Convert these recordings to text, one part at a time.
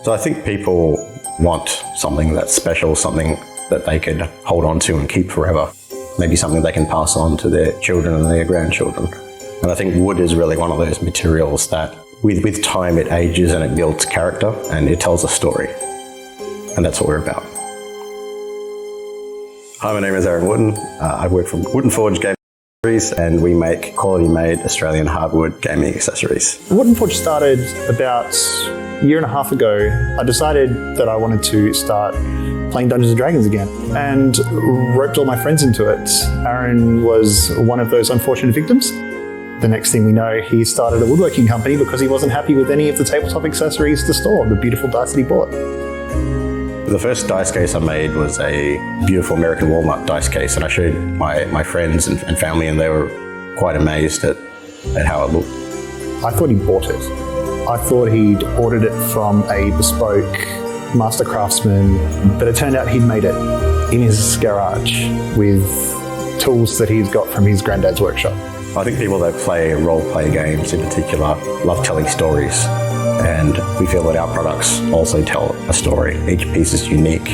So I think people want something that's special, something that they could hold on to and keep forever. Maybe something they can pass on to their children and their grandchildren. And I think wood is really one of those materials that with time it ages and it builds character and it tells a story. And that's what we're about. Hi, my name is Aaron Wooden. I work for Wooden Forge Gaming Accessories, and we make quality-made Australian hardwood gaming accessories. Wooden Forge started about a year and a half ago. I decided that I wanted to start playing Dungeons & Dragons again and roped all my friends into it. Aaron was one of those unfortunate victims. The next thing we know, he started a woodworking company because he wasn't happy with any of the tabletop accessories to store, the beautiful dice that he bought. The first dice case I made was a beautiful American walnut dice case, and I showed my friends and family, and they were quite amazed at how it looked. I thought he bought it. I thought he'd ordered it from a bespoke master craftsman, but it turned out he'd made it in his garage with tools that he's got from his granddad's workshop. I think people that play role-play games in particular love telling stories, and we feel that our products also tell a story. Each piece is unique.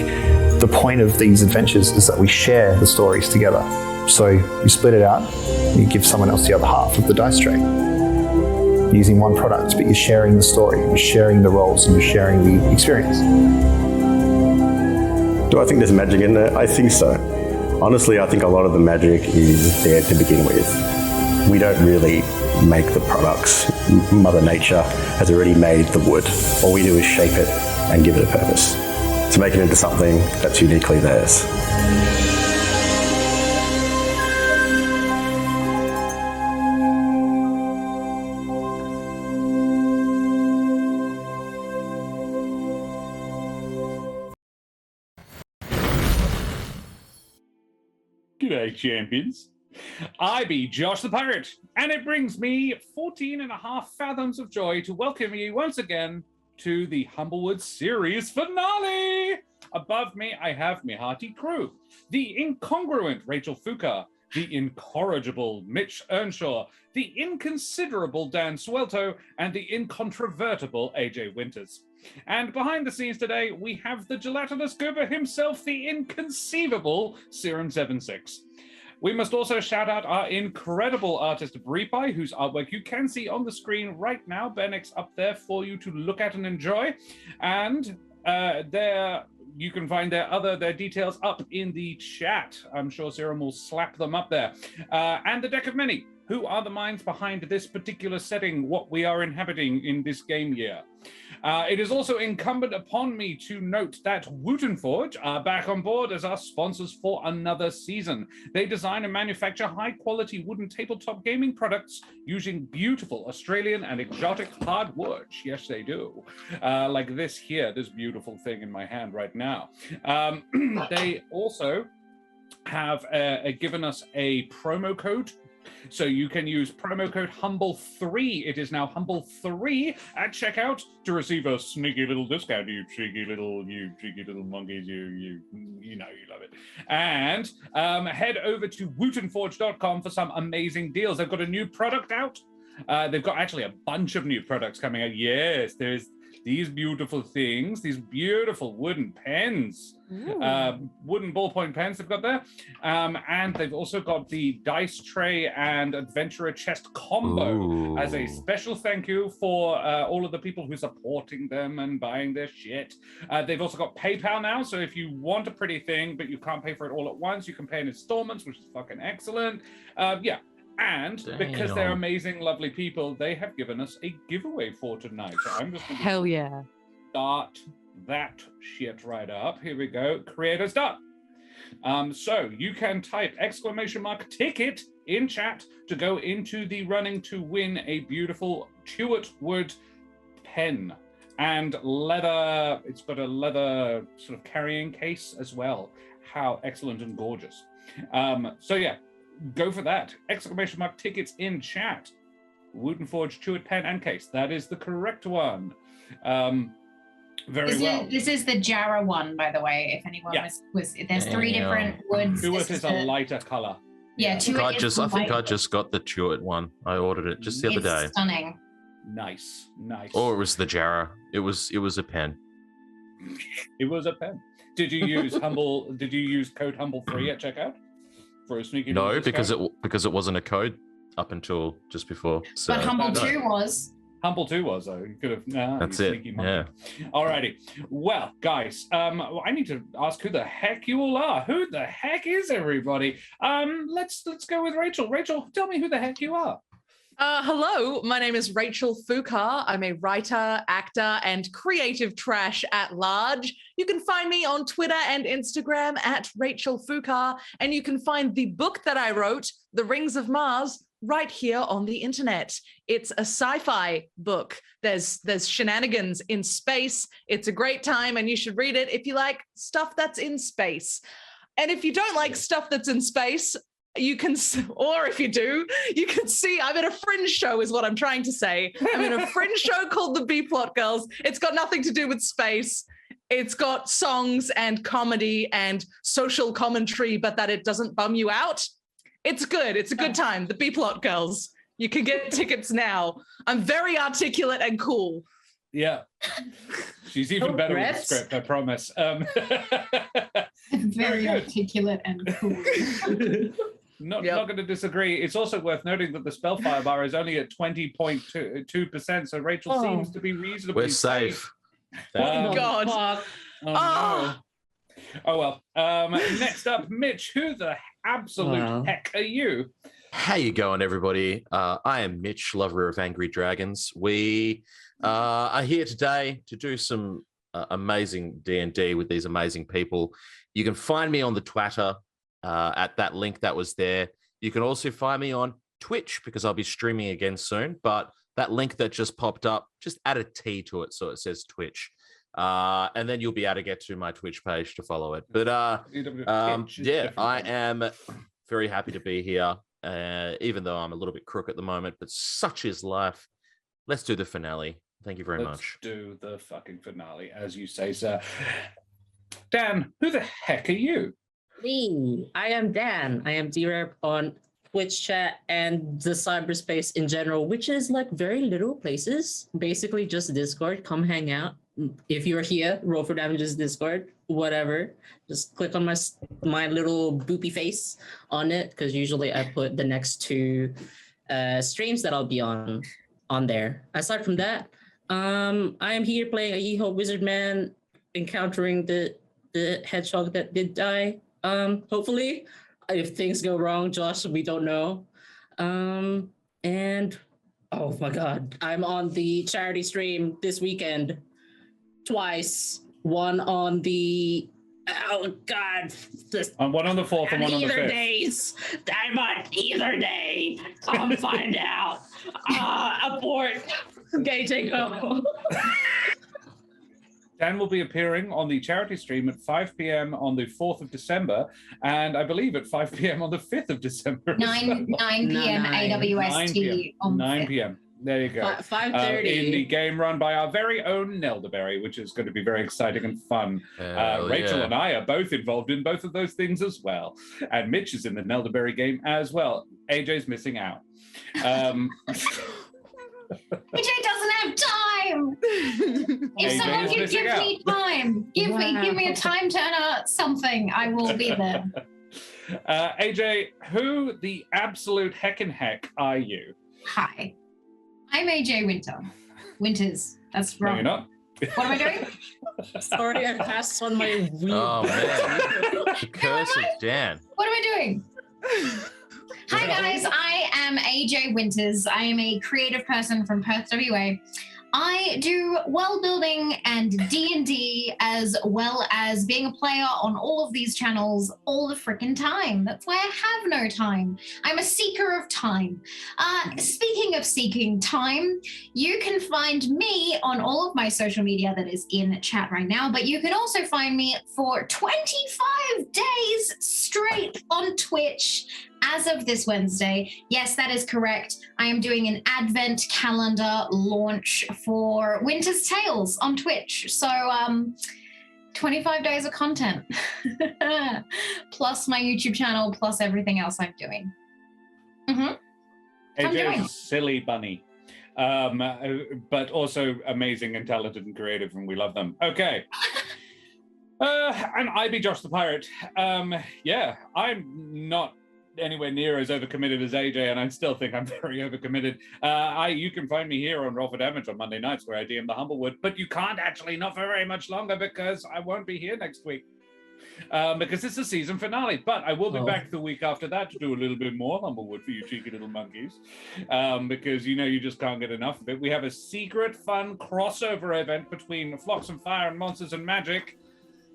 The point of these adventures is that we share the stories together. So you split it out, you give someone else the other half of the dice tray. You're using one product, but you're sharing the story, you're sharing the roles, and you're sharing the experience. Do I think there's magic in there? I think so. Honestly, I think a lot of the magic is there to begin with. We don't really make the products. Mother Nature has already made the wood. All we do is shape it and give it a purpose, to make it into something that's uniquely theirs. G'day, champions. I be Josh the Pirate, and it brings me 14.5 fathoms of joy to welcome you once again to the Humblewood series finale. Above me, I have my hearty crew, the incongruent Rachel Foucar, the incorrigible Mitch Earnshaw, the inconsiderable Dan Suelto, and the incontrovertible AJ Winters. And behind the scenes today, we have the gelatinous goober himself, the inconceivable Serum76. We must also shout out our incredible artist, Breepie, whose artwork you can see on the screen right now. Benneck's up there for you to look at and enjoy. And there you can find their details up in the chat. I'm sure Serum will slap them up there. And the Deck of Many, who are the minds behind this particular setting, what we are inhabiting in this game year. It is also incumbent upon me to note that Wooden Forge are back on board as our sponsors for another season. They design and manufacture high-quality wooden tabletop gaming products using beautiful Australian and exotic hardwood. Yes, they do. Like this here, this beautiful thing in my hand right now. They also have given us a promo code. So you can use promo code HUMBLE3. It is now HUMBLE3 at checkout to receive a sneaky little discount. You cheeky little monkeys. You know you love it. And head over to wootenforge.com for some amazing deals. They've got a new product out. They've got actually a bunch of new products coming out. Yes, there's these beautiful things, these beautiful wooden pens, wooden ballpoint pens they've got there. And they've also got the dice tray and adventurer chest combo as a special thank you for all of the people who are supporting them and buying their shit. They've also got PayPal now, so if you want a pretty thing, but you can't pay for it all at once, you can pay in installments, which is fucking excellent. Yeah. And because they're amazing, lovely people, they have given us a giveaway for tonight. So I'm just going to start that shit right up. Here we go. Creators done. So you can type !ticket in chat to go into the running to win a beautiful Tuet wood pen and leather. It's got a leather sort of carrying case as well. How excellent and gorgeous. So yeah. Go for that. !tickets in chat. Wooden Forge, Tuet pen and case. That is the correct one. Very well. This is the Jarrah one, by the way. If anyone was there's three different woods. Tuet is a lighter color. Yeah, Tuet I think I just got the Tuet one. I ordered it just the other day. Stunning. Nice. Or it was the Jarrah. It was a pen. It was a pen. Did you use Did you use code Humble3 at checkout for a sneaky? No, because it wasn't a code up until just before. So, but Humble 2 was. Humble 2 was, though. You could have. That's it. Yeah. Alrighty. Well, guys, I need to ask who the heck you all are. Who the heck is everybody? Let's go with Rachel. Rachel, tell me who the heck you are. Hello, my name is Rachel Foucar. I'm a writer, actor, and creative trash at large. You can find me on Twitter and Instagram at Rachel Foucar, and you can find the book that I wrote, The Rings of Mars, right here on the internet. It's a sci-fi book. There's shenanigans in space. It's a great time, and you should read it if you like stuff that's in space. And if you don't like stuff that's in space, you can, or if you do, you can see I'm in a fringe show is what I'm trying to say. I'm in a fringe show called the B-Plot Girls. It's got nothing to do with space. It's got songs and comedy and social commentary, but that it doesn't bum you out. It's good. It's a good time. The B-Plot Girls. You can get tickets now. I'm very articulate and cool. Yeah. She's even better with the script, I promise. Very articulate and cool. Not going to disagree. It's also worth noting that the Spellfire bar is only at 20.2%, so Rachel seems to be reasonably We're safe. God. Oh, no. Oh, well. Next up, Mitch, who the absolute heck are you? How you going, everybody? I am Mitch, lover of angry dragons. We are here today to do some amazing D&D with these amazing people. You can find me on the Twitter at that link that was there. You can also find me on Twitch because I'll be streaming again soon. But that link that just popped up, just add a T to it so it says Twitch. And then you'll be able to get to my Twitch page to follow it. But yeah, I am very happy to be here, even though I'm a little bit crook at the moment, but such is life. Let's do the finale. Thank you very much. Let's do the fucking finale, as you say, sir. Dan, who the heck are you? Me, I am Dan. I am D-Rep on Twitch chat and the cyberspace in general, which is like very little places. Basically just Discord. Come hang out. If you're here, Roll for Damage's Discord, whatever. Just click on my little boopy face on it, because usually I put the next two streams that I'll be on there. Aside from that, I am here playing a Yeehaw Wizard Man, encountering the hedgehog that did die. Hopefully, if things go wrong, Josh, we don't know. And oh my God, I'm on the charity stream this weekend twice. One on the one on the 4th and one on the 5th. Days. I'm on either day. Come find out. Abort. Okay, take over. Dan will be appearing on the charity stream at 5 p.m. on the 4th of December, and I believe at 5 p.m. on the 5th of December. 9 p.m. AWST on 9 p.m. There you go. 5:30. In the game run by our very own Nelderberry, which is going to be very exciting and fun. Rachel and I are both involved in both of those things as well. And Mitch is in the Nelderberry game as well. AJ's missing out. AJ doesn't have time. If someone could give me time, give me a time turner, something, I will be there. AJ, who the absolute heckin' heck are you? Hi, I'm AJ Winters. That's wrong. No, you're not. What am I doing? Sorry, I passed on my weed. Oh man, the curse of Dan. What am I doing? Hi guys, I am AJ Winters. I am a creative person from Perth, WA. I do world building and D&D as well as being a player on all of these channels all the frickin' time. That's why I have no time. I'm a seeker of time. Speaking of seeking time, you can find me on all of my social media that is in chat right now, but you can also find me for 25 days straight on Twitch as of this Wednesday. Yes, that is correct. I am doing an advent calendar launch for Winter's Tales on Twitch. So 25 days of content, plus my YouTube channel, plus everything else I'm doing. AJ's silly bunny. But also amazing and talented and creative, and we love them. Okay. And I be Josh the Pirate. Yeah, I'm not anywhere near as overcommitted as AJ, and I still think I'm very overcommitted. You can find me here on Roll for Damage on Monday nights, where I DM the Humblewood, but you can't actually, not for very much longer, because I won't be here next week. Because it's the season finale, but I will be back the week after that to do a little bit more Humblewood for you cheeky little monkeys, because you just can't get enough of it. We have a secret fun crossover event between Flocks and Fire and Monsters and Magic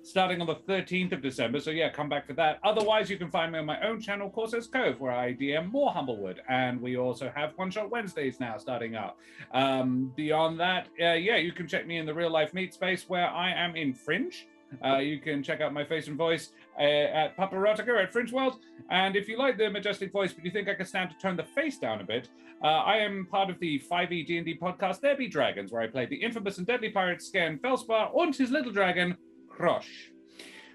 starting on the 13th of December, so yeah, come back for that. Otherwise, you can find me on my own channel, Corsair's Cove, where I DM more Humblewood, and we also have One Shot Wednesdays now starting up. Beyond that, you can check me in the Real Life Meat Space, where I am in Fringe. You can check out my face and voice at Paparotica at Fringe World. And if you like the majestic voice, but you think I can stand to turn the face down a bit, I am part of the 5e D&D podcast, There Be Dragons, where I play the infamous and deadly pirate Scan Felspar and his little dragon, Krosh.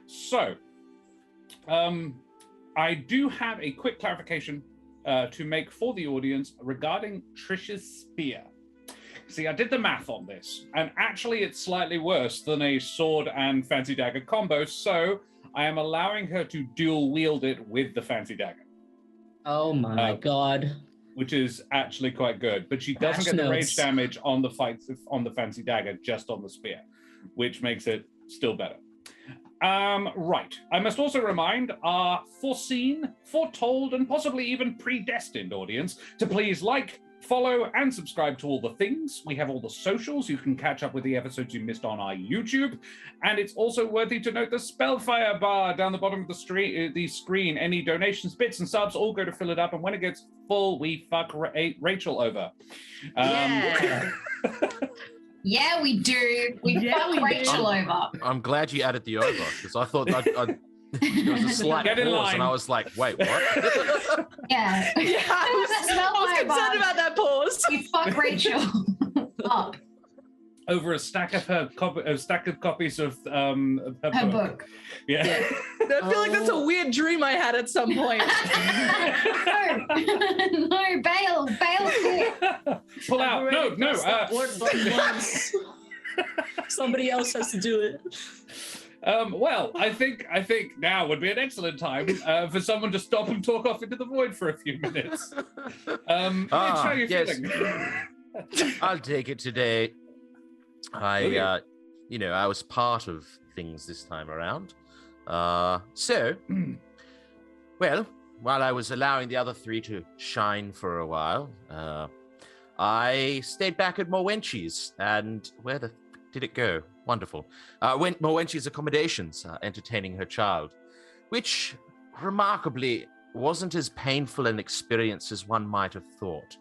So, I do have a quick clarification to make for the audience regarding Trish's spear. See, I did the math on this, and actually it's slightly worse than a sword and fancy dagger combo, so I am allowing her to dual wield it with the fancy dagger. Oh my god. Which is actually quite good, but she doesn't get the rage damage on the fights on the fancy dagger, just on the spear, which makes it still better. Right. I must also remind our foreseen, foretold, and possibly even predestined audience to please like, follow, and subscribe to all the things. We have all the socials. You can catch up with the episodes you missed on our YouTube. And it's also worthy to note the Spellfire bar down the bottom of the screen. Any donations, bits, and subs all go to fill it up. And when it gets full, we fuck Rachel over. Yeah, we do. We fuck Rachel over. I'm glad you added the over, because I thought there was a slight pause, and I was like, wait, what? Yeah. I was concerned about that pause. We fuck Rachel up. Over a stack of copies of her book. Yeah. I feel like that's a weird dream I had at some point. No, bail. Pull out. No. Somebody else has to do it. Well, I think now would be an excellent time for someone to stop and talk off into the void for a few minutes. Mitch, how are you feeling? I'll take it today. I was part of things this time around. Well, while I was allowing the other three to shine for a while, I stayed back at Mowenchi's, and where the did it go? Wonderful. Went Mowenchi's accommodations, entertaining her child, which remarkably wasn't as painful an experience as one might have thought.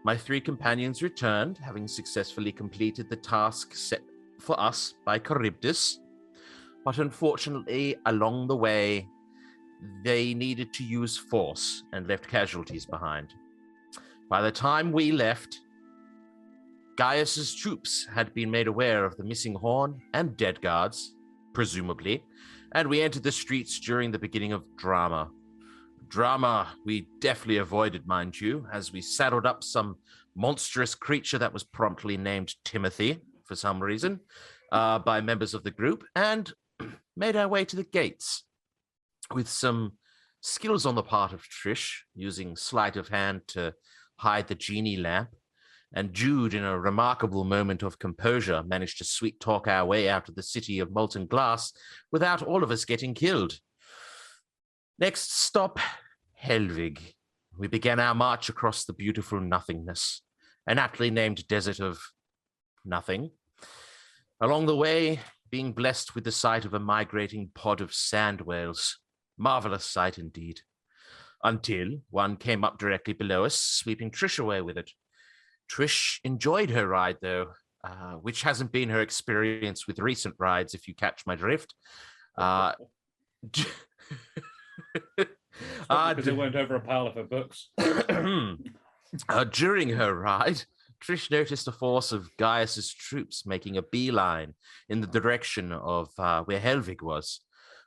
My three companions returned, having successfully completed the task set for us by Charybdis, but unfortunately, along the way, they needed to use force and left casualties behind. By the time we left, Gaius's troops had been made aware of the missing horn and dead guards, presumably, and we entered the streets during the beginning of drama. Drama we definitely avoided, mind you, as we saddled up some monstrous creature that was promptly named Timothy, for some reason, by members of the group, and made our way to the gates. With some skills on the part of Trish, using sleight of hand to hide the genie lamp, and Jude, in a remarkable moment of composure, managed to sweet-talk our way out of the city of molten glass without all of us getting killed. Next stop, Helvig. We began our march across the beautiful nothingness, an aptly named desert of nothing. Along the way, being blessed with the sight of a migrating pod of sand whales. Marvelous sight indeed. Until one came up directly below us, sweeping Trish away with it. Trish enjoyed her ride, though, which hasn't been her experience with recent rides, if you catch my drift. Because it went over a pile of her books. During her ride, Trish noticed a force of Gaius's troops making a beeline in the direction of where Helvig was,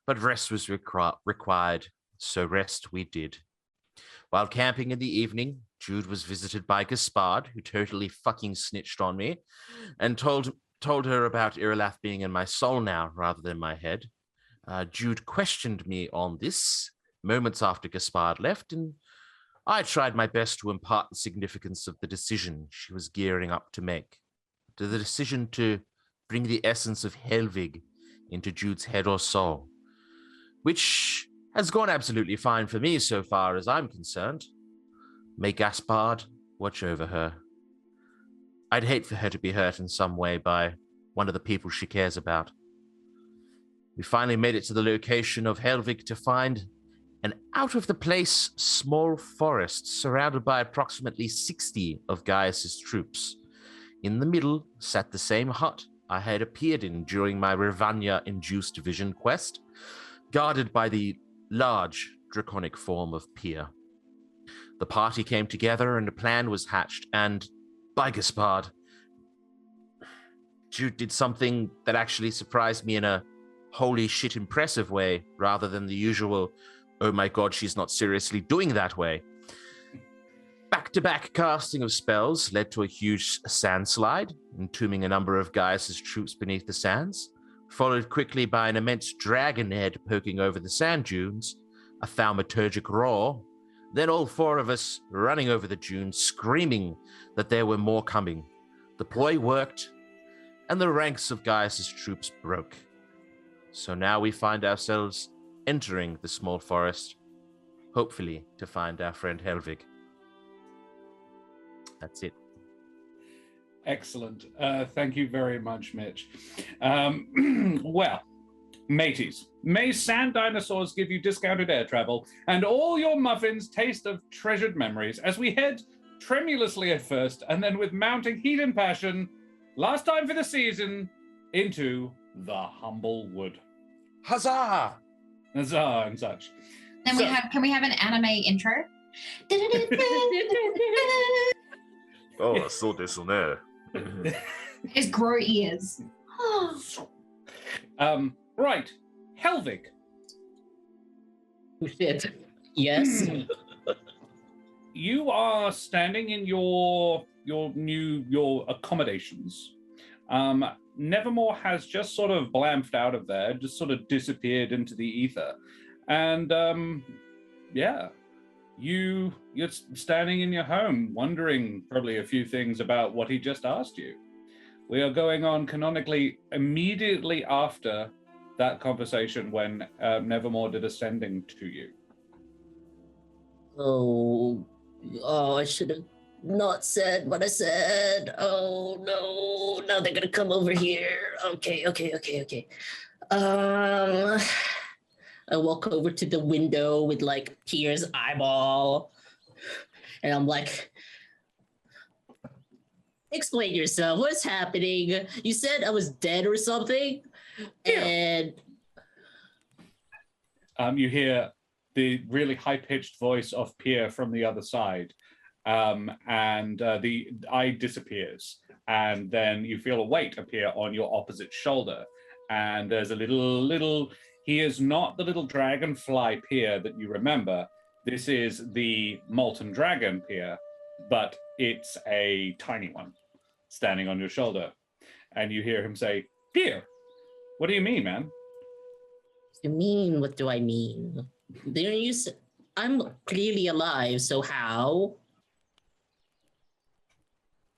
but rest was required, so rest we did. While camping in the evening, Jude was visited by Gaspard, who totally fucking snitched on me, and told told her about Irilath being in my soul now rather than my head. Jude questioned me on this moments after Gaspard left, and I tried my best to impart the significance of the decision she was gearing up to make. To the decision to bring the essence of Helvig into Jude's head or soul, which has gone absolutely fine for me so far as I'm concerned. May Gaspard watch over her. I'd hate for her to be hurt in some way by one of the people she cares about. We finally made it to the location of Helvig to find an out-of-the-place small forest surrounded by approximately 60 of Gaius's troops. In the middle sat the same hut I had appeared in during my Ravanya-induced vision quest, guarded by the large draconic form of Pia. The party came together and a plan was hatched, and by Gaspard, Jude did something that actually surprised me in a holy shit impressive way, rather than the usual, oh my god, she's not seriously doing that way. Back-to-back casting of spells led to a huge sandslide, entombing a number of Gaius's troops beneath the sands, followed quickly by an immense dragon head poking over the sand dunes, a thaumaturgic roar, then all four of us running over the dunes, screaming that there were more coming. The ploy worked, and the ranks of Gaius's troops broke. So now we find ourselves entering the small forest, hopefully to find our friend Helvig. That's it. Excellent. Thank you very much, Mitch. Well, mateys, may sand dinosaurs give you discounted air travel and all your muffins taste of treasured memories as we head tremulously at first and then with mounting heat and passion, last time for the season, into the Humblewood. Huzzah! Huzzah and such. Then can we have an anime intro? Oh, I saw this on there. Just grow ears. Right, Helvig. Oh, shit. Yes. You are standing in your accommodations. Nevermore has just sort of blamped out of there, just sort of disappeared into the ether, and you're standing in your home, wondering probably a few things about what he just asked you. We are going on canonically immediately after that conversation when Nevermore did a sending to you. Oh, I should have not said what I said. Oh no, now they're gonna come over here. Okay. I walk over to the window with like Pierre's eyeball, and I'm like, explain yourself. What's happening? You said I was dead or something? And you hear the really high-pitched voice of Pierre from the other side, and the eye disappears, and then you feel a weight appear on your opposite shoulder, and there's a little. He is not the little dragonfly Pierre that you remember. This is the molten dragon Pierre, but it's a tiny one standing on your shoulder, and you hear him say, "Pierre, what do you mean, man?" you mean, what do I mean? I'm clearly alive, so how?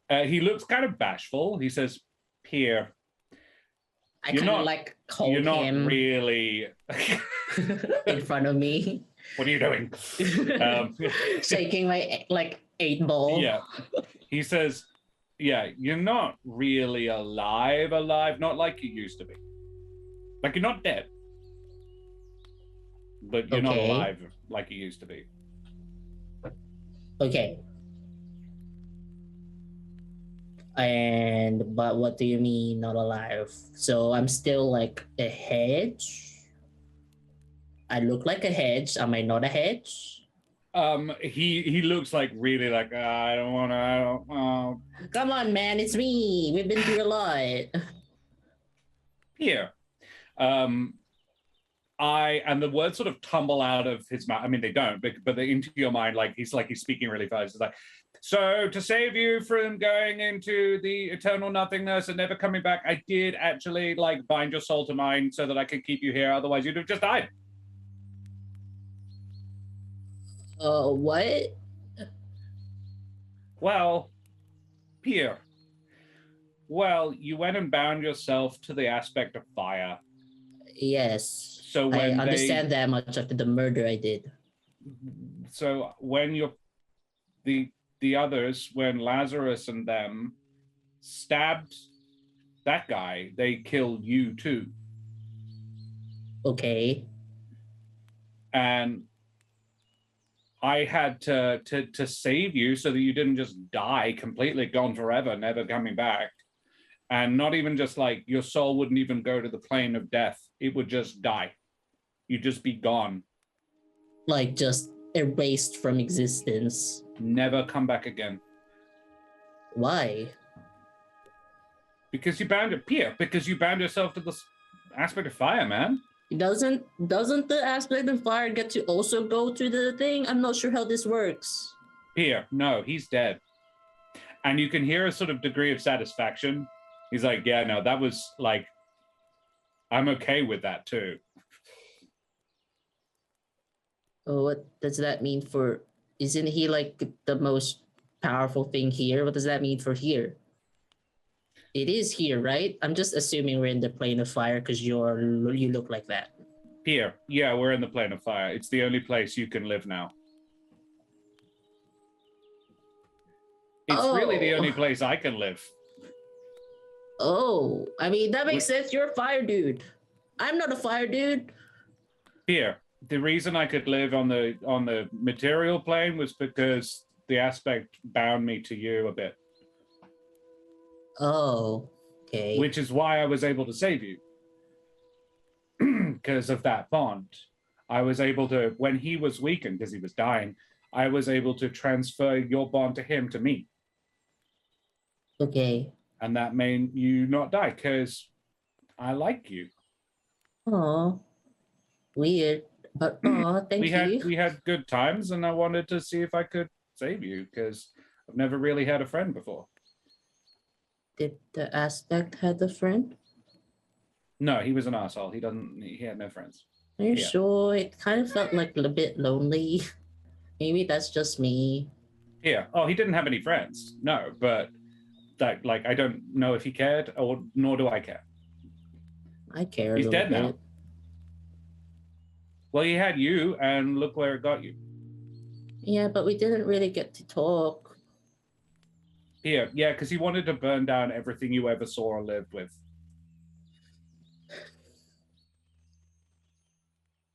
He looks kind of bashful. He says, "Pierre, I kind of like hold you're not him really in front of me. What are you doing?" Shaking my like 8 ball. Yeah. He says, "Yeah, you're not really alive, not like you used to be. Like you're not dead, but you're not alive like you used to be." Okay. But what do you mean not alive? So I'm still like a hedge? I look like a hedge. Am I not a hedge? He looks like really like I don't want to. Come on, man, it's me. We've been through a lot. Here, and the words sort of tumble out of his mouth. I mean, they don't, but they're into your mind. Like he's speaking really fast. It's like, So to save you from going into the eternal nothingness and never coming back, I did actually like bind your soul to mine so that I could keep you here. Otherwise, you'd have just died. What? Well, Pierre. Well, you went and bound yourself to the aspect of fire. Yes. So when I understand that much after the murder I did. So when you're the others, when Lazarus and them stabbed that guy, they killed you too. Okay. And I had to save you so that you didn't just die completely, gone forever, never coming back. And not even just like your soul wouldn't even go to the plane of death. It would just die. You'd just be gone. Like just erased from existence. Never come back again. Why? Because you bound it, Pierre, because you bound yourself to this aspect of fire, man. Doesn't the aspect of fire get to also go to the thing? I'm not sure how this works. Pierre, no, he's dead. And you can hear a sort of degree of satisfaction. He's like, yeah, no, that was like, I'm okay with that too. Oh, what does that mean for... Isn't he like the most powerful thing here? What does that mean for here? It is here, right? I'm just assuming we're in the plane of fire because you look like that. Pierre, yeah, we're in the plane of fire. It's the only place you can live now. It's really the only place I can live. Oh, I mean, that makes sense. You're a fire dude. I'm not a fire dude. Pierre, the reason I could live on the material plane was because the aspect bound me to you a bit. Oh, okay. Which is why I was able to save you. Because of that bond. I was able to, when he was weakened because he was dying, I was able to transfer your bond to him to me. Okay. And that made you not die because I like you. Oh, weird. But thank you. We had good times, and I wanted to see if I could save you because I've never really had a friend before. Did the aspect had a friend? No, he was an asshole. He had no friends. Are you Yeah. sure? It kind of felt like a bit lonely. Maybe that's just me. Yeah. Oh, he didn't have any friends. No, but that, like, I don't know if he cared, or nor do I care. I care. He's a dead little now. bit. Well, he had you, and look where it got you. Yeah, but we didn't really get to talk. Yeah, because he wanted to burn down everything you ever saw or lived with.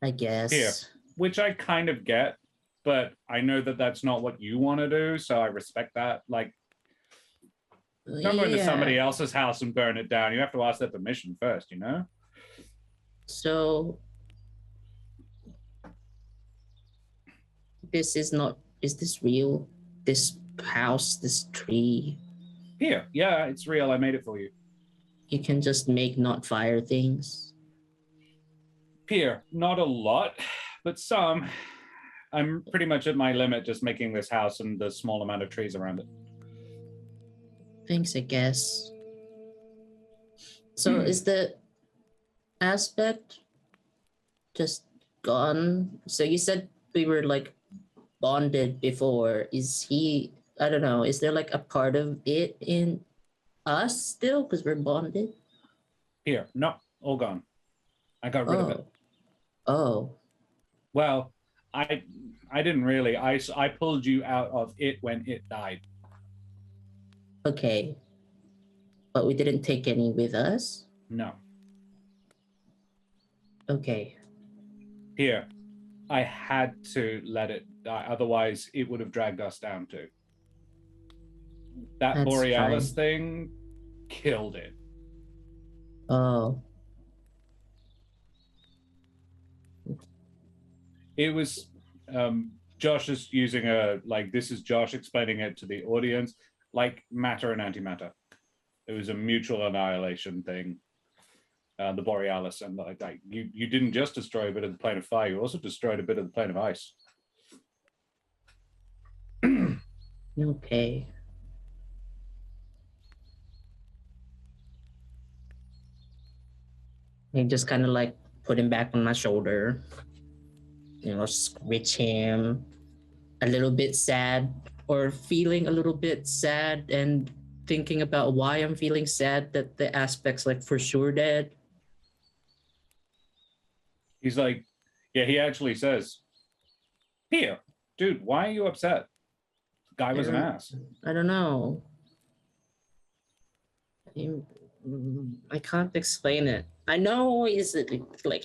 I guess. Yeah. Which I kind of get, but I know that that's not what you want to do, so I respect that. Like, don't go into somebody else's house and burn it down. You have to ask their permission first, you know? So is this real? This house, this tree? Here, yeah, it's real. I made it for you. You can just make not fire things. Here, not a lot, but some. I'm pretty much at my limit just making this house and the small amount of trees around it. Thanks, I guess. So is the aspect just gone? So you said we were like bonded before. Is he, I don't know, is there like a part of it in us still because we're bonded? Here, no, all gone. I got rid of it. Oh. Well, I didn't really. I pulled you out of it when it died. Okay. But we didn't take any with us? No. Okay. Here, I had to let it die. Otherwise, it would have dragged us down too. That That's Borealis fine. thing killed it. Oh. It was Josh is using this is Josh explaining it to the audience, like matter and antimatter. It was a mutual annihilation thing. The Borealis, and like that. You didn't just destroy a bit of the plane of fire, you also destroyed a bit of the plane of ice. Okay. I just kind of like put him back on my shoulder, scritch him, a little bit sad or feeling a little bit sad and thinking about why I'm feeling sad that the aspect's like for sure dead. He's like, yeah, he actually says, here, dude, why are you upset? The guy was an ass. I don't know. I can't explain it. I know he's like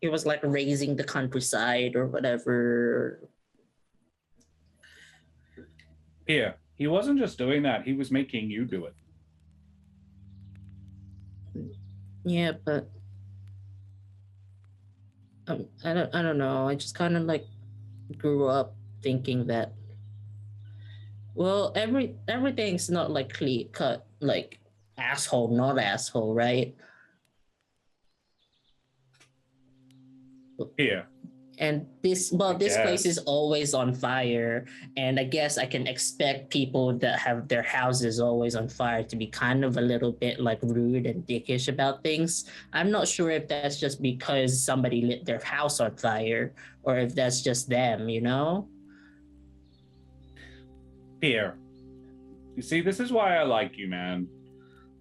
he was like raising the countryside or whatever. Here, he wasn't just doing that, he was making you do it. Yeah, but I don't know. I just kind of like grew up thinking that, well, everything's not like clear cut, like asshole, not asshole, right? Here. And this place is always on fire, and I guess I can expect people that have their houses always on fire to be kind of a little bit like rude and dickish about things. I'm not sure if that's just because somebody lit their house on fire or if that's just them, you know? Here. You see, this is why I like you, man.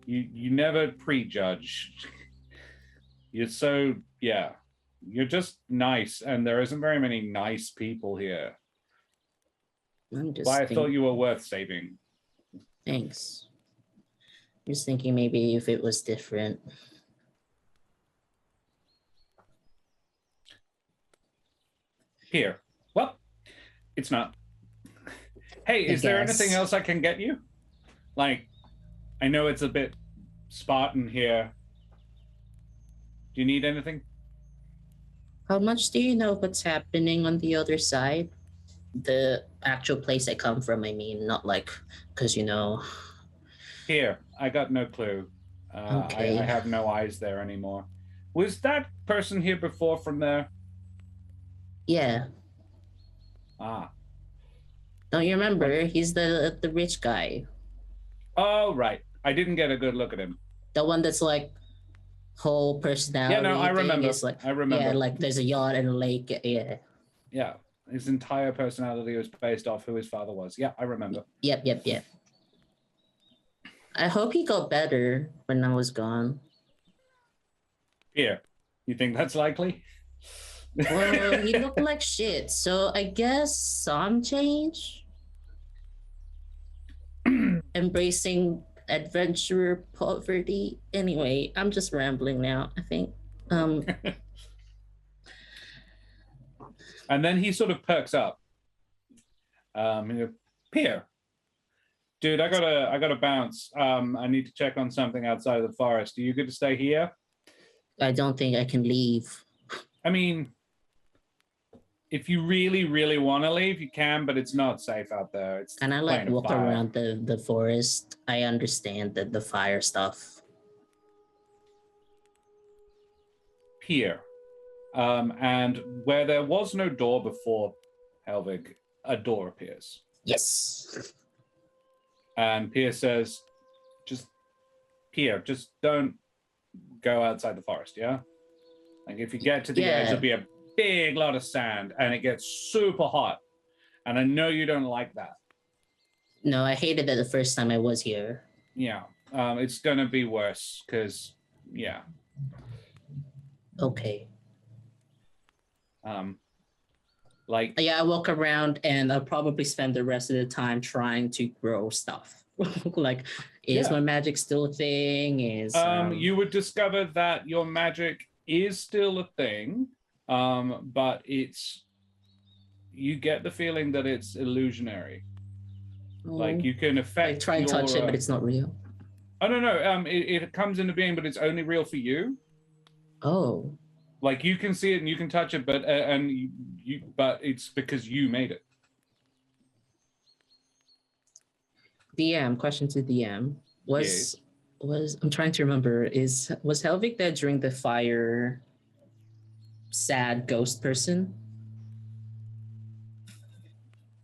You never prejudge. You're so, yeah. You're just nice, and there isn't very many nice people here. I thought you were worth saving. Thanks. Just thinking maybe if it was different. Here. Well, it's not. Hey, is there anything else I can get you? Like, I know it's a bit Spartan here. Do you need anything? How much do you know what's happening on the other side? The actual place I come from, I mean, not like, because Here, I got no clue. Okay. I have no eyes there anymore. Was that person here before from there? Yeah. Ah. Don't you remember? He's the rich guy. Oh, right. I didn't get a good look at him. The one that's like, whole personality. Yeah, no, I remember. I remember. Yeah, like there's a yacht and a lake. Yeah. Yeah. His entire personality was based off who his father was. Yeah, I remember. Yep. I hope he got better when I was gone. Here. You think that's likely? Well, he looked like shit, so I guess some change. Embracing adventurer poverty. Anyway, I'm just rambling now, I think. And then he sort of perks up. Pierre, dude, I gotta bounce. I need to check on something outside of the forest. Are you good to stay here? I don't think I can leave. I mean, if you really, really want to leave, you can, but it's not safe out there. It's and I like playing a walk fire. around the forest. I understand the fire stuff. Here. And where there was no door before Helvig, a door appears. Yes. And Pierre says, just don't go outside the forest, yeah? Like if you get to the edge, there'll be a big lot of sand and it gets super hot. And I know you don't like that. No, I hated that the first time I was here. Yeah. It's going to be worse because, yeah. Okay. I walk around and I'll probably spend the rest of the time trying to grow stuff. Like, is my magic still a thing? You would discover that your magic is still a thing, but you get the feeling that it's illusionary. Like you can affect. I try and touch it, but it's not real. Oh no! It comes into being, but it's only real for you. Oh. Like you can see it and you can touch it, but but it's because you made it. DM, question to DM. Was I'm trying to remember, was Helvig there during the fire sad ghost person?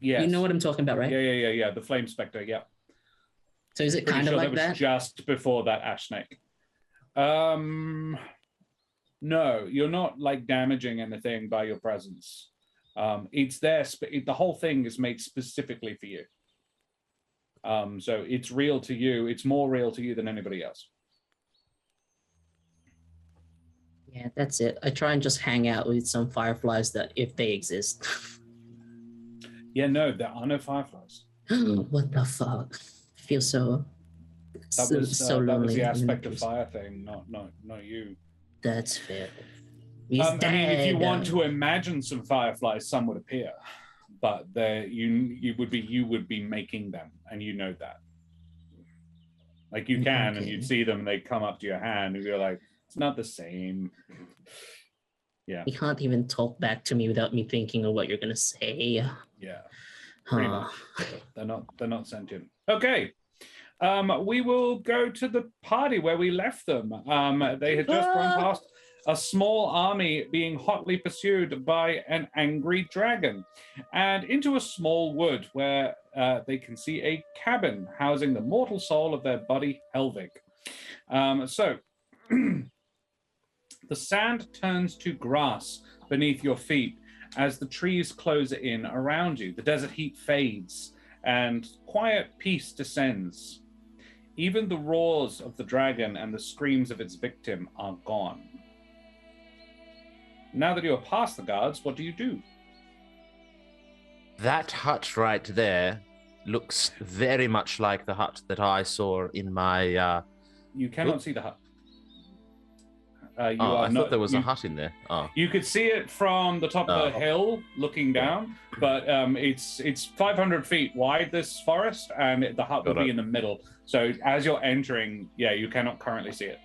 Yes. You know what I'm talking about, right? Yeah. The Flame Spectre, yeah. So is it Pretty kind of sure like that was that? just before that Ash Snake. No, you're not like damaging anything by your presence. It's there. The whole thing is made specifically for you. So it's real to you. It's more real to you than anybody else. Yeah, that's it. I try and just hang out with some fireflies that if they exist. Yeah, no, there are no fireflies. What the fuck? I feel so That was so lonely. that was the in aspect of place. fire thing, not you. That's fair. I mean, if you want to imagine some fireflies, some would appear, but you would be making them, and you know that. Like you can, and you'd see them, and they come up to your hand, and you're like, it's not the same. Yeah. You can't even talk back to me without me thinking of what you're gonna say. Yeah. Pretty much. They're not sentient. Okay. We will go to the party where we left them. They had just run past a small army being hotly pursued by an angry dragon, and into a small wood where they can see a cabin housing the mortal soul of their buddy Helvig. So the sand turns to grass beneath your feet as the trees close in around you. The desert heat fades and quiet peace descends. Even the roars of the dragon and the screams of its victim are gone. Now that you are past the guards, what do you do? That hut right there looks very much like the hut that I saw in my... You cannot see the hut. I thought there was a hut in there. Oh. You could see it from the top of the hill looking down, but it's 500 feet wide, this forest, and the hut will be in the middle. So as you're entering, you cannot currently see it.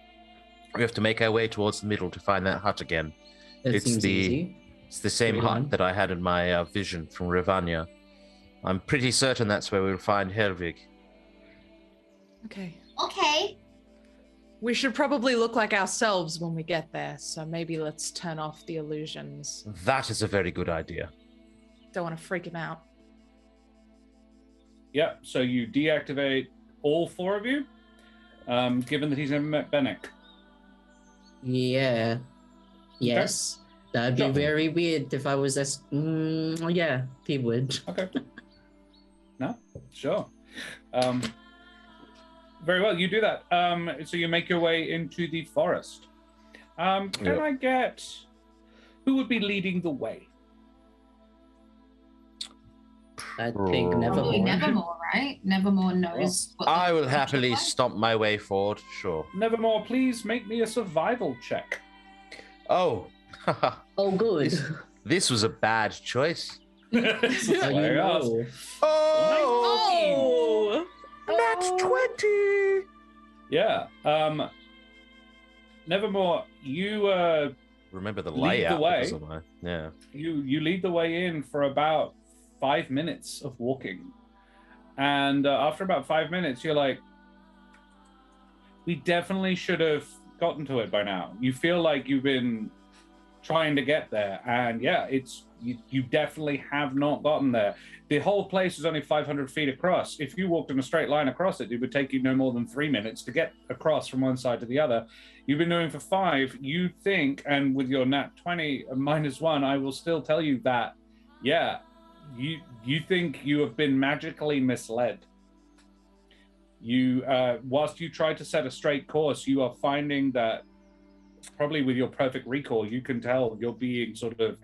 We have to make our way towards the middle to find that hut again. That seems easy. It's the same hut that I had in my vision from Ravania. I'm pretty certain that's where we'll find Helvig. Okay. Okay. We should probably look like ourselves when we get there, so maybe let's turn off the illusions. That is a very good idea. Don't want to freak him out. Yep, so you deactivate all four of you, given that he's never met Benneck. Yeah. Yes. That'd be very weird if I was as... yeah, he would. Okay. No? Sure. Very well, you do that. So you make your way into the forest. Can I get... Who would be leading the way? I think Probably Nevermore. Nevermore, right? Nevermore knows what I will the- happily stomp my way forward, sure. Nevermore, please make me a survival check. Oh. Oh, good. This was a bad choice. Oh, you know. Oh! That's 20! Yeah. Nevermore, you Remember the Lead the layout. way. because of my- yeah. you lead the way in for about 5 minutes of walking. And after about 5 minutes, you're like, we definitely should have gotten to it by now. You feel like you've been trying to get there, and you definitely have not gotten there. The whole place is only 500 feet across. If you walked in a straight line across it, it would take you no more than 3 minutes to get across from one side to the other. You've been doing for 5. You think, and with your nat 20 -1, I will still tell you that, you think you have been magically misled. You, whilst you try to set a straight course, you are finding that probably with your perfect recall, you can tell you're being sort of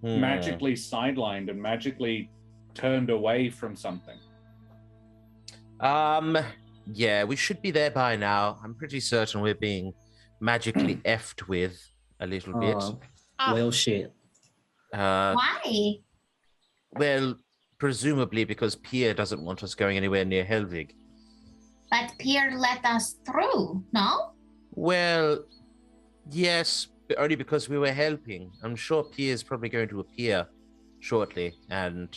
magically sidelined and magically turned away from something. Yeah, we should be there by now. I'm pretty certain we're being magically effed with a little bit. Well, shit. Why? Well, presumably because Pierre doesn't want us going anywhere near Helvig. But Pierre let us through, no? Well, yes, but only because we were helping. I'm sure Pierre's probably going to appear shortly and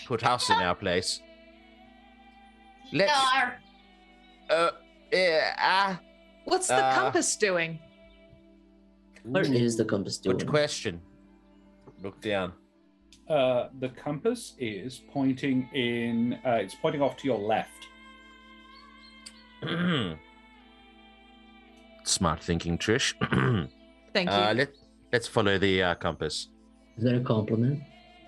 put us in our place. Let's... What's the compass doing? What is the compass doing? Good question. Look down. The compass is pointing in. It's pointing off to your left. Smart thinking, Trish. Thank you. Let's follow the compass. Is that a compliment?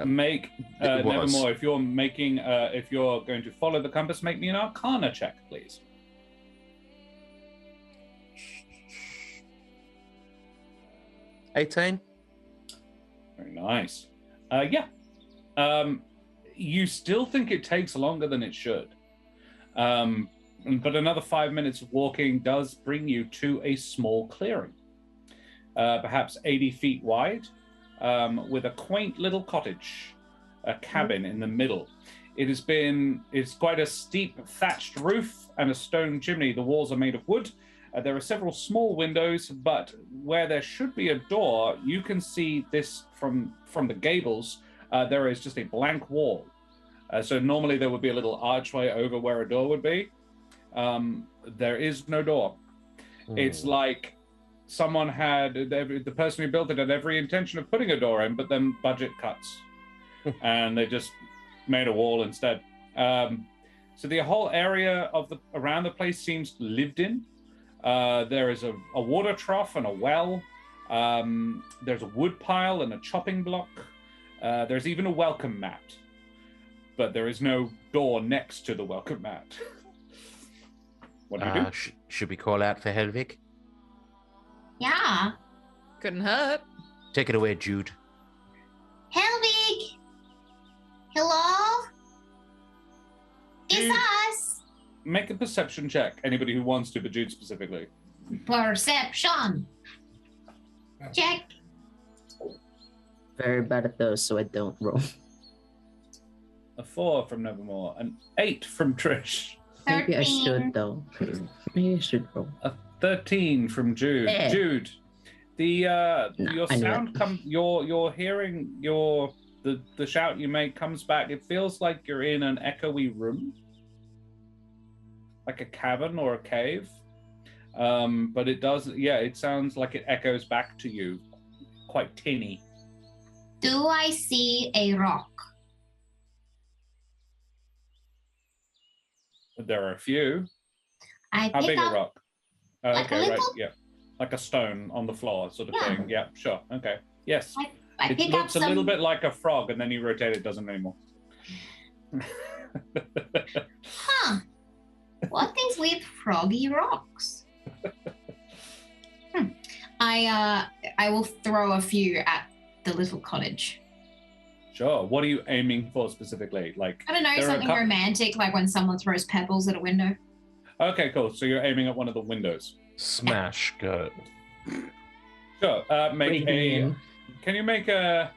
Make It was. Nevermore. If you're making, if you're going to follow the compass, make me an Arcana check, please. 18. Very nice. Yeah. You still think it takes longer than it should. But another 5 minutes of walking does bring you to a small clearing, perhaps 80 feet wide, with a quaint little cottage, a cabin in the middle. It's quite a steep thatched roof and a stone chimney. The walls are made of wood. There are several small windows, but where there should be a door, you can see this from the gables. There is just a blank wall. So normally there would be a little archway over where a door would be. There is no door. It's like someone the person who built it had every intention of putting a door in, but then budget cuts. And they just made a wall instead. So the whole area around the place seems lived in. There is a water trough and a well. There's a wood pile and a chopping block. There's even a welcome mat. But there is no door next to the welcome mat. What do you do? Should we call out for Helvig? Yeah. Couldn't hurt. Take it away, Jude. Helvig! Hello? Jude. It's us! Make a perception check. Anybody who wants to, but Jude specifically. Perception. Check. Very bad at those, so I don't roll. A 4 from Nevermore. An 8 from Trish. Maybe I 13. should, though. Maybe I should roll. A 13 from Jude. Eh. Jude, your I knew sound it. comes. You're hearing the shout you make comes back. It feels like you're in an echoey room, like a cavern or a cave. But it does. Yeah, it sounds like it echoes back to you, quite tinny. Do I see a rock? There are a few. I How pick big a up rock? like a Okay, right. little- Yeah, like a stone on the floor, sort of Yeah. thing. Yeah, sure. Okay. Yes. I It pick up looks a some. little bit like a frog, and then you rotate it, doesn't anymore. Huh. What is with froggy rocks? I will throw a few at the little cottage. Sure. What are you aiming for specifically? Like, I don't know, there are a something cou- romantic, like when someone throws pebbles at a window. Okay, cool. So you're aiming at one of the windows. Smash, go. Sure. Make Breaking a. in. Can you make I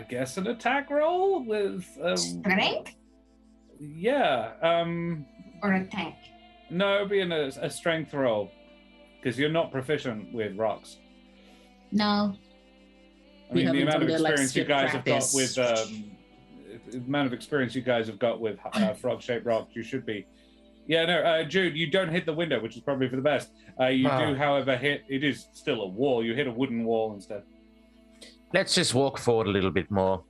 guess an attack roll with? Strength Yeah. or attack? No, it'd be a strength roll, because you're not proficient with rocks. No. I We mean, the haven't amount of done the, like, experience you skip guys have got practice. with the amount of experience you guys have got with frog-shaped rocks, you should be. Yeah, no, Jude, you don't hit the window, which is probably for the best. You do, however, hit. It is still a wall. You hit a wooden wall instead. Let's just walk forward a little bit more.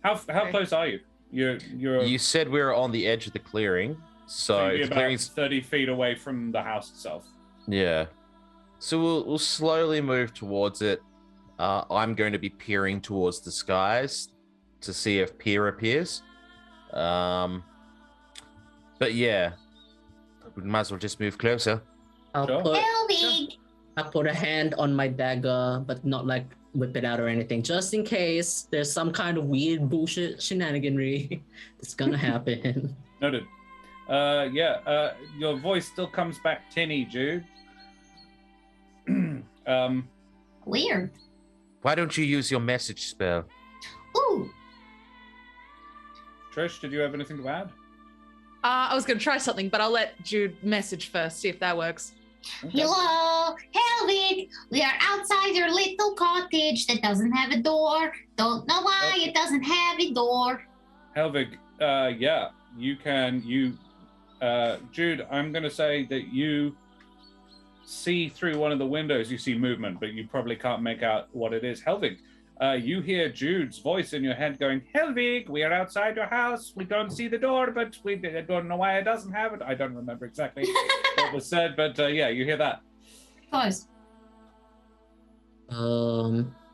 How close are you? You're You said we were on the edge of the clearing, so maybe if the about clearing's 30 feet away from the house itself. yeah. So we'll slowly move towards it. I'm going to be peering towards the skies to see if Pier appears. But yeah, we might as well just move closer. I'll Sure. put a hand on my dagger, but not like whip it out or anything, just in case there's some kind of weird bullshit shenaniganry that's gonna happen. Noted. Your voice still comes back tinny, Jude. Weird. Why don't you use your message spell? Ooh. Trish, did you have anything to add? I was going to try something, but I'll let Jude message first, see if that works. Okay. Hello, Helvig. We are outside your little cottage that doesn't have a door. Don't know why it doesn't have a door. Helvig, you can. Jude, I'm going to say that you see through one of the windows. You see movement, but you probably can't make out what it is. Helvig, you hear Jude's voice in your head going, Helvig, we are outside your house. We don't see the door, but we don't know why it doesn't have it. I don't remember exactly what was said, but yeah, you hear that. Close.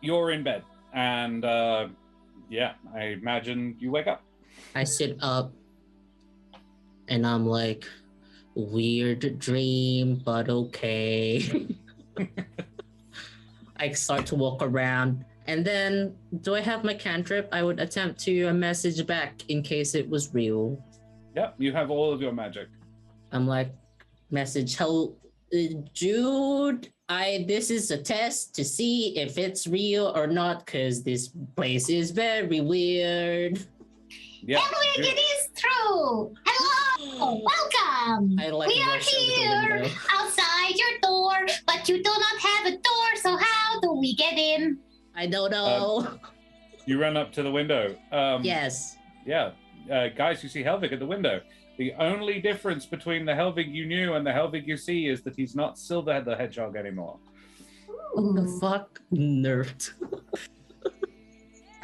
You're in bed, and yeah, I imagine you wake up. I sit up and I'm like, weird dream, but okay. I start to walk around, and then do I have my cantrip? I would attempt to message back in case it was real. Yep, you have all of your magic. I'm like, message, hello, Jude. This is a test to see if it's real or not, because this place is very weird. Yeah, Hedwig, it is true. Hello, welcome. I like We are rush over the here window. outside your door, but you do not have a door, so how do we get in? I don't know. you run up to the window. Yes. Yeah, guys, you see Helvig at the window. The only difference between the Helvig you knew and the Helvig you see is that he's not Silver the Hedgehog anymore. What the fuck? Nerfed.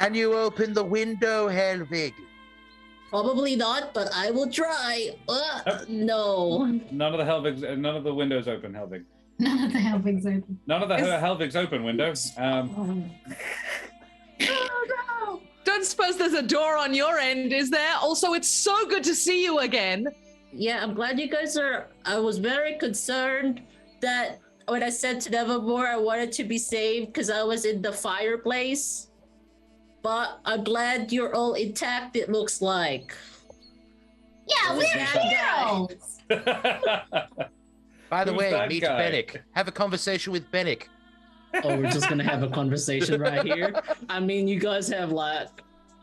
Can you open the window, Helvig? Probably not, but I will try. No. None of the Helvigs, none of the windows open, Helvig. None of the helpings open. None of the Helvigs open windows. Don't suppose there's a door on your end, is there? Also, it's so good to see you again. Yeah, I'm glad you guys are. I was very concerned that when I said to Nevermore I wanted to be saved because I was in the fireplace. But I'm glad you're all intact, it looks like. Yeah, Who's we're that heroes. By the Who's way, that meet guy? Benneck. Have a conversation with Benneck. Oh, we're just gonna have a conversation right here. I mean, you guys have like,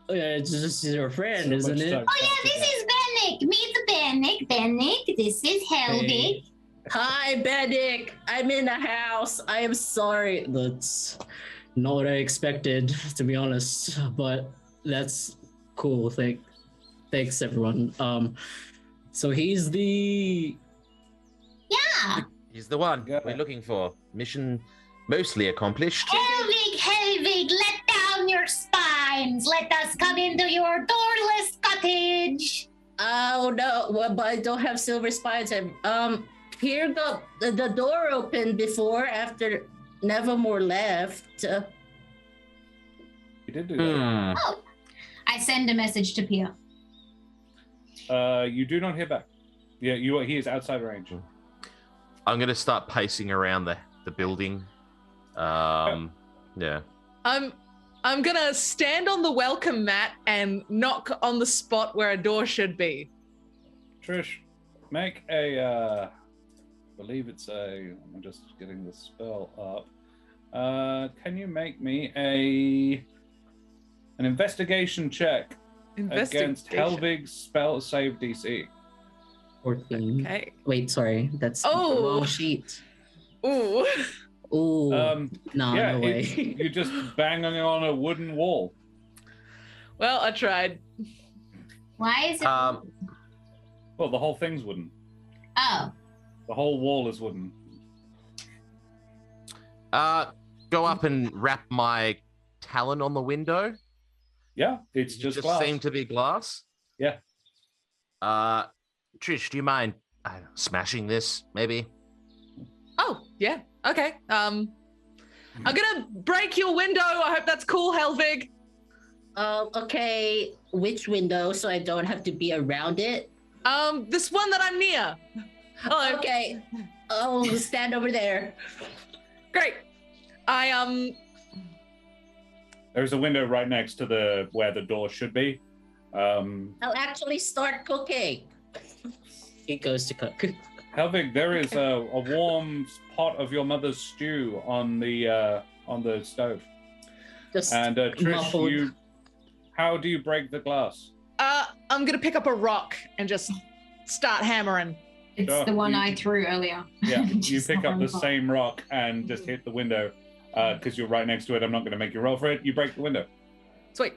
it's just your friend, So isn't much it? time. Oh yeah, this is Benneck. Meet Benneck. Benneck, this is Helvig. Hey. Hi, Benneck. I'm in the house. I am sorry. That's not what I expected, to be honest. But that's cool. Thanks, everyone. So he's the. Yeah. He's the one Yeah. we're looking for. Mission mostly accomplished. Helvig, Helvig, let down your spines. Let us come into your doorless cottage. Oh no! Well, but I don't have silver spines. Here the door opened before after Nevermore left. You did do that. Oh, I send a message to Pia. You do not hear back. Yeah, he is outside range. I'm gonna start pacing around the building. Yeah. I'm gonna stand on the welcome mat and knock on the spot where a door should be. Trish, make a. Believe it's a. I'm just getting the spell up. Can you make me an investigation check against Helvig's spell save DC? 14. Okay. Wait, sorry. That's the Oh. wrong sheet. Ooh. Ooh. No, Yeah, no way. you just bang on a wooden wall. Well, I tried. Why is it? Well, the whole thing's wooden. Oh, The whole wall is wooden. Go up and wrap my talon on the window. Yeah, it's It just just glass. seem to be glass. Yeah. Trish, do you mind smashing this, maybe? Oh, yeah. Okay. I'm gonna break your window. I hope that's cool, Helvig. Okay. Which window so I don't have to be around it? This one that I'm near. Hello. Okay. I'll stand over there. Great. There's a window right next to where the door should be. I'll actually start cooking. He goes to cook. Helvig, there is a warm pot of your mother's stew on the stove. Just And Trish, muffled. how do you break the glass? I'm gonna pick up a rock and just start hammering. it's Sure, the one you- I threw earlier. Yeah, you Just pick up on the top. same rock and just hit the window because you're right next to it. I'm not going to make you roll for it. You break the window. Sweet.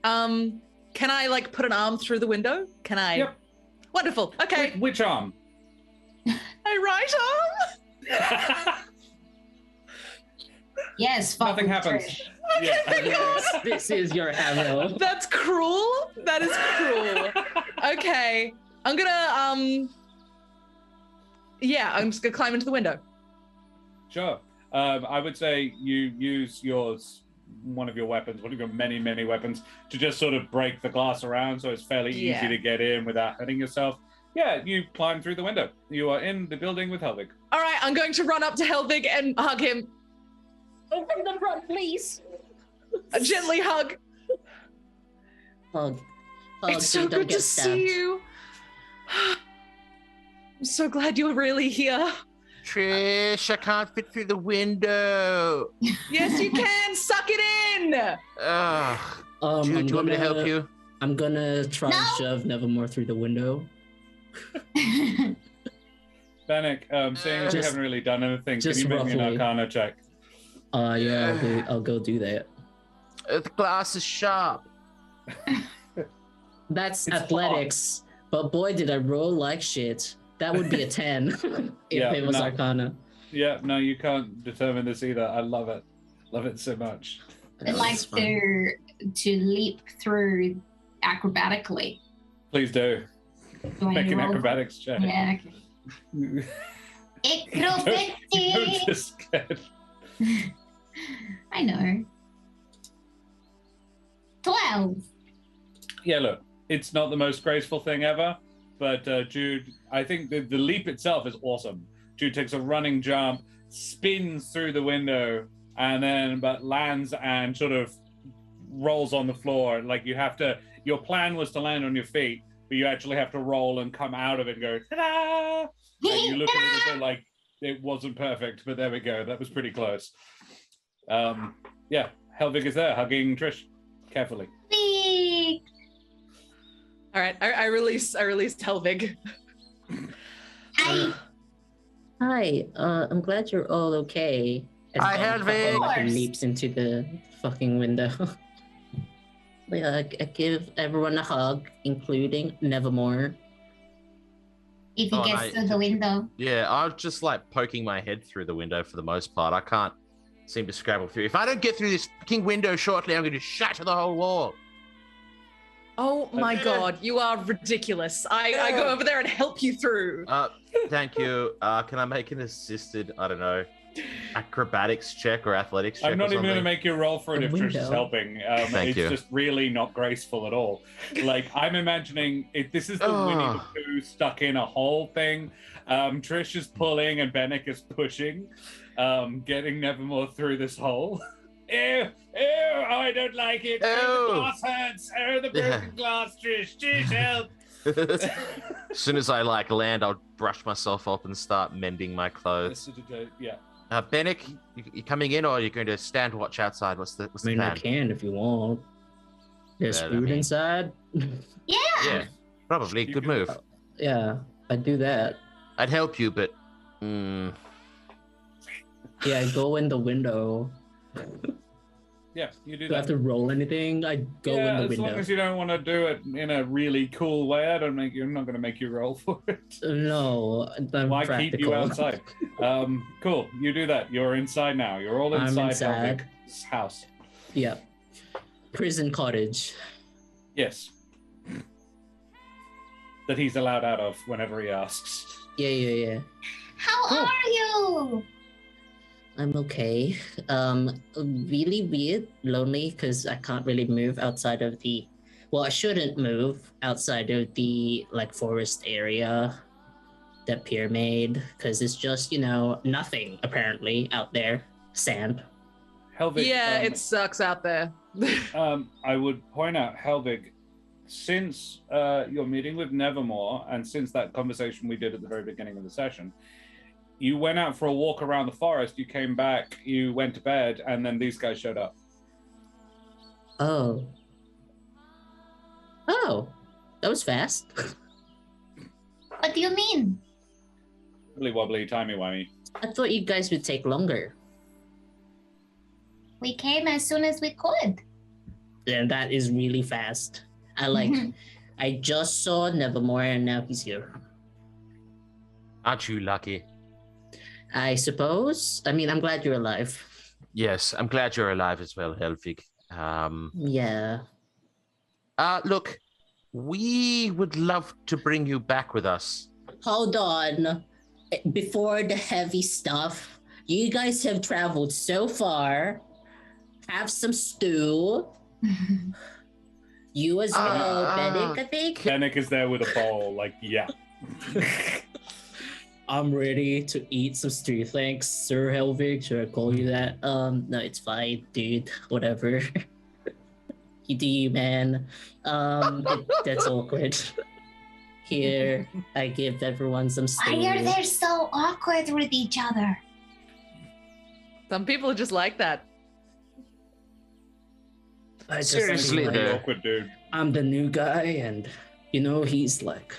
Can I like put an arm through the window? Can I? Yep. Wonderful. Okay. Which arm? My right arm. Yes, fuck Nothing with happens. Trish. Yeah. Yes, this is your arrow. That's cruel. That is cruel. Okay. I'm gonna I'm just gonna climb into the window. Sure. I would say you use one of your weapons, one of your many, many weapons, to just sort of break the glass around so it's fairly easy to get in without hurting yourself. Yeah, you climb through the window. You are in the building with Helvig. All right, I'm going to run up to Helvig and hug him. Open the front, please. A gently hug. Hug. It's so good to see you. I'm so glad you're really here. Trish, I can't fit through the window. Yes, you can. Suck it in. Ugh. Jude, do you want me to help you? I'm gonna try and shove Nevermore through the window. Benneck, seeing as you haven't really done anything, can you make me an roughly. Arcana check? Yeah, I'll go do that. The glass is sharp. That's It's athletics, but boy, did I roll like shit. That would be a 10 if it was no. Arcana. Yeah, no, you can't determine this either. I love it. Love it so much. I'd like to leap through acrobatically. Please do. Do I Make an roll? acrobatics check. Yeah. Acrobatics. Don't just get... I know. 12. Yeah, look, it's not the most graceful thing ever, but Jude, I think the leap itself is awesome. Jude takes a running jump, spins through the window, and then lands and sort of rolls on the floor. Like your plan was to land on your feet, but you actually have to roll and come out of it and go, ta-da! And you look at it as though like it wasn't perfect, but there we go. That was pretty close. Yeah, Helvig is there, hugging Trish carefully. All right, I released Helvig. Hi. Hi, I'm glad you're all okay. As Hi, Ben Helvig. fucking leaps into the fucking window. I give everyone a hug, including Nevermore. If he gets through the window. Yeah, I'm just like poking my head through the window for the most part. I can't seem to scrabble through. If I don't get through this fucking window shortly, I'm going to shatter the whole wall. Oh my god, you are ridiculous. I go over there and help you through. Thank you. Can I make an assisted, I don't know, acrobatics check or athletics check? I'm not even going to make you roll for it The if Trish is window. helping. Thank It's you. just really not graceful at all. Like, I'm imagining this is the Winnie the Pooh stuck in a hole thing. Trish is pulling and Benneck is pushing, getting Nevermore through this hole. Ew, oh, I don't like it. Oh, the glass hurts. Oh, the broken glass, Trish. Trish, help. As soon as I land, I'll brush myself up and start mending my clothes. Yeah. Benneck, you coming in or are you going to stand watch outside? What's the I mean, I plan? can if you want. There's Yeah, I food mean- inside. Yeah, probably. Good move. Yeah, I'd do that. I'd help you, but Yeah, go in the window. Yeah, you do Do I have that. to roll anything? I'd go in the as window. long as you don't want to do it in a really cool way, I'm not going to make you roll for it. No, I'm Why practical. keep you outside? Cool, you do that. You're inside now. You're all I'm inside inside. Helvig's house. Yeah. Prison cottage. Yes. That he's allowed out of whenever he asks. Yeah. How are you? I'm okay. Really weird, lonely, because I can't really move outside of the. Well, I shouldn't move outside of the forest area that Pierre made, because it's just nothing apparently out there. Sand. Helvig. Yeah, it sucks out there. I would point out, Helvig, since your meeting with Nevermore and since that conversation we did at the very beginning of the session, you went out for a walk around the forest, you came back, you went to bed, and then these guys showed up. Oh, that was fast. What do you mean? Wibbly wobbly, timey-wimey. I thought you guys would take longer. We came as soon as we could. And that is really fast. I just saw Nevermore and now he's here. aren't you lucky? I suppose. I mean, I'm glad you're alive. Yes, I'm glad you're alive as well, Helvig. Yeah. Look, we would love to bring you back with us. Hold on. Before the heavy stuff, you guys have traveled so far. Have some stew. You as well, Benneck, I think. Benneck is there with a bowl, like, yeah. I'm ready to eat some stew. Thanks, Sir Helvig. Should I call you that? No, it's fine, dude. Whatever. You do, man. That's awkward. Here, I give everyone some stew. Why are they so awkward with each other? Some people are just like that. I just Seriously, feel Pretty though. awkward, dude. I'm the new guy, and he's like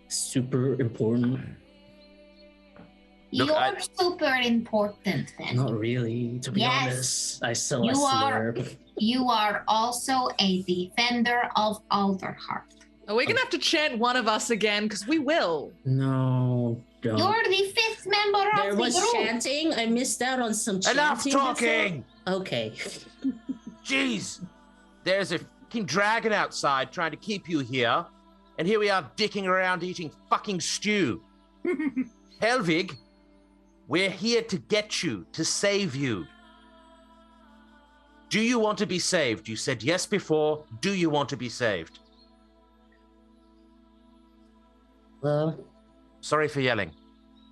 super important. Look, You're super important, then. Not really, to be Yes. honest. I still You are. slurp. You are also a defender of Alderheart. Are we gonna have to chant one of us again? Because we will. No, don't. You're the fifth member of There the was group. chanting. I missed out on some chanting. Enough talking! before. Okay. Jeez, there's a fucking dragon outside trying to keep you here, and here we are dicking around eating fucking stew. Helvig, we're here to get you, to save you. Do you want to be saved? You said yes before. Do you want to be saved? Well, Sorry for yelling.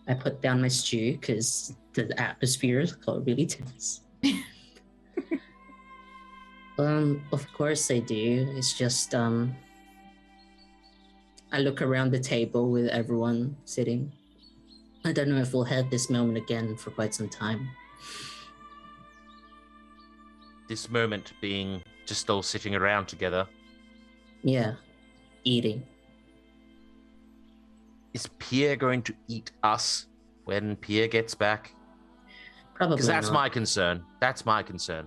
I put down my stew because the atmosphere got really tense. Of course I do. It's just I look around the table with everyone sitting. I don't know if we'll have this moment again for quite some time. This moment being just all sitting around together. Yeah, eating. Is Pierre going to eat us when Pierre gets back? Probably Because that's not. my concern. That's my concern.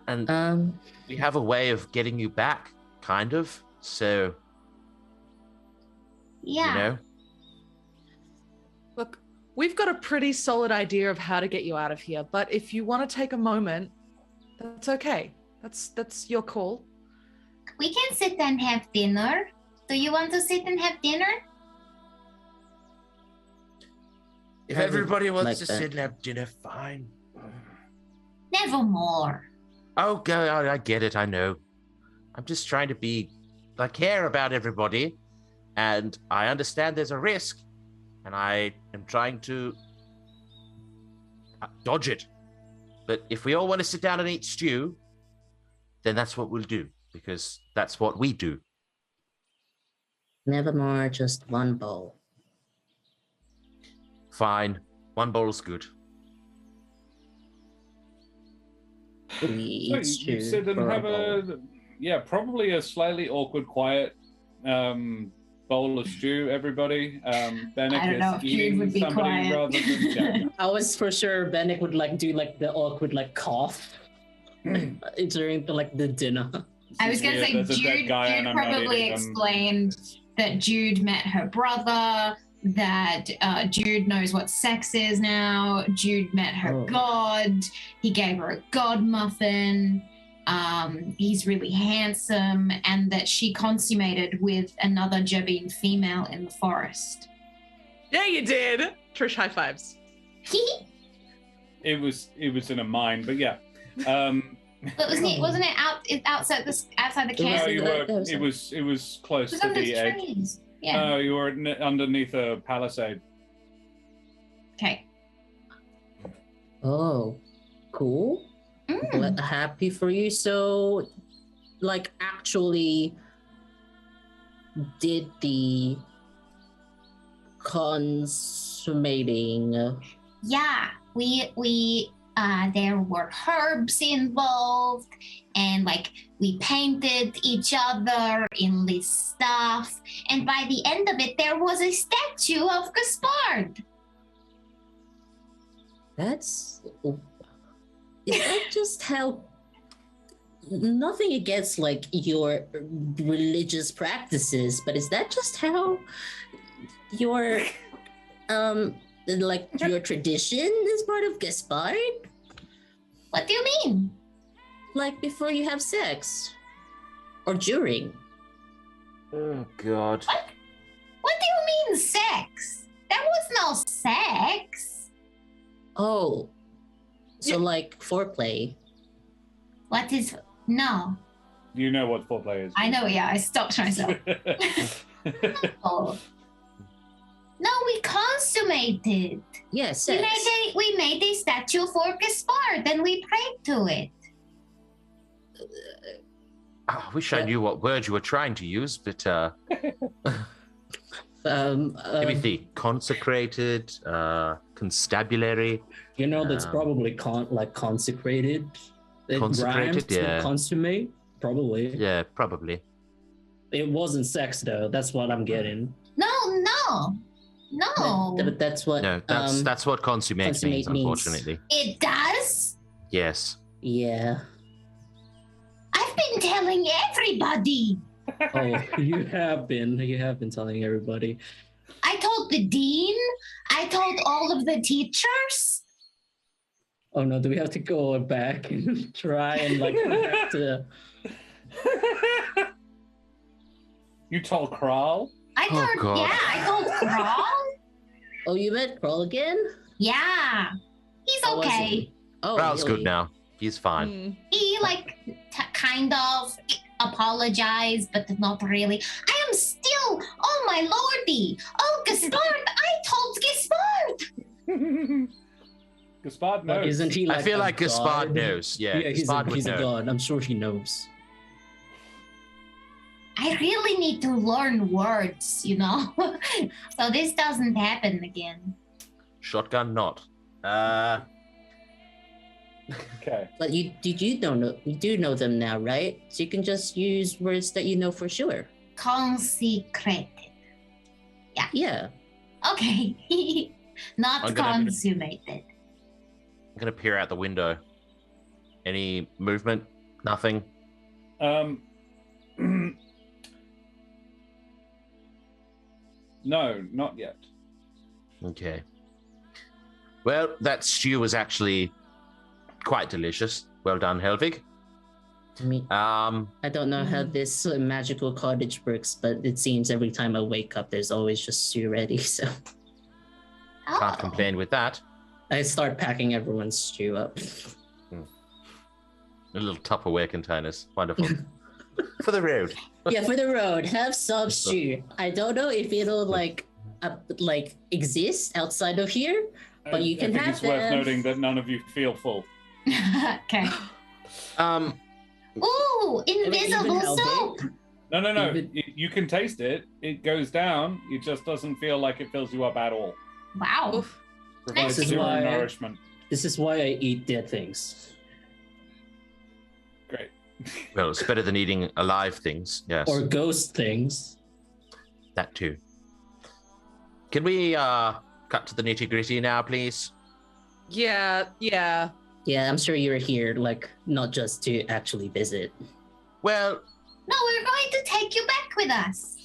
And we have a way of getting you back, kind of. So, Yeah. you know, Look, we've got a pretty solid idea of how to get you out of here, but if you want to take a moment, that's okay. That's your call. We can sit and have dinner. Do you want to sit and have dinner? if I would everybody wants like to that. sit and have dinner, fine. Nevermore. Oh, God, I get it. I know. I'm just trying to I care about everybody, and I understand there's a risk, and I am trying to dodge it. But if we all want to sit down and eat stew, then that's what we'll do, because that's what we do. Nevermore, just one bowl. Fine. One bowl's good. We So eat you stew sit and for have bowl. probably a slightly awkward, quiet bowl of stew, everybody. Benneck I don't know is if Jude eating would be somebody quiet. rather than Jack. I was for sure Benneck would do the awkward cough during the dinner. I was going to Yeah, say there's a dead Jude, guy and Jude I'm not probably eating them. explained that Jude met her brother, that Jude knows what sex is now. Jude met her Oh. god. He gave her a god muffin. He's really handsome, and that she consummated with another Jabin female in the forest. Yeah, you did. Trish, high fives. It was in a mine, but yeah. But wasn't it outside the No, camp? you that were. was It was close It was to under the edge. trees. Yeah. No, you were underneath a palisade. Okay. Oh, cool. Mm. Happy for you. So, actually, did the consummating? Yeah, we there were herbs involved, and we painted each other in this stuff, and by the end of it there was a statue of Gaspard. Is that just how? Nothing against your religious practices, but is that just how your Like your tradition is part of Gaspard? What do you mean? Like before you have sex? Or during? Oh God. What do you mean sex? There was no sex. Oh. So like foreplay. What is no? You know what foreplay is. I know, yeah, I stopped myself. Oh. No, we consummated. Yeah, sex. We made a statue for Gaspard and we prayed to it. I wish I knew what word you were trying to use, but maybe the consecrated, constabulary. You know, that's probably consecrated. It Consecrated, rhymes yeah. with consummate, probably. Yeah, probably. It wasn't sex though. That's what I'm getting. No. But that's what. No, that's what consummate consummate means, means. unfortunately. It does? Yes. Yeah. I've been telling everybody. Oh, you have been telling everybody. I told the dean. I told all of the teachers. Oh no, do we have to go back and try and like have to... You told Kral? I Oh, told, God. yeah, I told Kral. Oh, you met Kroll again? Yeah, he's How was okay. he? Oh, Ralph's really? good now. He's fine. Mm. He kind of apologized, but not really. I am still, oh my lordy, oh Gaspard, I told Gaspard. Gaspard But knows. isn't he like I feel a like Gaspard god? knows. Yeah, he's Gaspard would a know. god. I'm sure he knows. I really need to learn words, you know, so this doesn't happen again. Shotgun not. Okay. But you do know them now, right? So you can just use words that you know for sure. Consecrated. Yeah. Okay. Not I'm gonna- consummated. I'm gonna peer out the window. Any movement? Nothing. No, not yet. Okay. Well, that stew was actually quite delicious. Well done, Helvig. I mean, I don't know how this magical cottage works, but it seems every time I wake up, there's always just stew ready. So Can't Oh. complain with that. I start packing everyone's stew up. A little Tupperware containers. Wonderful. For the road. Yeah, for the road, have some stew. I don't know if it'll like exist outside of here, but you can I think have it's worth them. noting that none of you feel full. Okay. Ooh, invisible how soap. big? No. Even- You can taste it. It goes down. It just doesn't feel like it fills you up at all. Wow. Oof. Provides This is zero why- nourishment. This is why I eat dead things. Great. Well, it's better than eating alive things. Yes. Or ghost things. That too. Can we cut to the nitty gritty now, please? Yeah. Yeah, I'm sure you're here, like, not just to actually visit. Well, No, we're going to take you back with us.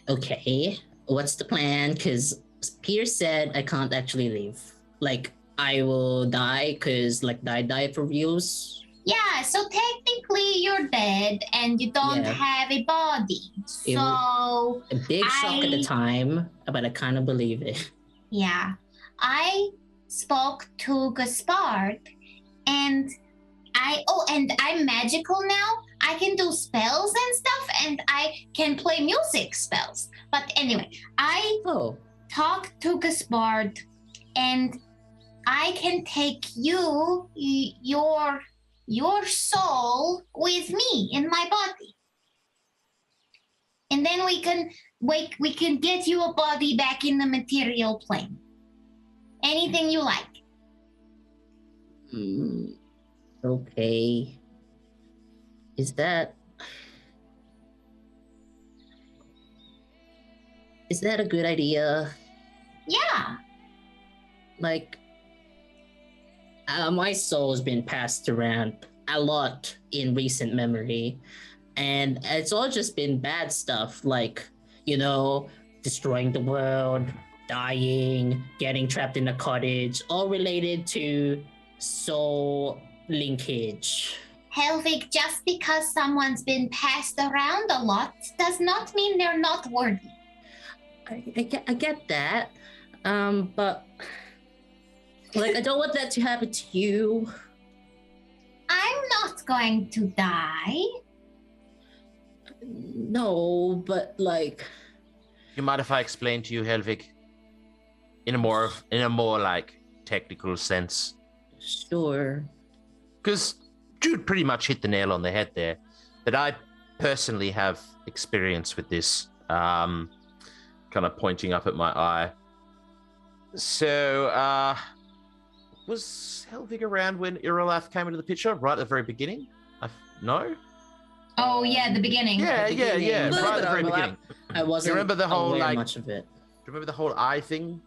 Okay, what's the plan? Because Pierce said I can't actually leave. Like, I will die, because, like, die for reals. Yeah, so technically you're dead and you don't Yeah. have a body. It So, A big shock at the I- time, but I kind of believe it. yeah. I spoke to Gaspard and I'm magical now. I can do spells and stuff and I can play music spells. But anyway, I Oh, talked to Gaspard and I can take your soul with me in my body. And then we can get you a body back in the material plane. Anything you like. okay. Is that a good idea? Yeah. Like, my soul has been passed around a lot in recent memory, and it's all just been bad stuff, like, you know, destroying the world, dying, getting trapped in a cottage, all related to soul linkage. Helvig, just because someone's been passed around a lot does not mean they're not worthy. I get that, but like I don't want that to happen to you. I'm not going to die. No, but like, You mind if I explain to you, Helvig, in a more like technical sense? sure. Because Jude pretty much hit the nail on the head there. That I personally have experience with this. Kind of pointing up at my eye. So, was Helvig around when Irilaf came into the picture right at the very beginning? No? Oh yeah, the beginning. Yeah, Little right at bit the very overlap. beginning. I wasn't remember the whole, aware like- much of it. Do you remember the whole eye thing?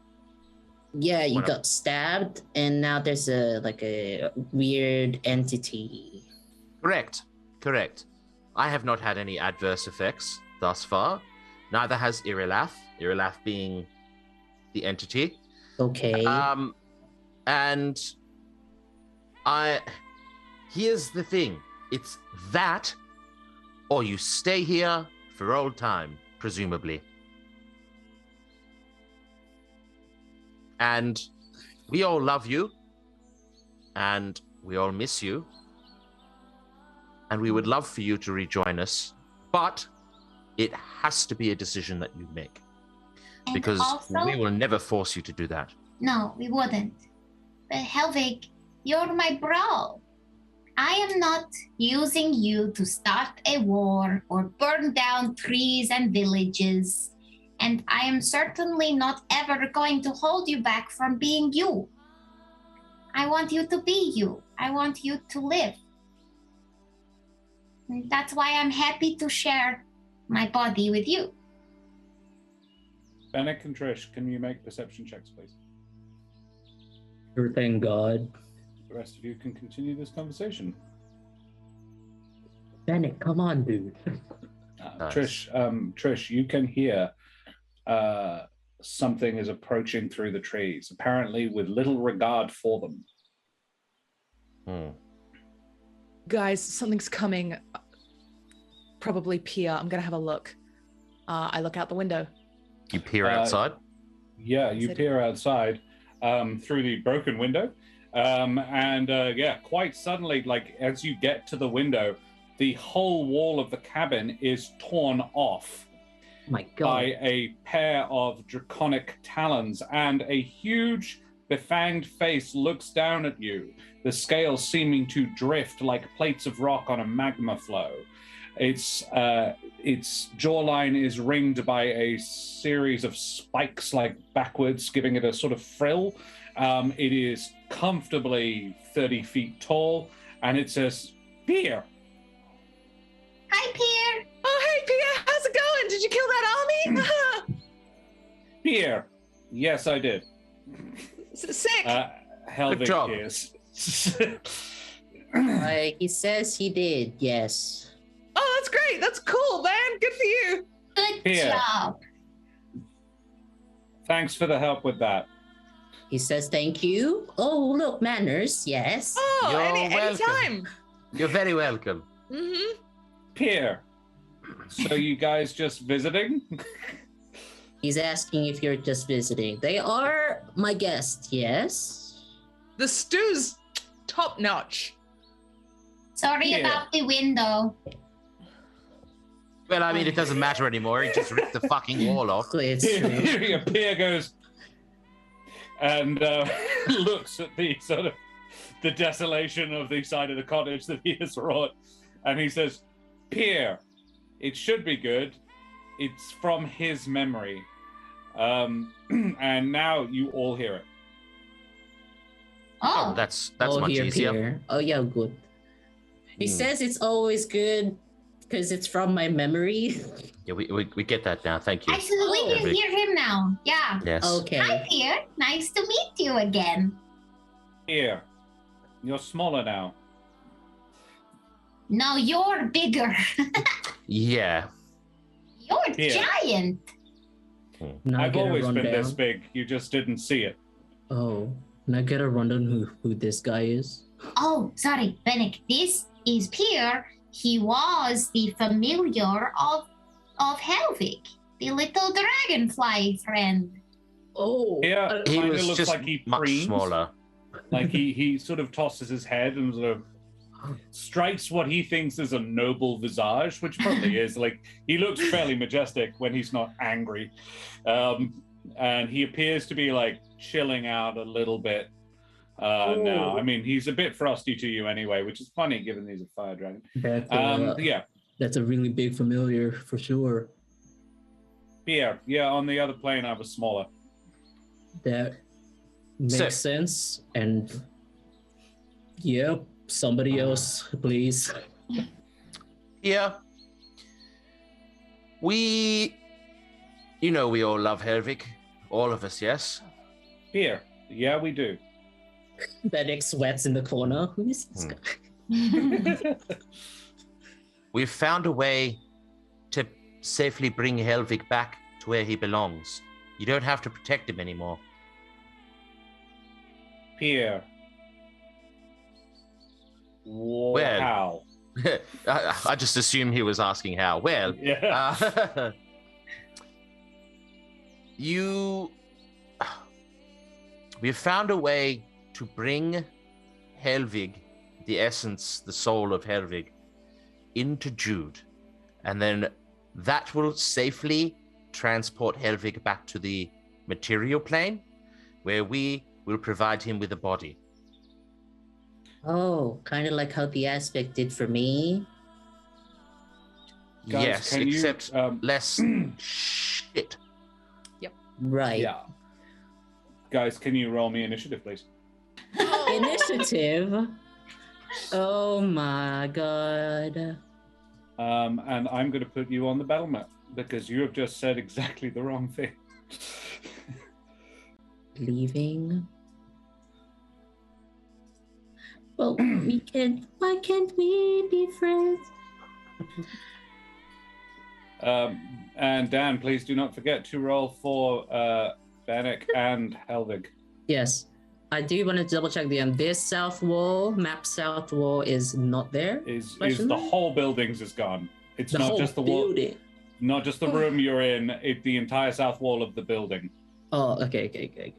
Yeah, you What got stabbed, and now there's a weird entity. Correct. I have not had any adverse effects thus far. Neither has Irilaf. Irilaf being the entity. Okay. And here's the thing. It's that, or you stay here for old time, presumably. And we all love you, and we all miss you, and we would love for you to rejoin us, but it has to be a decision that you make, And because also, we will never force you to do that. No, we wouldn't. But Helvig, you're my bro. I am not using you to start a war or burn down trees and villages. And I am certainly not ever going to hold you back from being you. I want you to be you. I want you to live. And that's why I'm happy to share my body with you. Benneck and Trish, can you make perception checks, please? Sure, thank God. The rest of you can continue this conversation. Benneck, come on, dude. Nice. Trish, you can hear something is approaching through the trees, apparently with little regard for them. Guys, something's coming. Probably Pia. I'm gonna have a look. I look out the window. You peer outside? Yeah, you peer outside through the broken window. Quite suddenly, like as you get to the window, the whole wall of the cabin is torn off My God. by a pair of draconic talons, and a huge befanged face looks down at you, the scales seeming to drift like plates of rock on a magma flow. Its jawline is ringed by a series of spikes like backwards, giving it a sort of frill. It is comfortably 30 feet tall, and it says, "Peer." Hi, Pierre. Oh, hey, Pia, how's it going? Did you kill that army? Peer. Yes, I did. Sick. Helvig Good job. is. He says he did, yes. Oh, that's great. That's cool, man. Good for you. Good Pierre. job. Thanks for the help with that. He says thank you. Oh, look, manners, yes. Oh, You're anytime. You're very welcome. Mm-hmm. Peer. So you guys just visiting? He's asking if you're just visiting. They are my guests, yes. The stew's top notch. Sorry Yeah. about the window. Well, I mean, it doesn't matter anymore. He just ripped the fucking wall off. It's true. Peer goes and looks at the sort of the desolation of the side of the cottage that he has wrought, and he says, "Peer, it should be good. It's from his memory." And now you all hear it. Oh, That's Oh, much here, easier. Peter. Oh, yeah, good. He says it's always good because it's from my memory. Yeah, we get that now. Thank you. actually, we can Helvig. hear him now. Yeah. Yes. Okay. Hi, Pierre. Nice to meet you again. Here, you're smaller now. No, you're bigger. Yeah. You're Yeah. giant. Can I I've get a always been rundown? this big. You just didn't see it. Oh, can I get a rundown who this guy is? Oh, sorry, Benneck. This is Pierre. He was the familiar of Helvig, the little dragonfly friend. Oh, Yeah, He kind of was looks just like he much preens. smaller. Like he sort of tosses his head and sort of strikes what he thinks is a noble visage, which probably is. Like he looks fairly majestic when he's not angry, and he appears to be like chilling out a little bit now. I mean, he's a bit frosty to you anyway, which is funny given he's a fire dragon. Yeah, That's a really big familiar for sure. Pierre. Yeah, on the other plane, I was smaller. That makes Sick. sense. And yep, somebody else, please. Yeah. We all love Helvig. All of us, yes? Pierre. Yeah, we do. Benneck sweats in the corner. Who is this guy? We've found a way to safely bring Helvig back to where he belongs. You don't have to protect him anymore. Pierre. Well. How? I just assumed he was asking how. Well, Yeah. We've found a way to bring Helvig, the essence, the soul of Helvig, into Jude. And then that will safely transport Helvig back to the material plane, where we will provide him with a body. Oh, kind of like how the aspect did for me. Guys, yes, can you, except less shit. Right. Yeah. Guys, can you roll me initiative, please? Initiative. Oh my god. And I'm going to put you on the battle map because you have just said exactly the wrong thing. Leaving. Well, why can't we be friends? And Dan, please do not forget to roll for Benneck and Helvig. Yes. I do want to double check this south wall, map south wall is not there. Is Question the mark? whole building's is gone. It's The not whole just the wall, building. not just the room you're in. It's the entire south wall of the building. Oh, okay. Okay.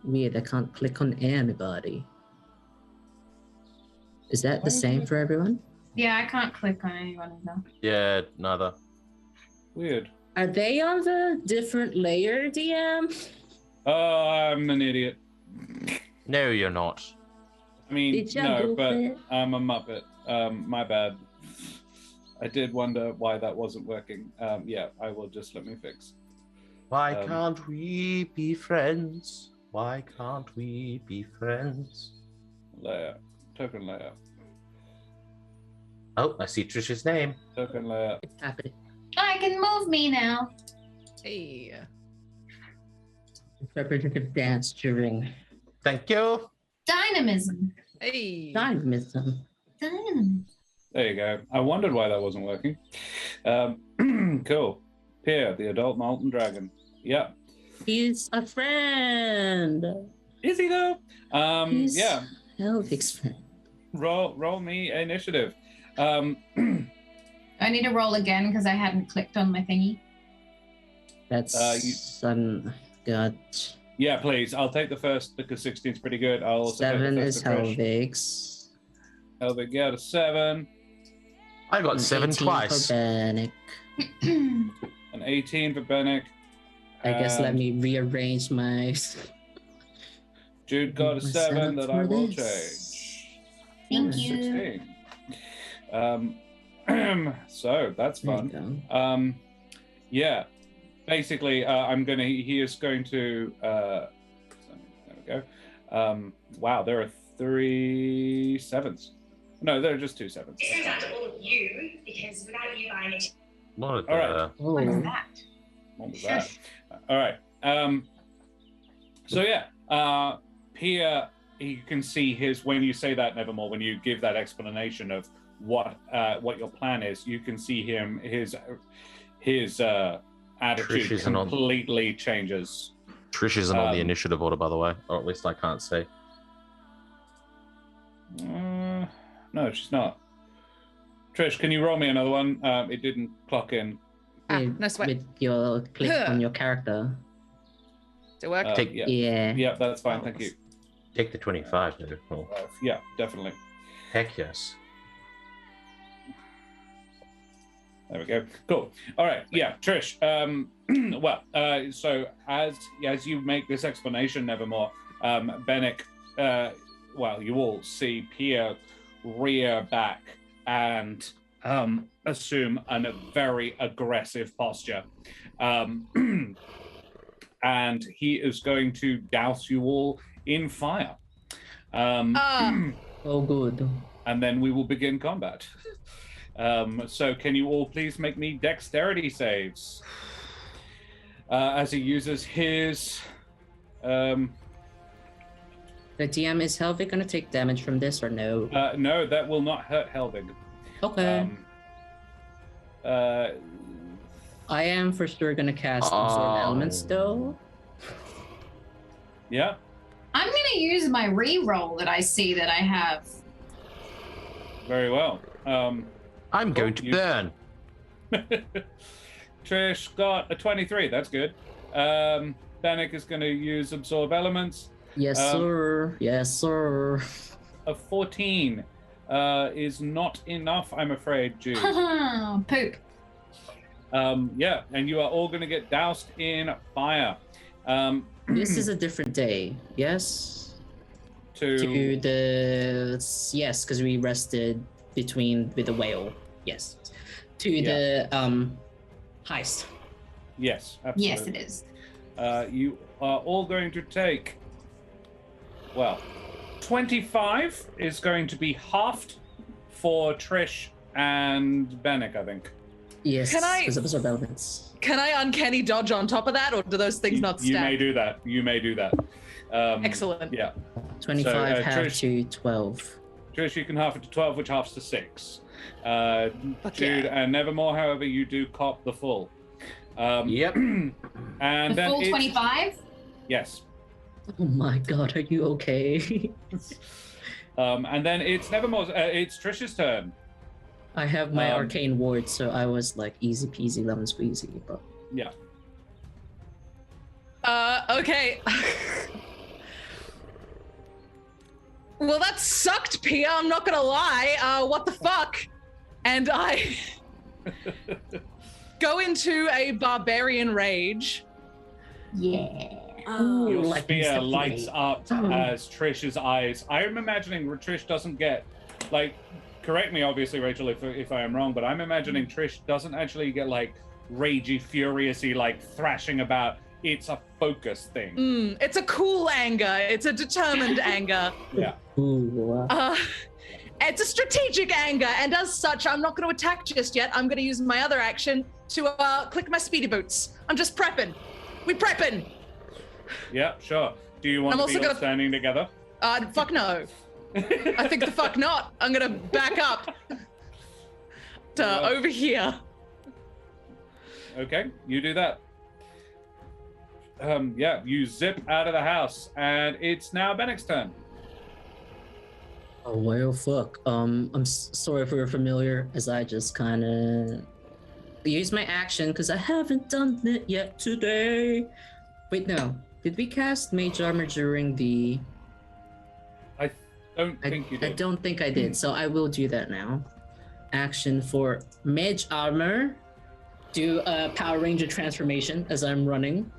Weird, I can't click on anybody. Is that the same for everyone? Yeah, I can't click on anyone either. yeah, neither. Weird. Are they on the different layer, DM? Oh, I'm an idiot. No, you're not. I mean, Did ya no, goof but it? I'm a muppet. My bad. I did wonder why that wasn't working. Yeah, I will just let me fix. Why Um, can't we be friends? Why can't we be friends? Layer. Token layer. Oh, I see Trish's name. Token layer. It's happening. I can move me now. Hey. Representative dance during Thank you. Dynamism. Hey. dynamism. Dynamism. There you go. I wondered why that wasn't working. Cool. Pierre, the adult molten dragon. Yeah. He's a friend. Is he though? He's Yeah. Helvig's friend. Roll me initiative. I need to roll again because I hadn't clicked on my thingy. That's God. Yeah, please. I'll take the first because 16 is pretty good. I'll also take 7 the is first for Trish. Helvig's. Helvig, yeah, a 7. I got 7 18 twice. For Benneck. An 18 for Benneck. I guess let and me rearrange my. Jude got a my 7 setup that for I will this. change. Thank you. 16. So that's There you fun. go. Yeah. Basically, he is going to, there we go. Wow, there are 3 7s. No, there are just 2 7s. It goes out to all of you because without you buying it, What All right. Oh, What is that? What was that? All right. So yeah, Pia you can see when you say that, Nevermore, when you give that explanation of what your plan is, you can see his attitude completely changes. Trish isn't on the initiative order, by the way, or at least I can't see. No, she's not. Trish, can you roll me another one? It didn't clock in. No sweat. With your click on your character. Does it work? Yeah, that's fine. Thank you. Take the 25, dude. Cool. Yeah, definitely. Heck yes. There we go. Cool. All right. Yeah, Trish. So as you make this explanation, Nevermore, Benneck, you all see Pia rear back and assume a very aggressive posture. And he is going to douse you all in fire. Oh, good. And then we will begin combat. So can you all please make me dexterity saves? As he uses his... The DM, is Helvig going to take damage from this or no? No, that will not hurt Helvig. Okay. I am for sure going to cast Absorb Elements, though. Yeah. I'm going to use my re-roll that I see that I have. Very well. I'm going to burn. Trish got a 23. That's good. Benneck is going to use Absorb Elements. Yes, sir. Yes, sir. A 14 is not enough, I'm afraid, Jude. Poop. Yeah, and you are all going to get doused in fire. This is a different day, yes? To the... Yes, because we rested with the whale. Yes. To the heist. Yes, absolutely. Yes, it is. You are all going to take... 25 is going to be halved for Trish and Benneck, I think. Yes, Can I- because of Absorb Elements. Can I uncanny dodge on top of that, or do those things not stack? You may do that. Excellent. Yeah. 25 So, half Trish- to 12. Trish, you can half it to 12, which halves to 6. Fuck Jude yeah. and Nevermore, however, you do cop the full. Yep. And The then full it's- 25? Yes. Oh my god, are you okay? And then it's Nevermore's. It's Trish's turn. I have my arcane ward, so I was like easy peasy lemon squeezy, but Yeah. Okay. Well, that sucked, Pia. I'm not gonna lie. What the fuck? And I go into a barbarian rage. Yeah. Your like spear Mr. lights Flea. up as Trish's eyes. I am imagining Trish doesn't get, like, correct me, obviously, Rachel, if I am wrong, but I'm imagining Trish doesn't actually get, like, ragey, furiously, like, thrashing about. It's a focus thing. It's a cool anger. It's a determined anger. Yeah. ooh. It's a strategic anger, and as such, I'm not going to attack just yet. I'm going to use my other action to click my speedy boots. I'm just prepping. We prepping. Yeah, sure. Do you want I'm to also be all gonna- standing together? Fuck no. I think the fuck not. I'm going to back up to over here. Okay, you do that. Yeah, you zip out of the house, and it's now Benneck's turn. Oh well, fuck. I'm sorry if we were familiar, as I just kind of use my action because I haven't done it yet today. Wait, no. Did we cast Mage Armor during the? I don't think you I did. don't think I did, so I will do that now. Action for Mage Armor. Do a Power Ranger transformation as I'm running.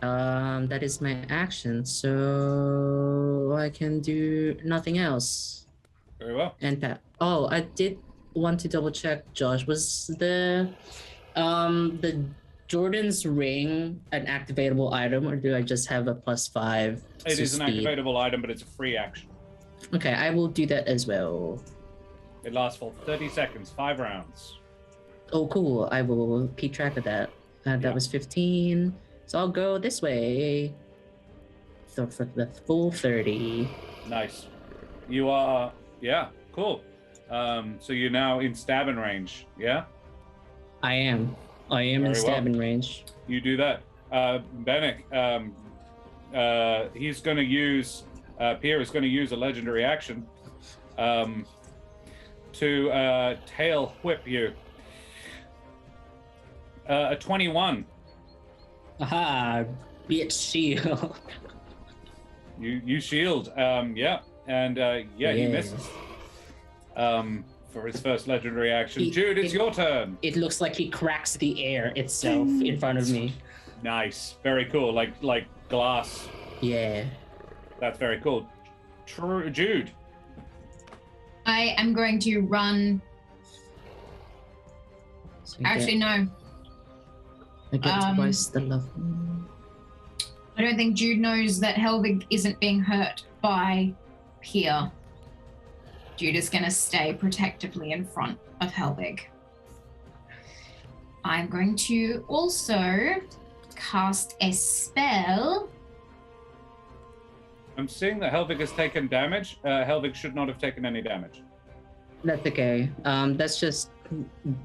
That is my action, so I can do nothing else. Very well. And Pat. Oh, I did want to double check, Josh. Was the Jordan's ring an activatable item, or do I just have a +5? It to is an speed? activatable item, but it's a free action. Okay, I will do that as well. It lasts for 30 seconds, 5 rounds. Oh, cool. I will keep track of that. That was 15. So I'll go this way. So for the full 30. Nice. You are, yeah, cool. So you're now in stabbing range, yeah? I am in Very stabbing range. You do that. Benneck, he's going to use, Pierre is going to use a legendary action to tail whip you. A 21. Aha, bitch shield. You shield, yeah, and he misses. For his first legendary action. Jude, it's your turn. It looks like he cracks the air itself in front of me. Nice, very cool, like glass. Yeah. That's very cool. Jude. I am going to run. So Actually, no. I get twice the love. I don't think Jude knows that Helvig isn't being hurt by Pierre. Jude is going to stay protectively in front of Helvig. I'm going to also cast a spell. I'm seeing that Helvig has taken damage. Helvig should not have taken any damage. That's okay. That's just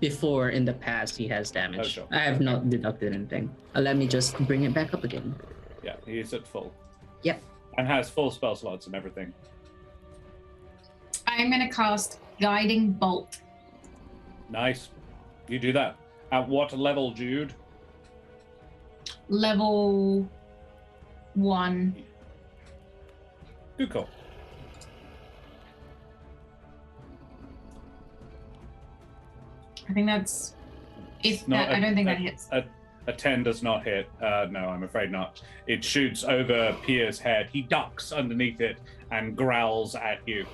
before in the past he has damage. Oh, sure. I have not deducted anything. Let me just bring it back up again. Yeah, he is at full. Yep. And has full spell slots and everything. I'm going to cast Guiding Bolt. Nice. You do that. At what level, Jude? Level 1. Good call. I think that's... I don't think that hits. A 10 does not hit. No, I'm afraid not. It shoots over Pierre's head. He ducks underneath it and growls at you.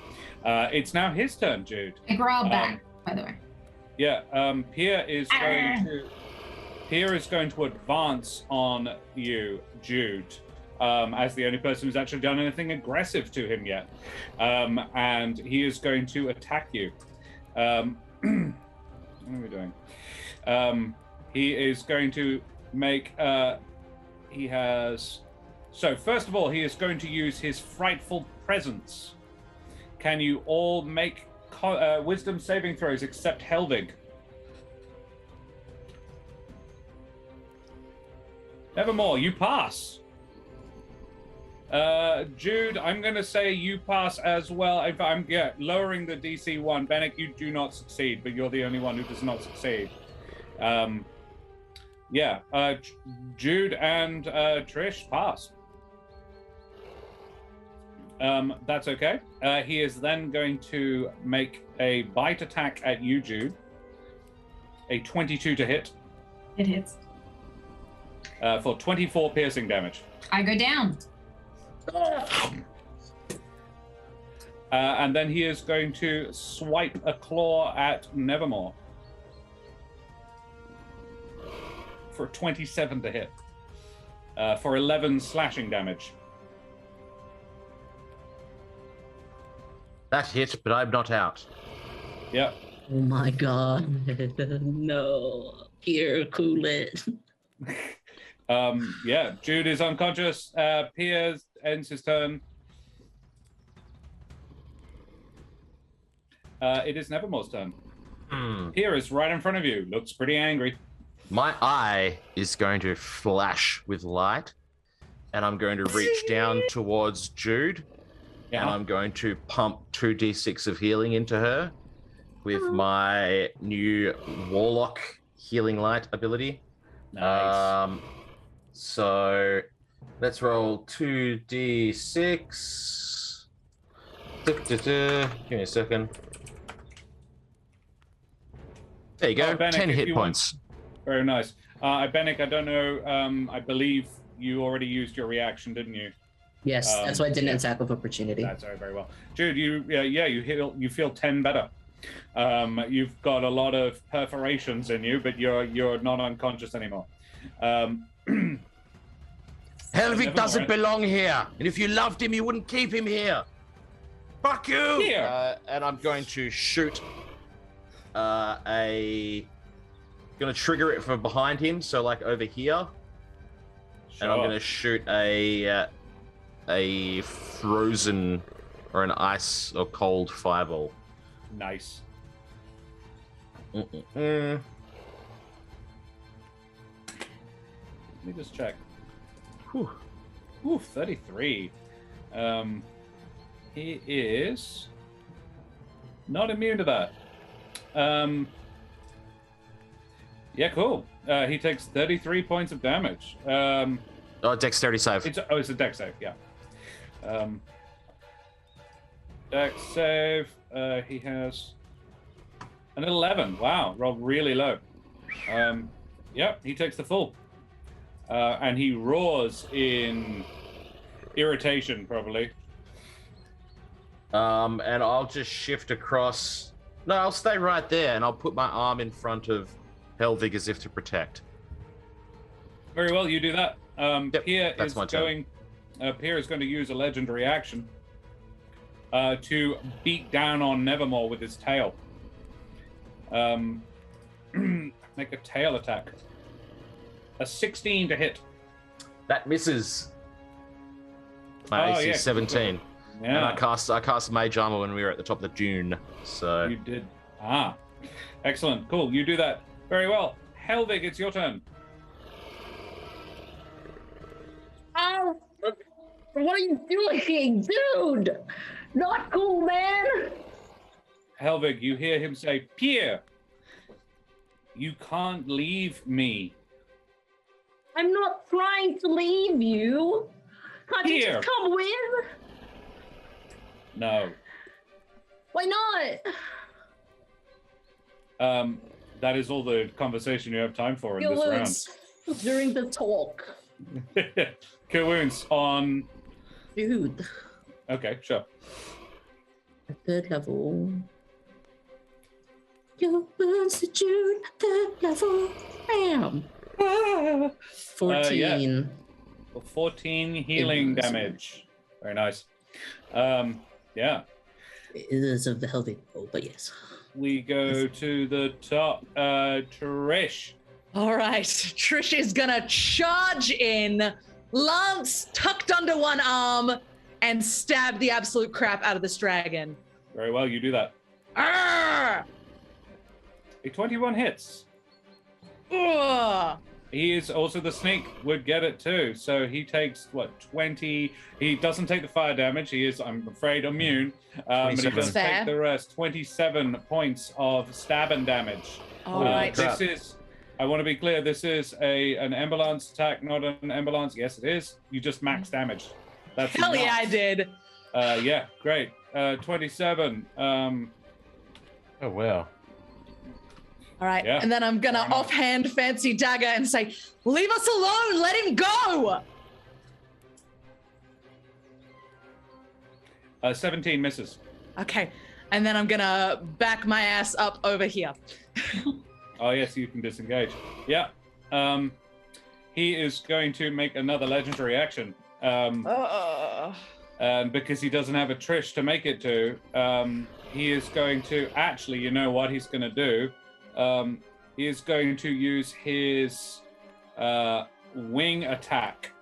It's now his turn, Jude. I growl back, by the way. Yeah, Pierre is going to advance on you, Jude, as the only person who's actually done anything aggressive to him yet. And he is going to attack you. What are we doing? He is going to make, so first of all, he is going to use his frightful presence. Can you all make wisdom saving throws except Helvig? Nevermore, you pass. Jude, I'm going to say you pass as well. If I'm lowering the DC 1. Benneck, you do not succeed, but you're the only one who does not succeed. Jude and Trish pass. That's okay. He is then going to make a bite attack at you, Jude. A 22 to hit. It hits. For 24 piercing damage. I go down. And then he is going to swipe a claw at Nevermore. For 27 to hit. For 11 slashing damage. That hit, but I'm not out. Yep. Oh my god. No. Pierre, cool it. Jude is unconscious. Pierre ends his turn. It is Nevermore's turn. Pierre is right in front of you. Looks pretty angry. My eye is going to flash with light, and I'm going to reach down towards Jude, and I'm going to pump 2d6 of healing into her with my new Warlock Healing Light ability. Nice. So let's roll 2d6. Give me a second. There you go, Benneck, 10 if hit you points. Very nice. Benneck, I don't know. I believe you already used your reaction, didn't you? Yes, that's why I didn't attack of opportunity. That's very well. Jude, you feel 10 better. You've got a lot of perforations in you, but you're not unconscious anymore. Helvig doesn't belong here, and if you loved him, you wouldn't keep him here. Fuck you! Here. And I'm going to shoot a gonna trigger it from behind him, so like over here, and I'm Sure. gonna shoot a frozen or an ice or cold fireball. Nice. Mm-mm-mm. Let me just check. Whew. Ooh, 33. He is not immune to that. Yeah, cool. He takes 33 points of damage. Dexterity save. It's a dex save, yeah. Dex save. He has an 11. Wow, rolled really low. Yep, he takes the full. And he roars in irritation, probably. And I'll just shift across. No, I'll stay right there, and I'll put my arm in front of Helvig as if to protect. Very well, you do that. Yep, Pierre that's is my turn. Pierre is going to use a legendary action to beat down on Nevermore with his tail. Make a tail attack. A 16 to hit. That misses. My AC is 17. Yeah, And I cast Mage Armor when we were at the top of the dune. So you did. Ah, excellent. Cool. You do that very well. Helvig, it's your turn. Oh, what are you doing, dude? Not cool, man. Helvig, you hear him say, Pierre, you can't leave me. I'm not trying to leave you. Can't you Here. just come with? No. Why not? That is all the conversation you have time for in this round. Wounds during the talk. Cure wounds on. Dude, Okay, sure. third level. Your wounds to Jude, third level. Bam. 14. 14 healing Goodness. damage. Very nice. Yeah. It is of the healthy roll, but yes. We go to the top. Trish. All right, Trish is gonna charge in, lance tucked under one arm, and stab the absolute crap out of this dragon. Very well, you do that. Arrgh! A 21 hits. Ugh. He is also the sneak, would get it too. So he takes, 20? He doesn't take the fire damage. He is, I'm afraid, immune. But he 27. does Fair. take the rest. 27 points of stabbing damage. All right. This is, I want to be clear, this is an ambulance attack, not an ambulance. Yes, it is. You just max damage. That's Hell yeah, I nuts. did. Yeah, great. 27. oh wow. All right, Yeah. and then I'm gonna Fair enough. offhand fancy dagger and say, "Leave us alone. Let him go." 17 misses. Okay, and then I'm gonna back my ass up over here. Oh, yes, you can disengage. Yeah. He is going to make another legendary action. And because he doesn't have a Trish to make it to, he is going to... Actually, you know what he's going to do? He is going to use his wing attack.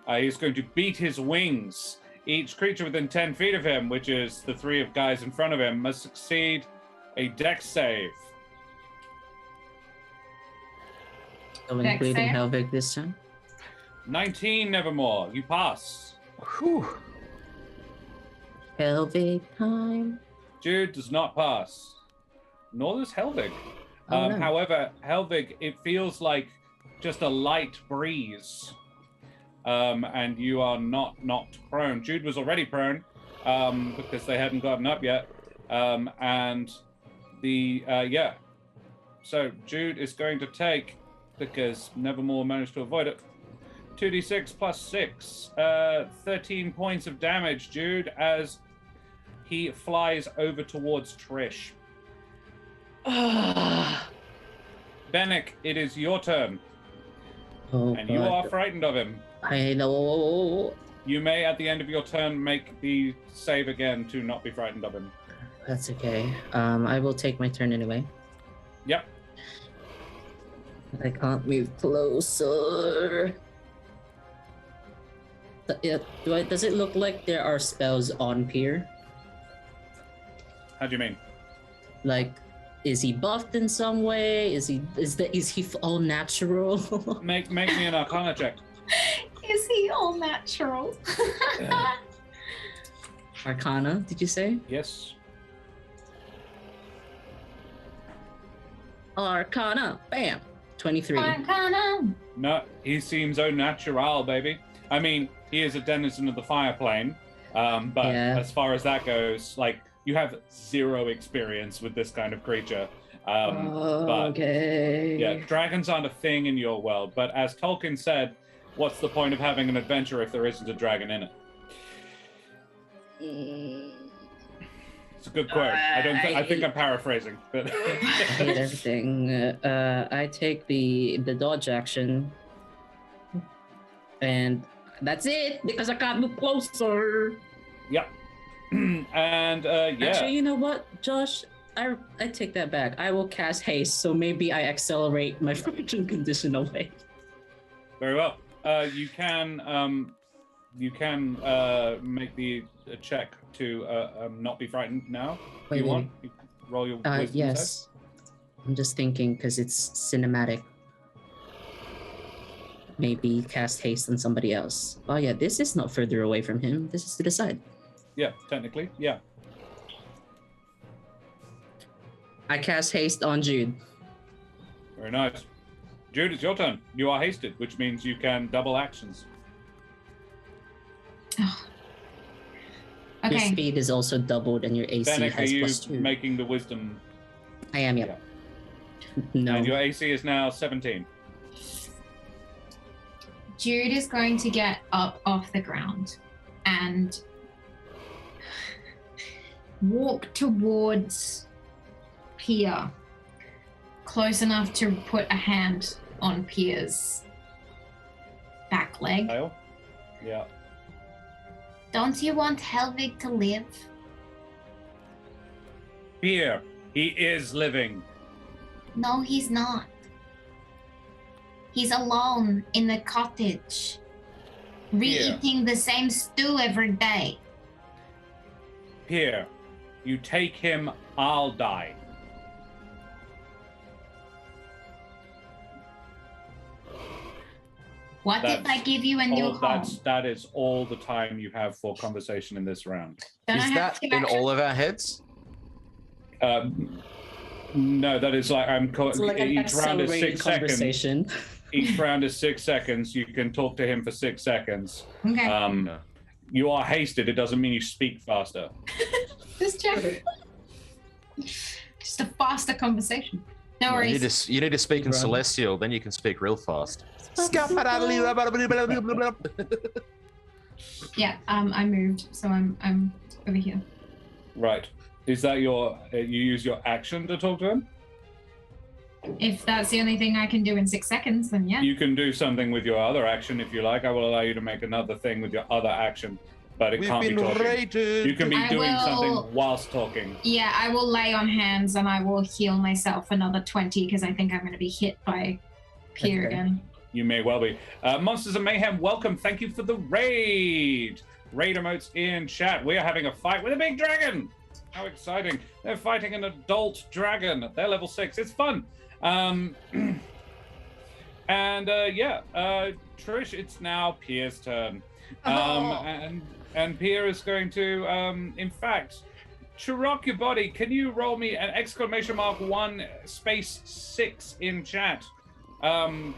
He's going to beat his wings. Each creature within 10 feet of him, which is the three of guys in front of him, must succeed a dex save. So Dex including save? Helvig this time. 19, Nevermore. You pass. Whew. Helvig time. Jude does not pass. Nor does Helvig. Oh, no. However, Helvig, it feels like just a light breeze. And you are not knocked prone. Jude was already prone because they hadn't gotten up yet. And the, yeah. So Jude is going to take, because Nevermore managed to avoid it, 2d6 plus 6. 13 points of damage, Jude, as he flies over towards Trish. Benneck, it is your turn, Oh, and you God. are frightened of him. I know. You may, at the end of your turn, make the save again to not be frightened of him. That's okay. I will take my turn anyway. Yep. I can't move closer. Does it look like there are spells on Pier? How do you mean? Like, is he buffed in some way? Is he all natural? Make me an Arcana check. Is he all natural? Arcana, did you say? Yes. Arcana, bam, 23. Arcana. No, he seems au natural, baby. I mean, he is a denizen of the fire plane, but Yeah. as far as that goes, like, you have 0 experience with this kind of creature. But Okay. yeah, dragons aren't a thing in your world. But as Tolkien said, what's the point of having an adventure if there isn't a dragon in it? It's a good quote. I think I'm paraphrasing, but I hate everything. I take the dodge action, and that's it because I can't move closer. yeah. And yeah. Actually, you know what, Josh? I take that back. I will cast haste, so maybe I accelerate my fortune condition away. Very well. You can make the check to not be frightened now. If you Wait. want, you can roll your wisdom save. Yes. I'm just thinking because it's cinematic. Maybe cast haste on somebody else. Oh yeah, this is not further away from him. This is to the side. Yeah, technically, yeah. I cast haste on Jude. Very nice. Jude, it's your turn. You are hasted, which means you can double actions. Your Okay. speed is also doubled, and your AC Benneck, are has you +2. making the wisdom? I am. Yep. No. And your AC is now 17. Jude is going to get up off the ground and walk towards Pier, close enough to put a hand on Pier's back leg. Tail? Yeah. Don't you want Helvig to live? Here, he is living. No, he's not. He's alone in the cottage, re-eating the same stew every day. Here, you take him, I'll die. What if I give you a new home? That is all the time you have for conversation in this round. Don't I Is have that to in actually- all of our heads? No, that is like It's like an each round is accelerated 6 seconds. conversation. Each round is 6 seconds. You can talk to him for 6 seconds. Okay. You are hasted. It doesn't mean you speak faster. Just check. Just a faster conversation. No You worries. need to speak in Run. Celestial, then you can speak real fast. Yeah, I moved, so I'm over here. Right. Is that your? You use your action to talk to him? If that's the only thing I can do in 6 seconds, then yeah. You can do something with your other action if you like. I will allow you to make another thing with your other action, but it We've can't be been talking. raided. You can be I doing will- something whilst talking. Yeah, I will lay on hands and I will heal myself another 20 because I think I'm going to be hit by Pier Okay. again. You may well be. Monsters of Mayhem, welcome. Thank you for the raid. Raid emotes in chat. We are having a fight with a big dragon. How exciting. They're fighting an adult dragon. They're level 6. It's fun. Trish, it's now Pierre's turn. And Pierre is going to, in fact, to rock your body, can you roll me an !1 space 6 in chat?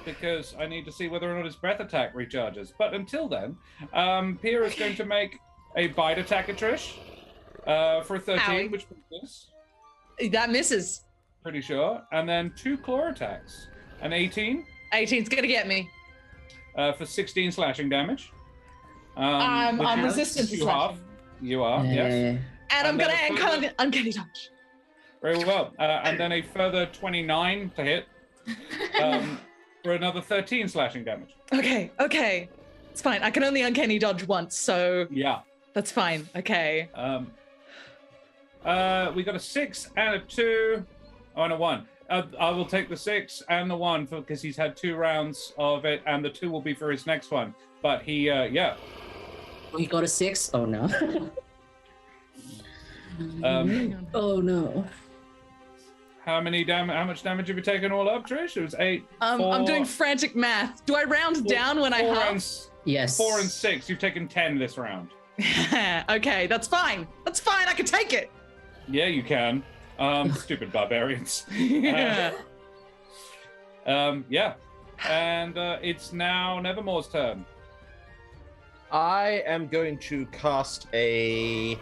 Because I need to see whether or not his breath attack recharges. But until then, Pierre is going to make a bite attack at Trish for 13, Owie. which misses, That misses. pretty sure. And then 2 claw attacks. An 18 18's gonna get me. for 16 slashing damage. I'm which is- resistant to you are. slashing. You are, yes. And I'm And gonna then a further- uncanny dodge. Very well. And then a further 29 to hit for another 13 slashing damage. Okay. It's fine. I can only uncanny dodge once, so Yeah. that's fine. Okay. We got a 6 and a 2. Oh, and a 1. I will take the 6 and the 1 because he's had 2 rounds of it, and the 2 will be for his next one. But he, yeah. We got a 6? Oh no. Oh no. How much damage have you taken all up, Trish? It was 8. I'm doing frantic math. Do I round down when I huff? Yes. 4 and 6. You've taken 10 this round. Okay, that's fine. That's fine. I can take it. Yeah, you can. Stupid barbarians. Yeah. Yeah. And it's now Nevermore's turn. I am going to cast a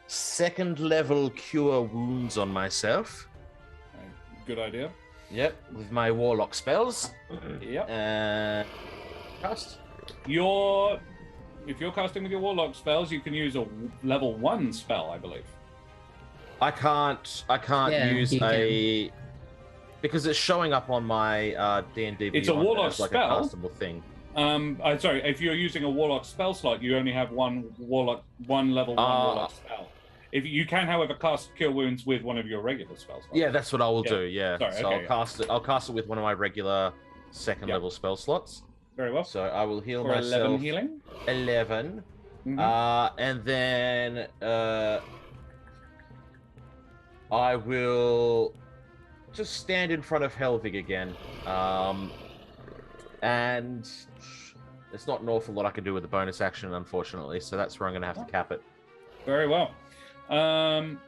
2nd level Cure Wounds on myself. Good idea. Yep, with my Warlock spells. Yep. Cast. If you're casting with your Warlock spells, you can use a level 1 spell, I believe. I can't use a... Because it's showing up on my D&D It's a Warlock as like spell. a castable thing. Sorry, if you're using a Warlock spell slot, you only have one level 1 Warlock spell. If you can, however, cast Cure Wounds with one of your regular spell slots. Yeah, that's what I will do. Yeah, Sorry, so okay, I'll cast it with one of my regular 2nd level spell slots. Very well. So I will heal For myself. 11 healing. 11. Mhm. And then I will just stand in front of Helvig again. And there's not an awful lot I can do with the bonus action, unfortunately. So that's where I'm going to have to cap it. Very well.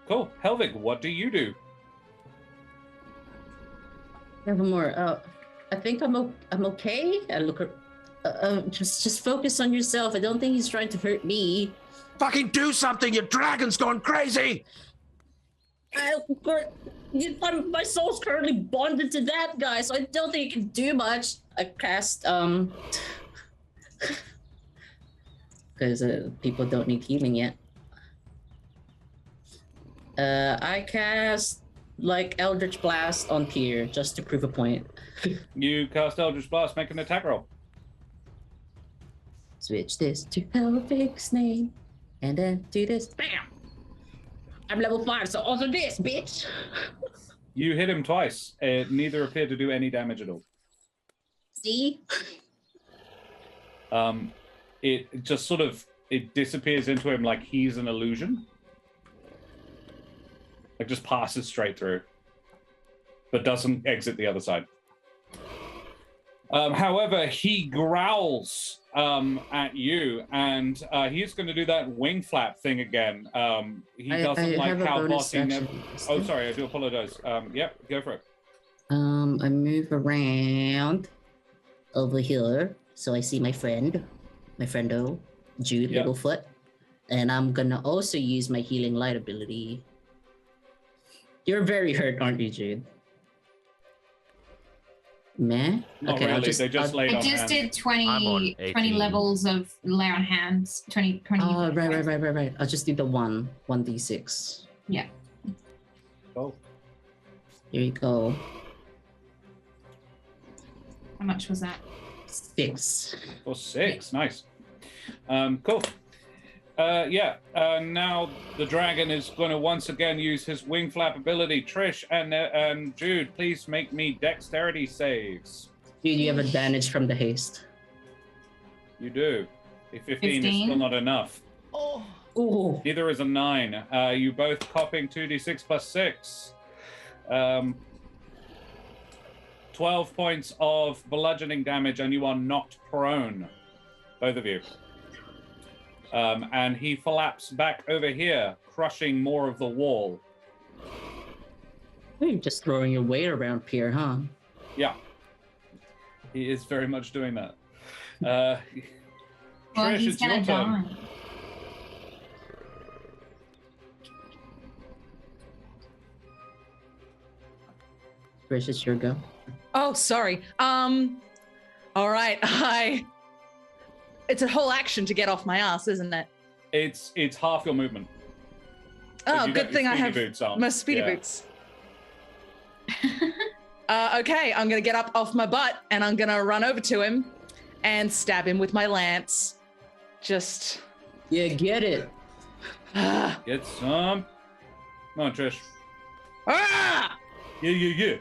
Cool. Helvig, what do you do? Nevermore. I think I'm okay. I look at, just focus on yourself. I don't think he's trying to hurt me. Fucking do something! Your dragon's gone crazy! My soul's currently bonded to that guy, so I don't think he can do much. I cast because people don't need healing yet. I cast like Eldritch Blast on Pier just to prove a point. You cast Eldritch Blast, make an attack roll. Switch this to Helvig's name, and then do this. Bam! I'm level 5, so also this, bitch! You hit him twice. Neither appeared to do any damage at all. See? It just sort of, it disappears into him like he's an illusion. Like just passes straight through. But doesn't exit the other side. However, he growls at you, and he's going to do that wing flap thing again. He doesn't like how bossy. Oh, sorry, I do apologize. Yep, go for it. I move around over here, so I see my friendo, Jude, Yep. Littlefoot, and I'm gonna also use my healing light ability. You're very hurt, aren't you, Jude? Meh? Not really, they just laid I on just hands. did 20 18. levels of lay on hands. 20. Oh, right. I'll just do the 1d6. Yeah. Oh. Here you go. How much was that? 6. Or 6, nice. Cool. Now the dragon is going to once again use his wing flap ability. Trish and Jude, please make me dexterity saves. Dude, you have advantage from the haste. You do. A 15 is still not enough. Oh. Neither is a 9. You both copping 2d6 plus 6. 12 points of bludgeoning damage, and you are knocked prone. Both of you. And he flaps back over here, crushing more of the wall. You're just throwing your weight around here, huh? Yeah. He is very much doing that. Well, Trish, he's it's your gonna turn. die. Trish, it's your go. Oh, sorry. All right. It's a whole action to get off my ass, isn't it? It's half your movement. Oh, You good got thing your I speedy have boots on. my speedy Yeah. boots. Okay, I'm gonna get up off my butt and I'm gonna run over to him and stab him with my lance. Just Yeah, get it. Get some. Come on, Trish. ah! Yeah.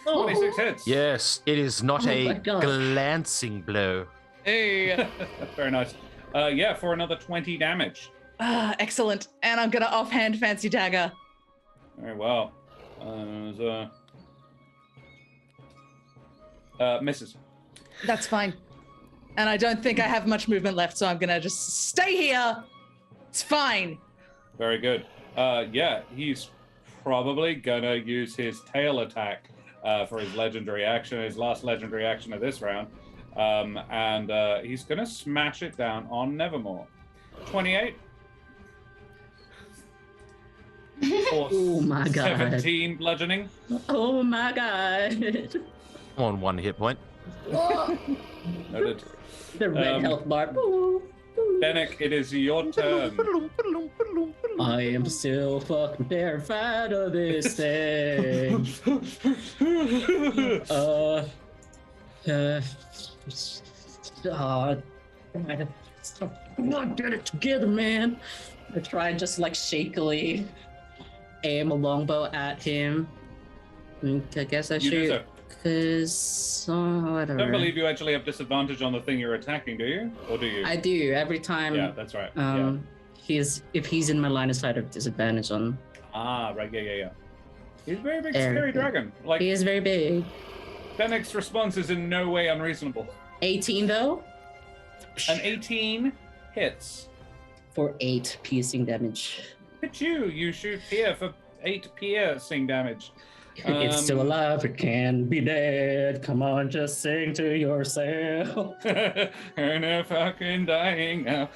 26 hits. Yes, it is not Oh a my God. glancing blow. Hey. Very nice. Yeah, for another 20 damage. Excellent. And I'm gonna offhand fancy dagger. Very well. Misses. That's fine. And I don't think I have much movement left, so I'm gonna just stay here. It's fine. Very good. Yeah, he's probably gonna use his tail attack for his legendary action, his last legendary action of this round. And he's gonna smash it down on Nevermore. 28. Oh my God. 17 bludgeoning. Oh my God. On 1 hit point. Noted. The red health bar. Benneck, it is your turn. I am still fucking terrified of this thing. Come on, get it together, man. I try and just like shakily aim a longbow at him. I guess I You do shoot. so. Cause whatever. I don't believe you actually have disadvantage on the thing you're attacking, do you? Or do you? I do every time. Yeah, that's right. If he's in my line of sight, I have disadvantage on. Right. Yeah. He's a very big, Very scary good. dragon. Like, He is very big. Benneck's response is in no way unreasonable. 18 though, An 18 hits. for 8 piercing damage. Look at you. You shoot here for 8 piercing damage. It's still alive. It can be dead. Come on, just sing to yourself. And if fucking dying now.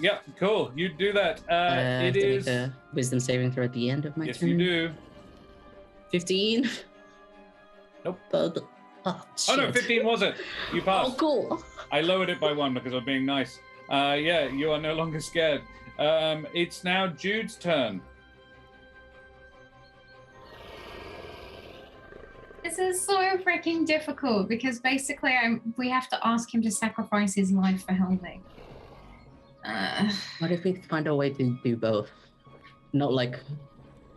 Yeah, cool. You do that. It to make is. a wisdom saving throw at the end of my Yes, turn. you do. 15. Nope. Oh, Oh shit. no, 15 was it? You passed. Oh, cool. I lowered it by 1 because I'm being nice. Yeah, you are no longer scared. It's now Jude's turn. This is so freaking difficult because basically we have to ask him to sacrifice his life for Helvig. What if we find a way to do both? Not like.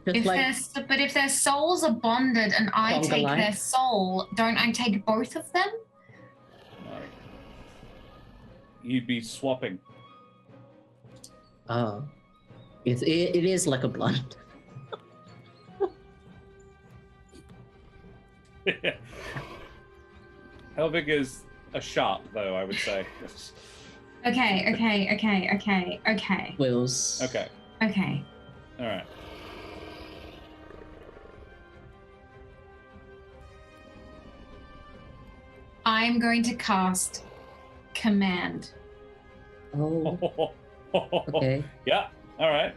Just If their souls are bonded and I Conga take line? their soul, don't I take both of them? No. You'd be swapping. Oh. It is like a blunt. Helvig is a sharp, though, I would say. Okay. Wills. Okay. Okay. All right. I'm going to cast Command. Oh, okay. Yeah. All right.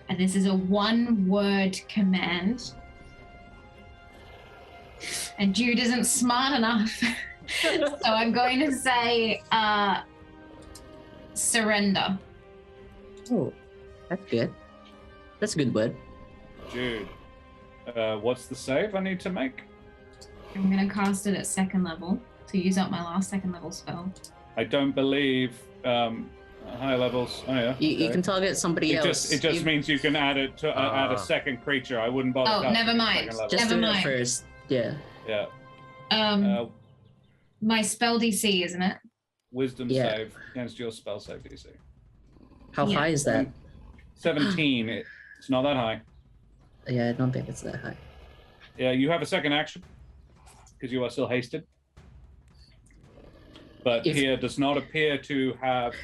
And this is a 1-word command. And Jude isn't smart enough. So I'm going to say surrender. Oh, that's good. That's a good word. Jude. What's the save I need to make? I'm going to cast it at 2nd level to use up my last 2nd level spell. I don't believe high levels. Oh yeah. You okay. can target somebody else. It just means you can add it to add a second creature. I wouldn't bother. Oh, casting never at mind. second level. Just Never do it mind. first. Yeah. Yeah. My spell DC, isn't it? Wisdom Yeah. save against your spell save DC. How Yeah. high is that? 17. It's not that high. Yeah, I don't think it's that high. Yeah, you have a second action because you are still hasted. But here does not appear to have.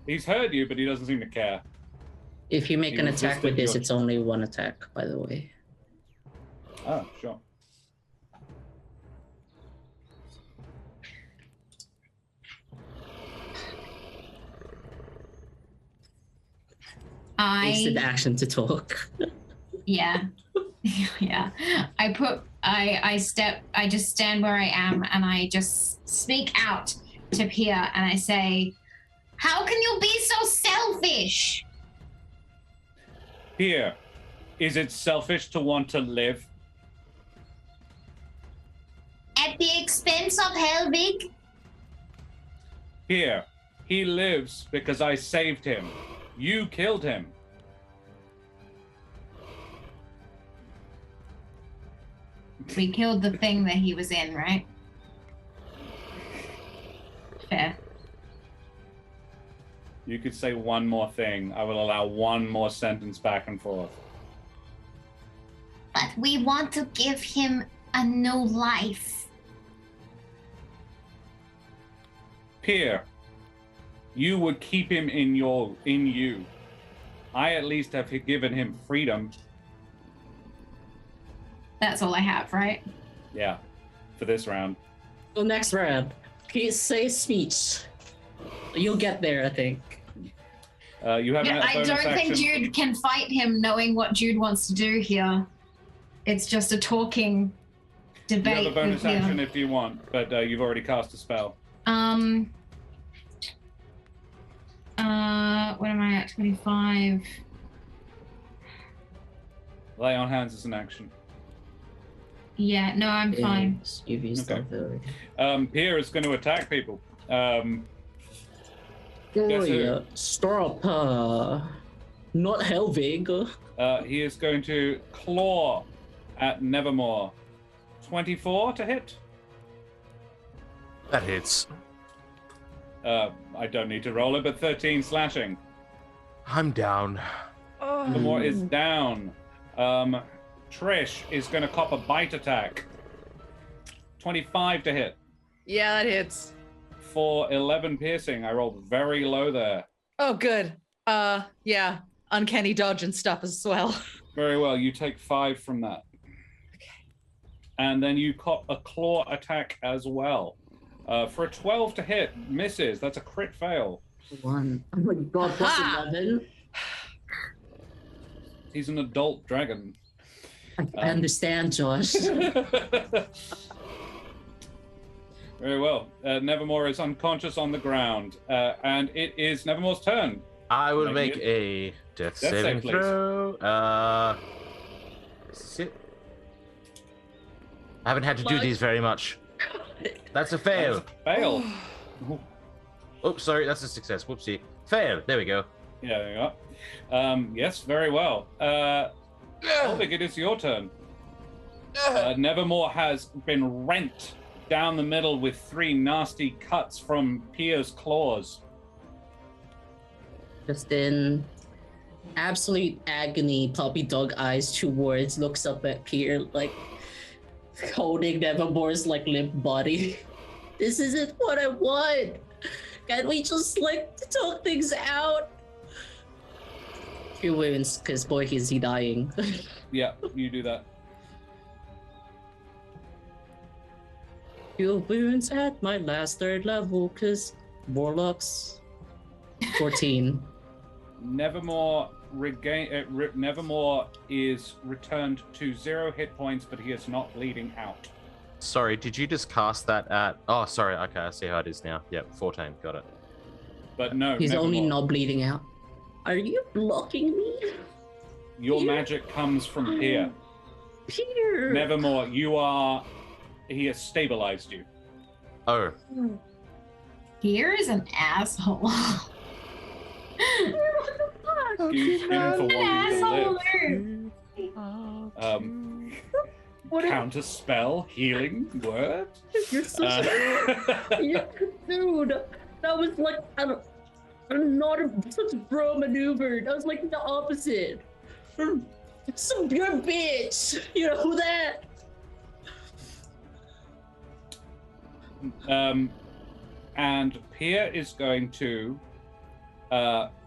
He's heard you, but he doesn't seem to care. If you make He an attack with resisted this, your- it's only 1 attack, by the way. Oh, sure. Wasted action to talk. Yeah. Yeah. I just stand where I am and I just speak out to Pia and I say, how can you be so selfish? Here, is it selfish to want to live? At the expense of Helvig? Here, he lives because I saved him. You killed him. We killed the thing that he was in, right? Fair. You could say one more thing. I will allow one more sentence back and forth. But we want to give him a new life. Peer, you would keep him in you. I at least have given him freedom. That's all I have, right? Yeah, for this round. So next round, please say speech. You'll get there, I think. You have Yeah, a I bonus don't think action. Jude can fight him knowing what Jude wants to do here. It's just a talking You debate. have a bonus with you. action if you want, but you've already cast a spell. What am I at? 25. Lay on hands is an action. Yeah, no, I'm fine. You've used Okay. that already. Peer is going to attack people. Oh Guess who? yeah, stop. Not Helvig. He is going to claw at Nevermore. 24 to hit. That hits. I don't need to roll it, but 13 slashing. I'm down. Nevermore is down. Trish is going to cop a bite attack. 25 to hit. Yeah, that hits. For 11 piercing. I rolled very low there. Oh, good. Yeah, uncanny dodge and stuff as well. Very well. You take 5 from that. Okay. And then you cop a claw attack as well. For a 12 to hit, misses. That's a crit fail. 1. Oh my god, plus Aha! 11. He's an adult dragon. I understand, Josh. Very well. Nevermore is unconscious on the ground. And it is Nevermore's turn. I will Thank make you. a death save, saving please. throw. Sit. I haven't had to do these very much. That's a fail. Fail. Oops, sorry, that's a success. Whoopsie. Fail. There we go. Yeah, there you go. Yes, very well. Helvig, it is your turn. Nevermore has been rent down the middle with 3 nasty cuts from Pierre's claws. Just in absolute agony, puppy dog eyes towards, looks up at Pierre, like holding Nevermore's like limp body. This isn't what I want. Can't we just like talk things out? Few wounds, because boy, is he dying. Yeah, you do that. Few wounds at my last 3rd level, because Warlocks 14. Nevermore Nevermore is returned to 0 hit points, but he is not bleeding out. Sorry, did you just cast that at... Oh, sorry. Okay, I see how it is now. Yep, 14. Got it. But no, He's only Nevermore. not bleeding out. Are you blocking me? Your Pierre? magic comes from Pierre. Peter! Nevermore, he has stabilized you. Oh, Here is an asshole. What the fuck? You've been for An asshole. wanting to live. What Counter spell, healing, word. You're such a dude. That was like not such a bro maneuver. That was like the opposite. Some your bitch. You know that. And Pierre is going to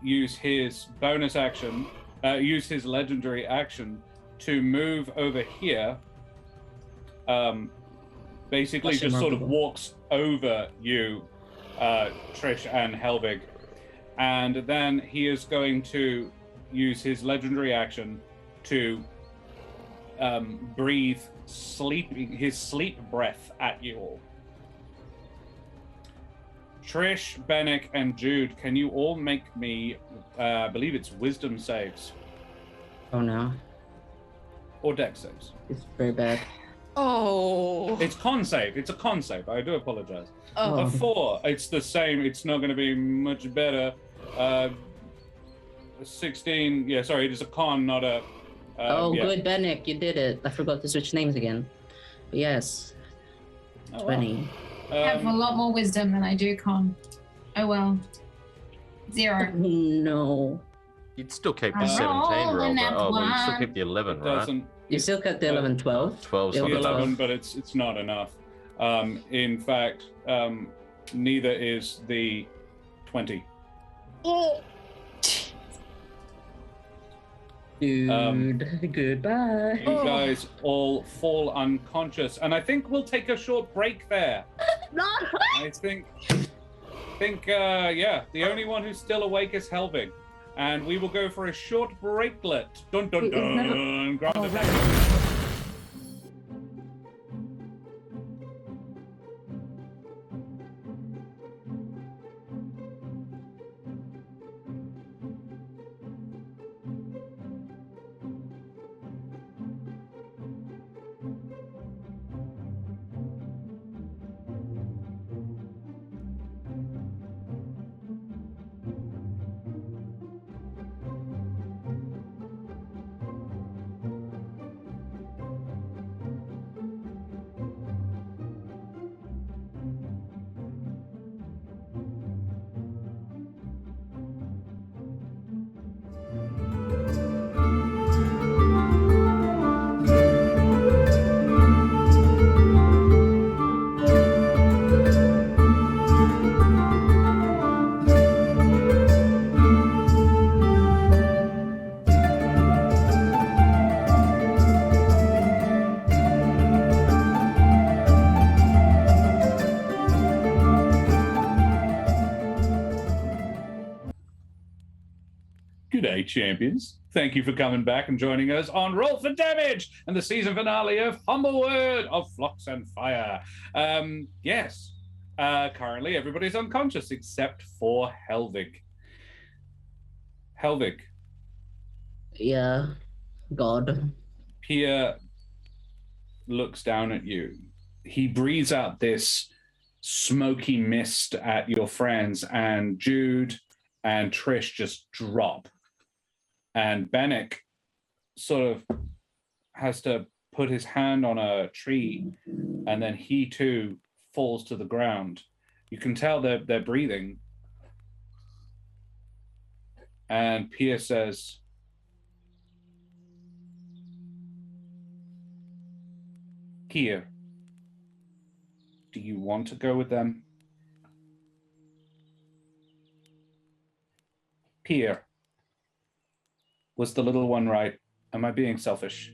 use his bonus action, use his legendary action to move over here. Basically, That's just sort of remarkable. walks over you, Trish and Helvig, and then he is going to use his legendary action to breathe his sleep breath at you all. Trish, Benneck, and Jude, can you all make me, I believe it's wisdom saves Oh no, or dex saves? it's very bad. Oh. It's con save. It's a con save. I do apologize. Oh. A 4. It's the same. It's not going to be much better. 16. Yeah, sorry. It is a con, not a. Oh, yeah. good, Benneck, you did it. I forgot to switch names again. Yes. Oh, wow. 20. I have a lot more wisdom than I do con. Oh well. 0. No. You'd still keep the I 17 rolled roll, a but nat well, you'd still one. keep the 11, It right? doesn't. You still got the 11, 12. 12 's Yeah, not The enough. 11, but it's not enough. In fact, neither is the 20. Dude, goodbye. You guys all fall unconscious, and I think we'll take a short break there. I think, yeah, the only one who's still awake is Helvig, and we will go for a short breaklet. Dun dun dun. Grab the paper. G'day, champions. Thank you for coming back and joining us on Roll for Damage and the season finale of Humblewood of Flux and Fire. Yes, currently everybody's unconscious except for Helvig. Helvig, Yeah. God. Pia looks down at you. He breathes out this smoky mist at your friends, and Jude and Trish just drop. And Benneck sort of has to put his hand on a tree, and then he too falls to the ground. You can tell they're breathing. And Pia says, Pia, do you want to go with them? Pia, was the little one right? Am I being selfish?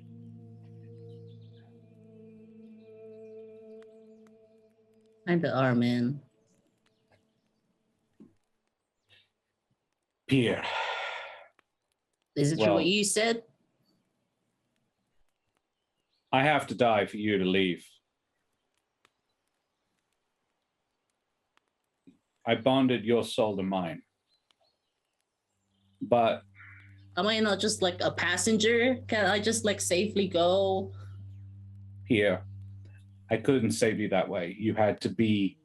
Kinda are, man. Pia, Is it true Well- what you said? I have to die for you to leave. I bonded your soul to mine. But Am I not just like a passenger? Can I just like safely go? Pierre, I couldn't save you that way. You had to be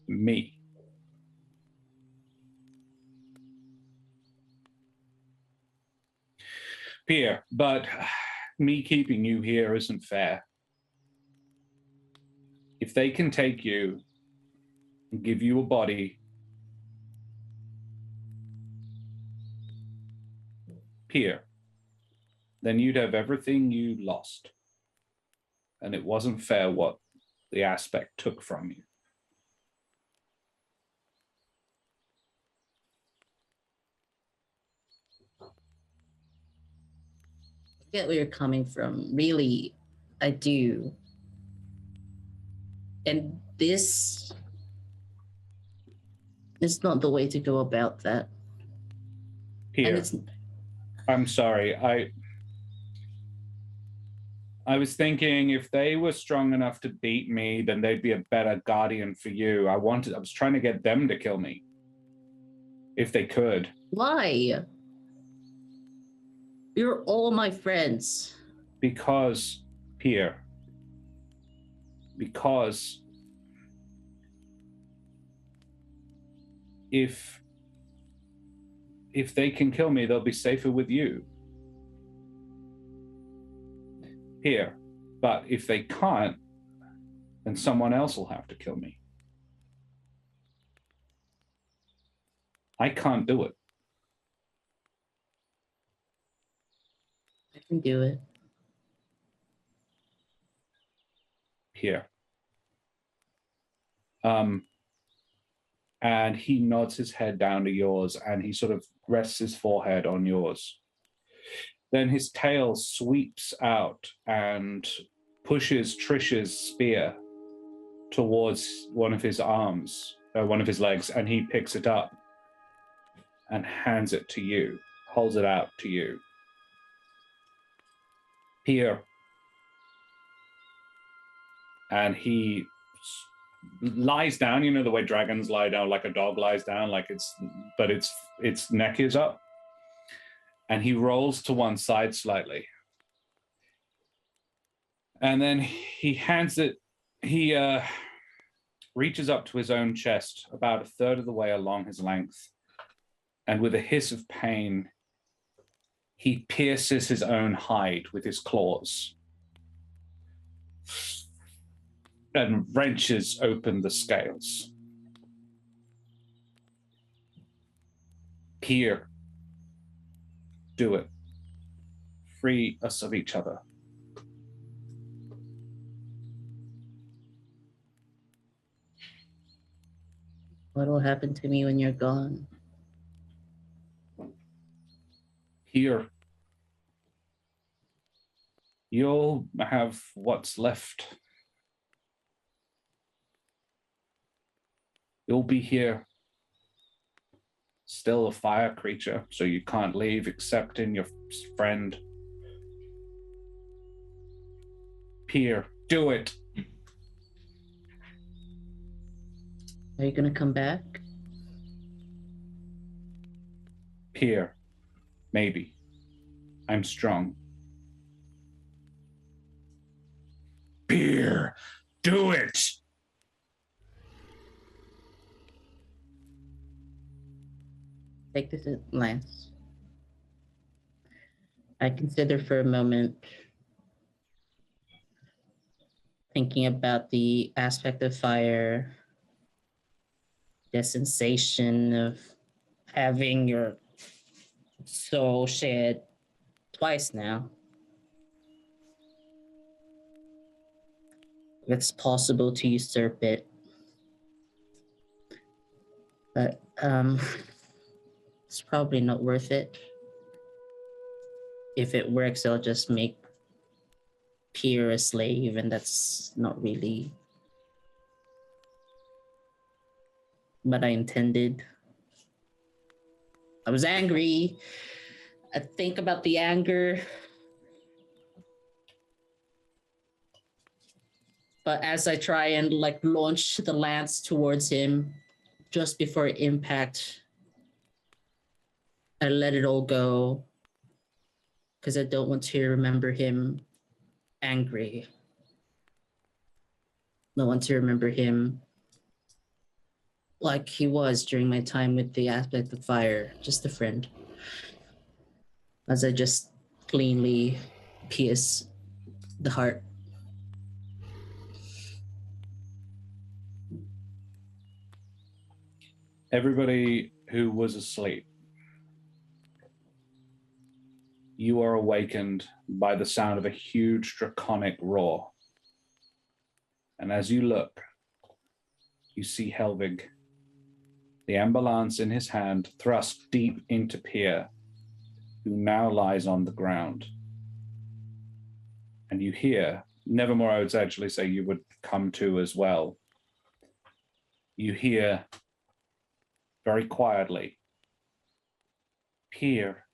me. Pierre, but me keeping you here isn't fair. If they can take you and give you a body, Pierre, then you'd have everything you lost. And it wasn't fair what the aspect took from you. I get where you're coming from. Really, I do. And this is not the way to go about that. And Pierre, it's I'm sorry. I was thinking if they were strong enough to beat me, then they'd be a better guardian for you. I was trying to get them to kill me. If they could. why? You're all my friends. Because, Pierre. Because if they can kill me, they'll be safer with you. Here, But if they can't, then someone else will have to kill me. I can't do it. I can do it. Here. And he nods his head down to yours, and he sort of rests his forehead on yours. Then his tail sweeps out and pushes Trish's spear towards one of his arms, one of his legs, and he picks it up and hands it to you, holds it out to you. Here. And he lies down, you know the way dragons lie down, like a dog lies down, but its neck is up. And he rolls to one side slightly. And then he hands it, he reaches up to his own chest about a third of the way along his length. And with a hiss of pain, he pierces his own hide with his claws and wrenches open the scales. Here, do it. Free us of each other. What will happen to me when you're gone? Here. You'll have what's left. You'll be here. Still a fire creature, so you can't leave except in your friend. Here, do it. Are you gonna come back? Here, maybe. I'm strong. Here, do it. Take this Lance. I consider for a moment thinking about the aspect of fire, the sensation of having your soul shed twice now. It's possible to usurp it. But it's probably not worth it. If it works, I'll just make Pierre a slave, and that's not really what I intended. I was angry. I think about the anger. But as I try and launch the lance towards him, just before impact, I let it all go because I don't want to remember him angry. I want to remember him like he was during my time with the aspect of fire, just a friend. As I just cleanly pierce the heart. Everybody who was asleep, you are awakened by the sound of a huge draconic roar. And as you look, you see Helvig, the amber lance in his hand, thrust deep into Pierre, who now lies on the ground. And you hear, Nevermore, I would actually say you would come to as well. You hear very quietly, Pierre,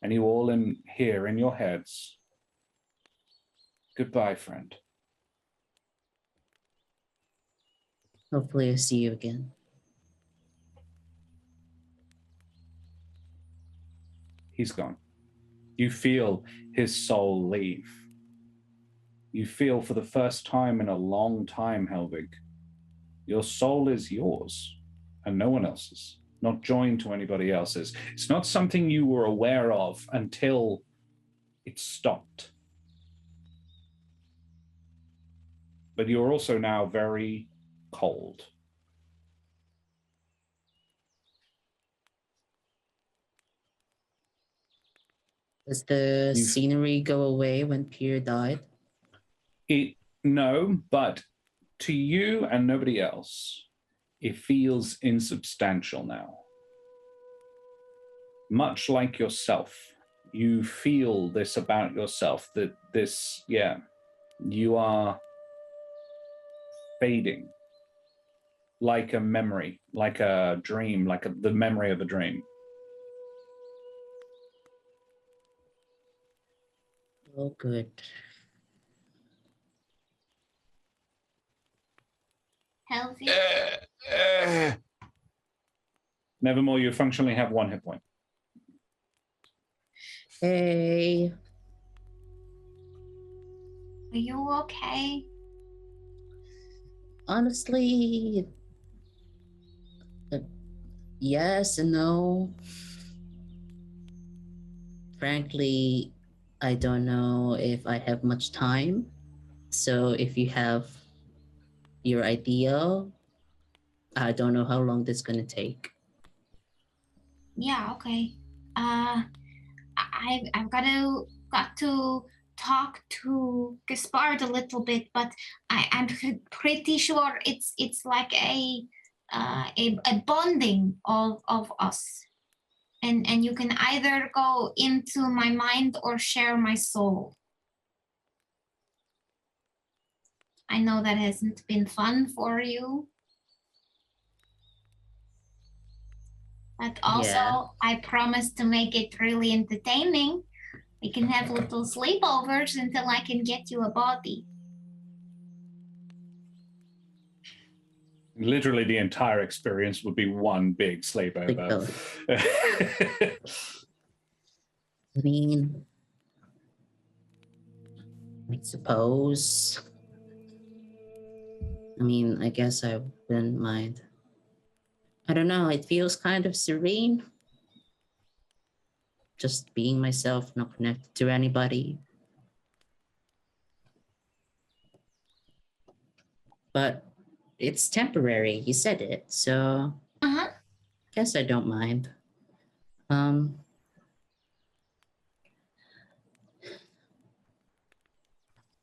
and you all hear in your heads, goodbye, friend. Hopefully I see you again. He's gone. You feel his soul leave. You feel for the first time in a long time, Helvig, your soul is yours and no one else's, not joined to anybody else's. It's not something you were aware of until it stopped. but you're also now very cold. Does the You've- scenery go away when Pierre died? No, but to you and nobody else, it feels insubstantial now. Much like yourself, you feel this about yourself, that this, you are fading like a memory, like a dream, the memory of a dream. Oh, good. Healthy. Nevermore, you functionally have 1 hit point. Hey, Are you okay? honestly, yes and no. Frankly, I don't know if I have much time. So if you have your idea, I don't know how long this is gonna take. Yeah, okay. I've got to talk to Gaspard a little bit, but I'm pretty sure it's like a bonding of us. And you can either go into my mind or share my soul. I know that hasn't been fun for you. But also, Yeah. I promise to make it really entertaining. We can have little sleepovers until I can get you a body. Literally, the entire experience would be one big sleepover. I mean, I suppose. I guess I wouldn't mind. I don't know, it feels kind of serene. Just being myself, not connected to anybody. But it's temporary, you said it, so guess I don't mind.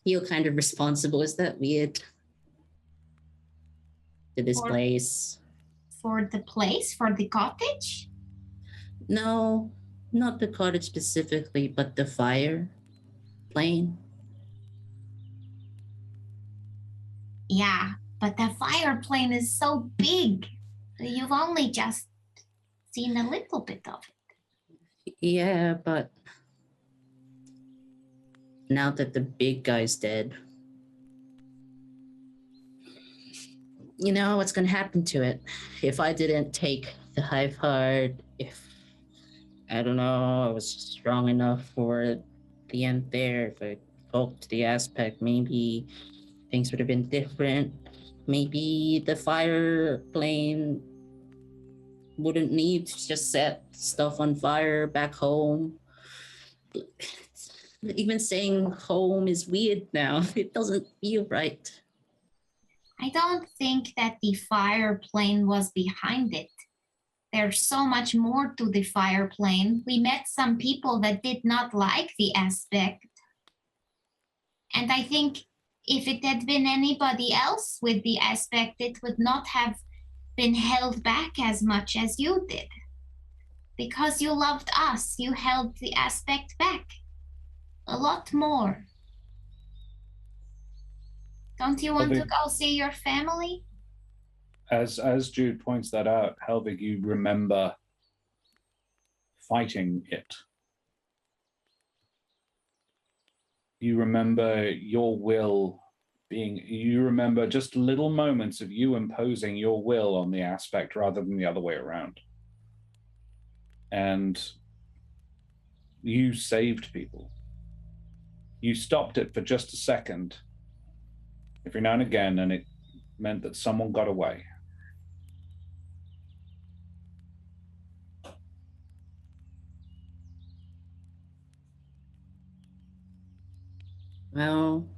Feel kind of responsible, is that weird? To this place. For the place? For the cottage? No, not the cottage specifically, but the fire plane. Yeah, but the fire plane is so big. You've only just seen a little bit of it. Yeah, but now that the big guy's dead, you know what's gonna happen to it. If I didn't take the hive heart, if I don't know, I was strong enough for the end there, if I focused the aspect, maybe things would have been different. Maybe the fire plane wouldn't need to just set stuff on fire back home. Even saying home is weird now. It doesn't feel right. I don't think that the fire plane was behind it. There's so much more to the fire plane. We met some people that did not like the aspect. And I think if it had been anybody else with the aspect, it would not have been held back as much as you did. Because you loved us, you held the aspect back a lot more. Don't you want to go see your family? As Jude points that out, Helvig, you remember fighting it. You remember your will you remember just little moments of you imposing your will on the aspect rather than the other way around. And you saved people. You stopped it for just a second, every now and again, and it meant that someone got away. Well,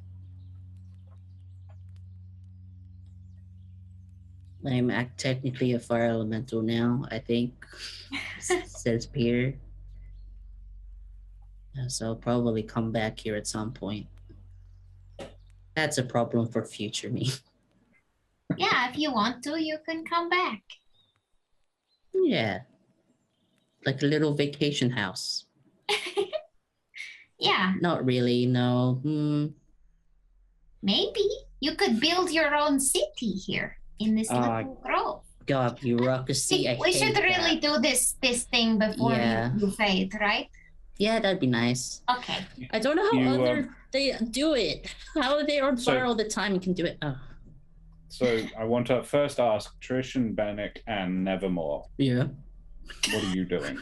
I'm technically a fire elemental now, I think, says Peter. So I'll probably come back here at some point. That's a problem for future me. Yeah, if you want to, you can come back. Yeah. Like a little vacation house. Yeah, Not really, no. maybe you could build your own city here in this little grove. God, bureaucracy. We should really do this thing before you fade, right? Yeah, that'd be nice. Okay. I don't know how they do it. How they on fire all the time and can do it. Oh. So I want to first ask Trish and Benneck and Nevermore. Yeah. What are you doing?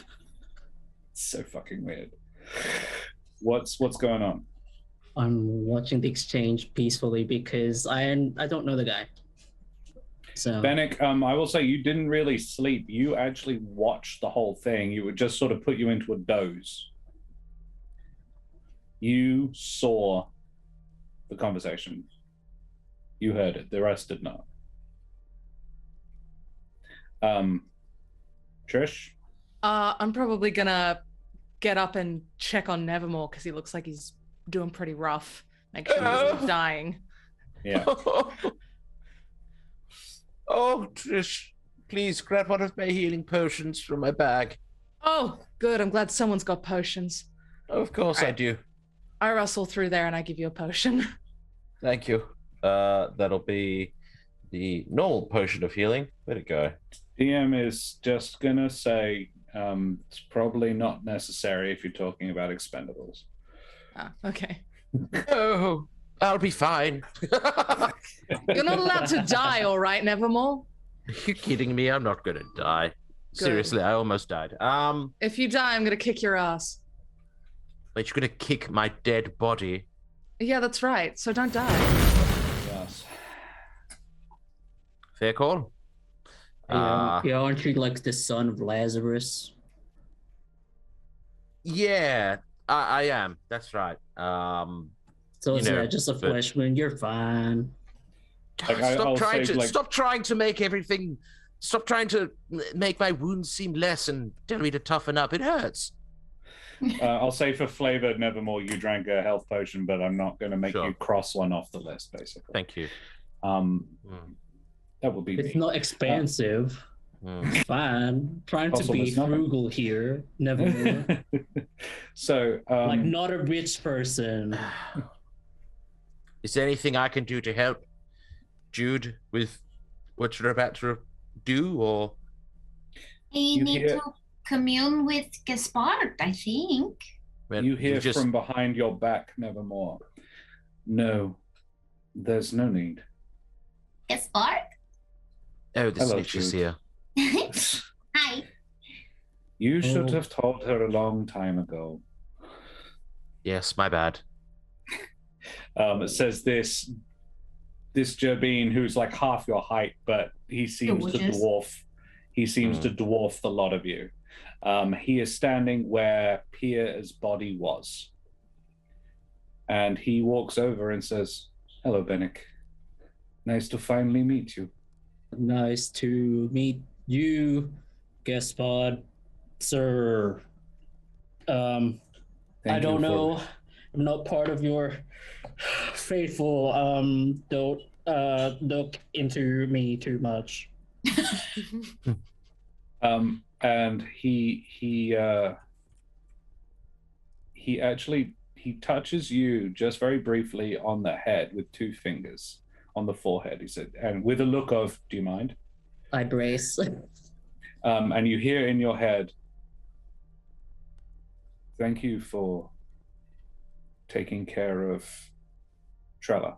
It's so fucking weird. What's going on? I'm watching the exchange peacefully because I don't know the guy. So Benneck, I will say you didn't really sleep. You actually watched the whole thing. You would just sort of put you into a doze. You saw the conversation. You heard it. The rest did not. Trish? I'm probably gonna get up and check on Nevermore because he looks like he's doing pretty rough. Make sure he's not dying. Yeah. Oh, Trish, please grab one of my healing potions from my bag. Oh, good. I'm glad someone's got potions. Of course I do. I rustle through there and I give you a potion. Thank you. That'll be the normal potion of healing. Where'd it go? DM is just gonna say it's probably not necessary if you're talking about expendables. Ah, okay. Oh, I'll be fine. You're not allowed to die, all right, Nevermore? Are you kidding me? I'm not gonna die. Good. Seriously, I almost died. If you die, I'm gonna kick your ass. But you're gonna kick my dead body. Yeah, that's right. So don't die. Yes. Fair call. aren't you like the son of Lazarus? Yeah, I am. That's right. So you it's know, just a but- flesh wound. You're fine. Like, Stop trying to make everything. Stop trying to make my wounds seem less and tell me to toughen up. It hurts. I'll say for flavor, Nevermore, you drank a health potion, but I'm not going to make you cross one off the list, basically. Thank you. That would be It's me. not expensive. Fine. Trying to Also, be it's nothing. frugal here. Never. So, like not a rich person. Is there anything I can do to help Jude with what you're about to do, or You need to commune with Gaspard, I think. you hear from behind your back, Nevermore. No, there's no need. Gaspard? Oh, the Hello, snitch is Jude. here. Hi. You should have told her a long time ago. Yes, my bad. It says this Jabin, who's like half your height, but he seems to dwarf. He seems to dwarf the lot of you. He is standing where Pierre's body was, and he walks over and says, "Hello, Benneck. Nice to finally meet you." Nice to meet you, Gaspard, sir. I don't know. I'm not part of your faithful. Don't look into me too much. And he actually touches you just very briefly on the head with 2 fingers on the forehead. He said, and with a look of, "Do you mind?" I brace. And you hear in your head, "Thank you for taking care of Trella."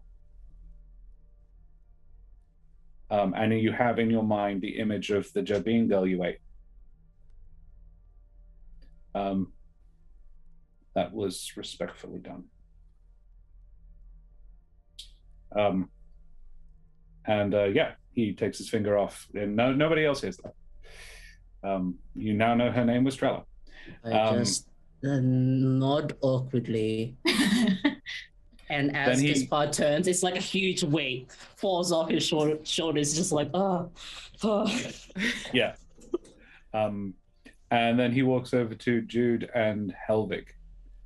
And you have in your mind the image of the Jabin girl you ate. That was respectfully done. Yeah, he takes his finger off, and nobody else hears that. You now know her name was Trella. I just nod awkwardly. And as Then he- Gaspard turns, it's like a huge weight falls off his shoulders, just like, oh. Yeah. And then he walks over to Jude and Helvig.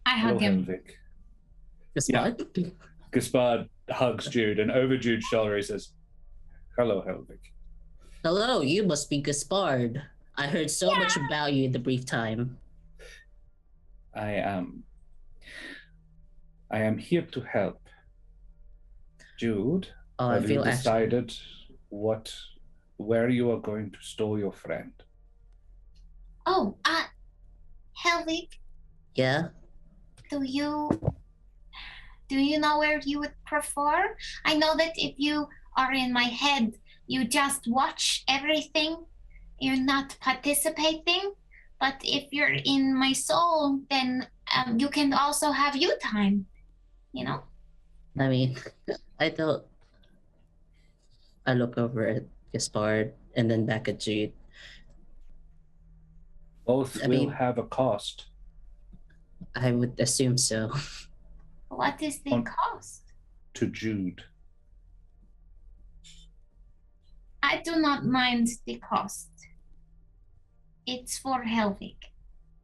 I Hello, hug him. Helvig. Gaspard? Gaspard hugs Jude, and over Jude's shoulder he says, "Hello, Helvig." Hello, you must be Gaspard. I heard so much about you in the brief time. I am here to help. Jude, Oh, I have you feel decided where you are going to store your friend? Oh, Helvig, Yeah? do you know where you would prefer? I know that if you are in my head, you just watch everything. You're not participating. But if you're in my soul, then you can also have you time. You know? I mean, I look over at Gaspard and then back at Jude. Both will have a cost. I would assume so. What is the cost? To Jude. I do not mind the cost. It's for Helvig.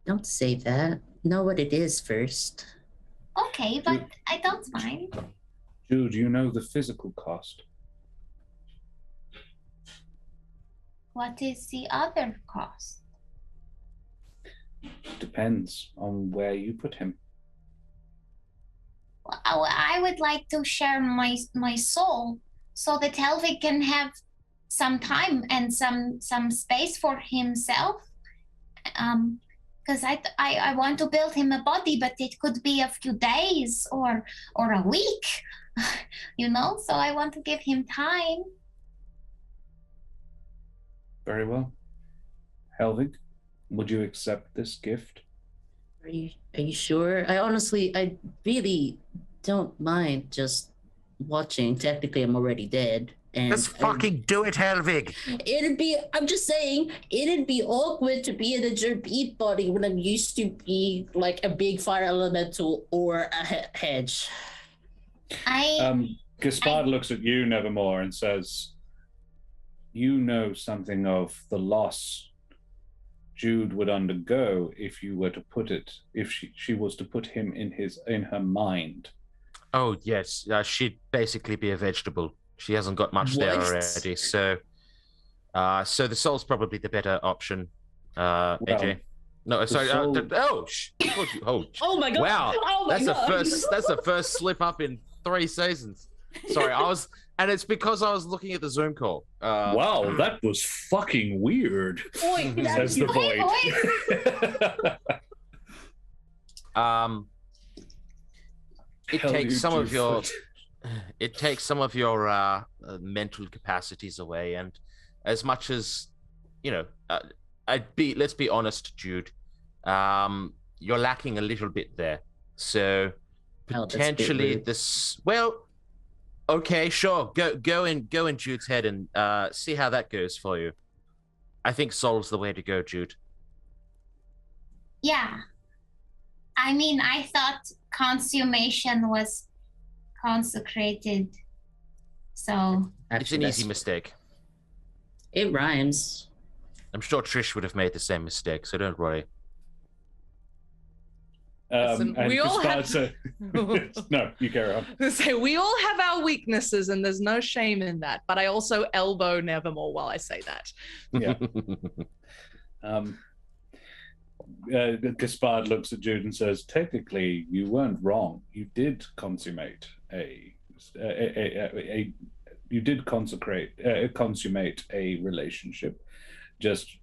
Don't say that. Know what it is first. Okay, but I don't mind. Jude, you know the physical cost. What is the other cost? Depends on where you put him. Well, I would like to share my soul so that Helvig can have some time and some space for himself. Because I want to build him a body, but it could be a few days or a week, you know? So I want to give him time. Very well. Helvig, would you accept this gift? Are you sure? I really don't mind just watching. Technically, I'm already dead. And Let's fucking do it, Helvig. I'm just saying, it'd be awkward to be in a Jerbeat body when I'm used to be like a big fire elemental or a hedge. Gaspard looks at you, Nevermore, and says, "You know something of the loss Jude would undergo if you were to put it, if she was to put him in her mind." Oh, yes. She'd basically be a vegetable. She hasn't got much there already. So the soul's probably the better option, AJ. No, sorry. Oh my god! Wow, Oh my god! That's the first slip up in 3 seasons. Sorry, and it's because I was looking at the Zoom call. Wow, that was fucking weird. Boy, says the void. It takes some of your mental capacities away, and as much as let's be honest, Jude, you're lacking a little bit there. So potentially this. Well, okay, sure. Go in Jude's head and see how that goes for you. I think soul's the way to go, Jude. Yeah. I mean, I thought consummation was consecrated. So It's an easy mistake. It rhymes. I'm sure Trish would have made the same mistake, so don't worry. Listen, And we all Gaspard have- said, no, you carry on. So we all have our weaknesses, and there's no shame in that. But I also elbow Nevermore while I say that. Yeah. Gaspard looks at Jude and says, "Technically, you weren't wrong. You did consummate consummate a relationship. Just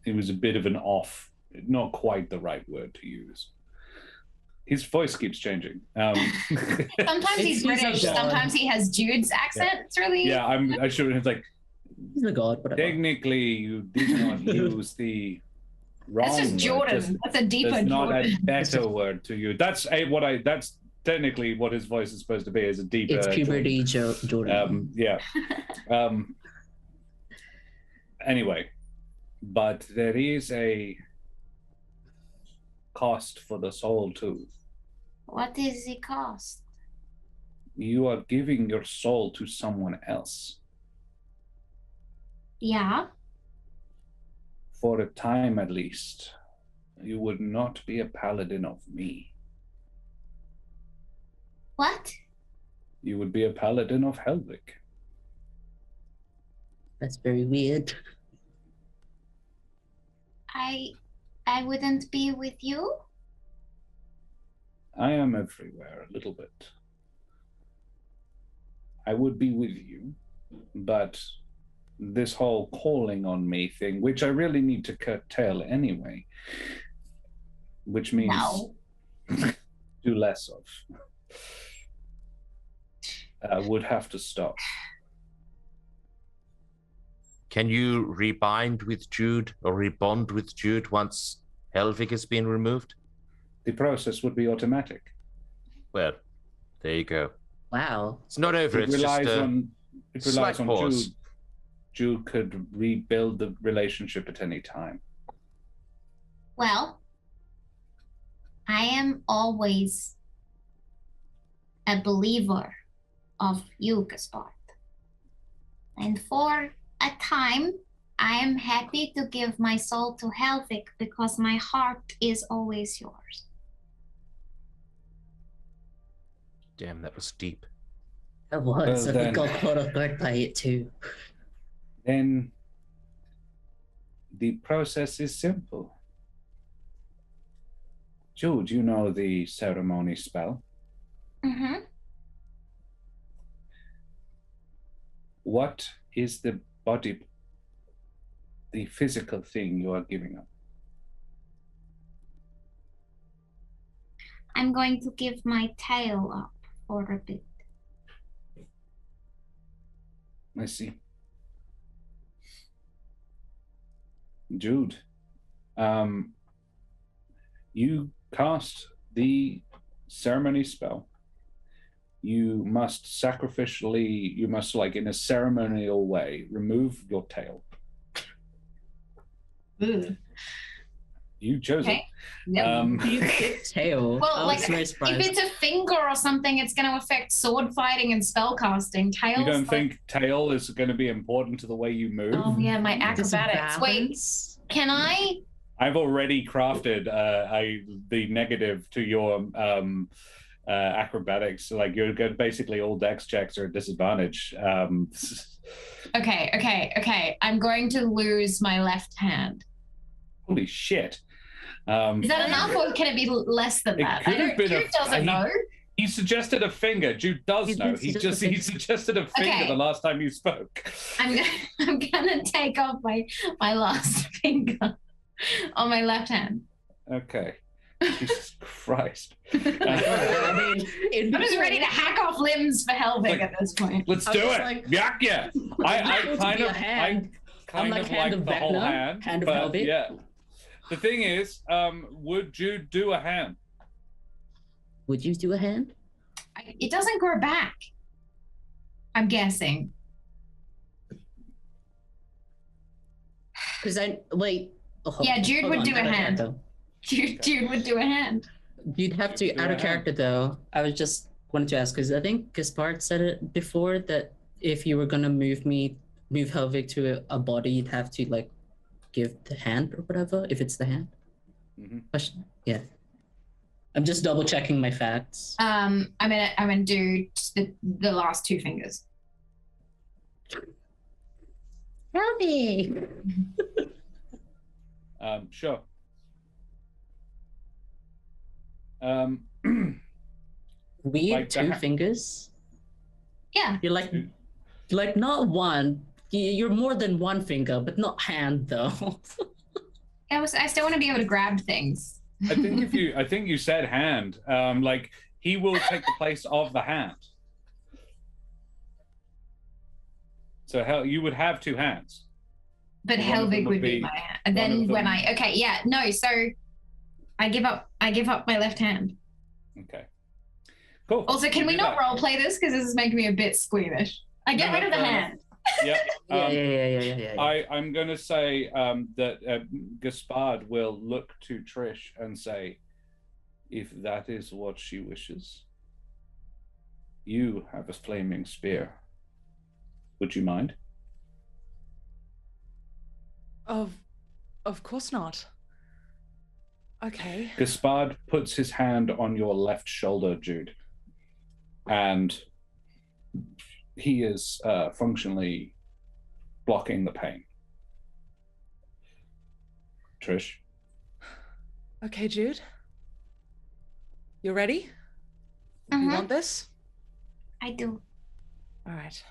it was a bit of an off, not quite the right word to use." His voice keeps changing. sometimes he's British, sometimes he has Jude's accent. Yeah. It's really I should have like. He's a god, whatever. Technically, you did not use the wrong. That's just word. Jordan. That's a deeper There's not Jordan. a better word to use. That's technically what his voice is supposed to be, is a deeper. It's puberty Jordan. Yeah. Anyway, but there is a cost for the soul too. What is the cost? You are giving your soul to someone else. Yeah. For a time at least. You would not be a paladin of me. What? You would be a paladin of Helvig. That's very weird. I wouldn't be with you? I am everywhere a little bit. I would be with you, but this whole calling on me thing, which I really need to curtail anyway, which means do less of, would have to stop. Can you rebind with Jude or rebond with Jude once Helvig has been removed? The process would be automatic. Well, there you go. Wow. It's not over. It It's relies just a on slight pause. Jude. Jude could rebuild the relationship at any time. Well, I am always a believer of you, Gaspard. And for a time, I am happy to give my soul to Helvig because my heart is always yours. Damn, that was deep. That was. Well, And we then- got caught off guard by it too. Then the process is simple. Jude, you know the ceremony spell. Mm-hmm. What is the body, the physical thing you are giving up? I'm going to give my tail up for a bit. I see. Jude, you cast the ceremony spell. You must sacrificially, you must, like, in a ceremonial way, remove your tail. You chose Okay. it. You picked tail. Well, I like, was very if surprised. it's a finger or something, it's going to affect sword fighting and spell casting. Tails. You don't like- think tail is going to be important to the way you move? Oh yeah, my Does it acrobatics. Wait, balance? can I? I've already crafted the negative to your acrobatics. Like, you're good. Basically, all dex checks are a disadvantage. Okay. I'm going to lose my left hand. Holy shit! Is that enough, or can it be less than It that? could I have don't. been Jude doesn't know. He suggested a finger. Jude does He know. did He suggest a he finger. suggested a finger Okay. the last time you spoke. I'm gonna take off my last finger on my left hand. Okay. Jesus Christ. I mean, I'm just ready to hack off limbs for Helvig at this point. Let's I do was it. like- Yak yeah. I It would kind be a of hand. kind like of hand like of the whole Vecna, hand. hand of but Helvig. yeah. The thing is, would Jude do a hand? would you do a hand? It doesn't grow back. I'm guessing. Because I wait. Oh, Yeah, Jude hold would on, do a out of hand. character. Jude would do a hand. You'd have to Do out a of hand. character though. I was just wanted to ask because I think Gaspard said it before that if you were gonna move Helvig to a body, you'd have to like give the hand or whatever if it's the hand. Mhm. Yeah. I'm just double checking my facts. I'm gonna do the last two fingers. Helvig. Sure. Weird Like the two ha- fingers. Yeah. You're like not one. You're more than one finger, but not hand though. I still want to be able to grab things. I think you said hand. Like, he will take the place of the hand. So you would have two hands. But One of them Helvig would would be be- my hand. And one of then when them- so I give up my left hand. Okay. Cool. Also, can You we do not that. role play this? Because this is making me a bit squeamish. I get No, rid of the fair enough. hand. Yep. Yeah. I'm going to say that Gaspard will look to Trish and say, if that is what she wishes, You have a flaming spear. Would you mind? Of course not. Okay. Gaspard puts his hand on your left shoulder, Jude, and he is functionally blocking the pain. Trish? Okay, Jude. You ready? You want this? I do. All right.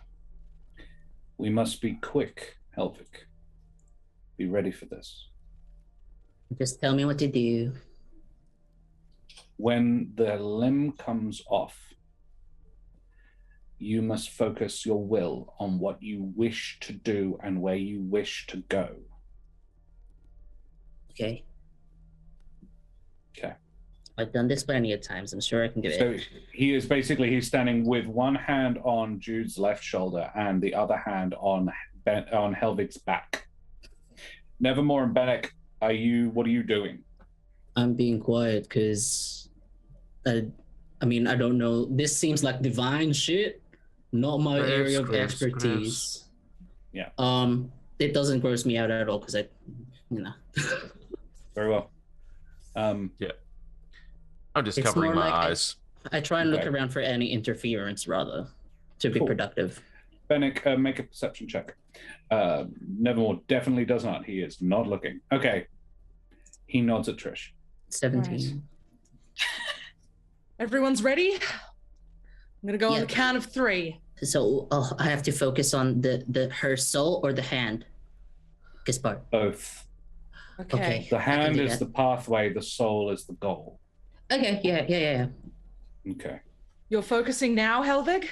We must be quick, Helvig. Be ready for this. Just tell me what to do. When the limb comes off, you must focus your will on what you wish to do and where you wish to go. Okay. Okay. I've done this plenty of times. I'm sure I can do it. So he's standing with one hand on Jude's left shoulder and the other hand on Helvig's back. Nevermore and Benneck, what are you doing? I'm being quiet because, I don't know. This seems like divine shit, not my area of expertise. Yeah. It doesn't gross me out at all because Very well. Yeah. I'm just covering my eyes. I try and look around for any interference rather to be productive. Benneck, make a perception check. Nevermore definitely does not. He is not looking. Okay. He nods at Trish. 17. Right. Everyone's ready? I'm gonna go on the count of 3. So I have to focus on the her soul or the hand. Gaspard. Both. Okay. The hand is the pathway, the soul is the goal. Okay, yeah. Okay. You're focusing now, Helvig?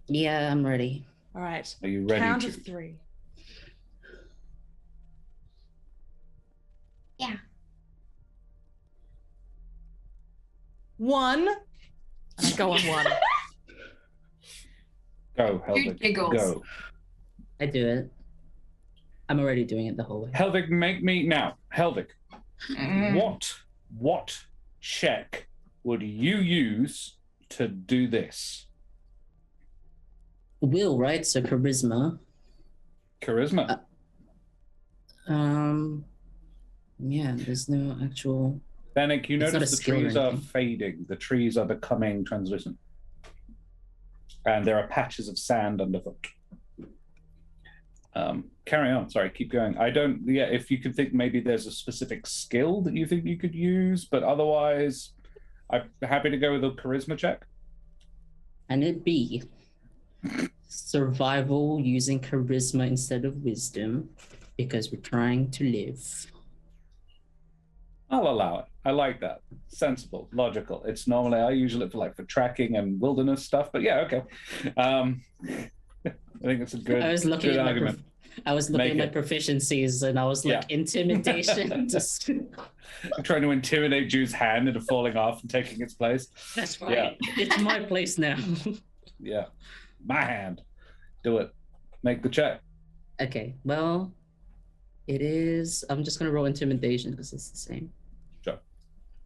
Yeah, I'm ready. All right. Are you ready? Count Jude? of 3. Yeah. 1. And I go on 1. Go, Helvig. giggles. Go. I do it. I'm already doing it the whole way. Helvig, make me now. Helvig, what check would you use to do this? Will, right? So charisma. Charisma. Yeah, there's no actual. Benneck, you It's not notice a the skill or trees are anything. fading. The trees are becoming translucent. And there are patches of sand underfoot. Carry on. Sorry, keep going. If you could think maybe there's a specific skill that you think you could use, but otherwise, I'm happy to go with a charisma check. And it'd be survival using charisma instead of wisdom because we're trying to live. I'll allow it. I like that. Sensible, logical. It's normally I use it for tracking and wilderness stuff, but yeah, okay. I think it's a good, good argument. I was looking at my proficiencies and I was like, intimidation. I'm trying to intimidate Jude's hand into falling off and taking its place. That's right. Yeah. It's my place now. Yeah. My hand. Do it. Make the check. Okay. Well, it is. I'm just going to roll intimidation because it's the same. Sure.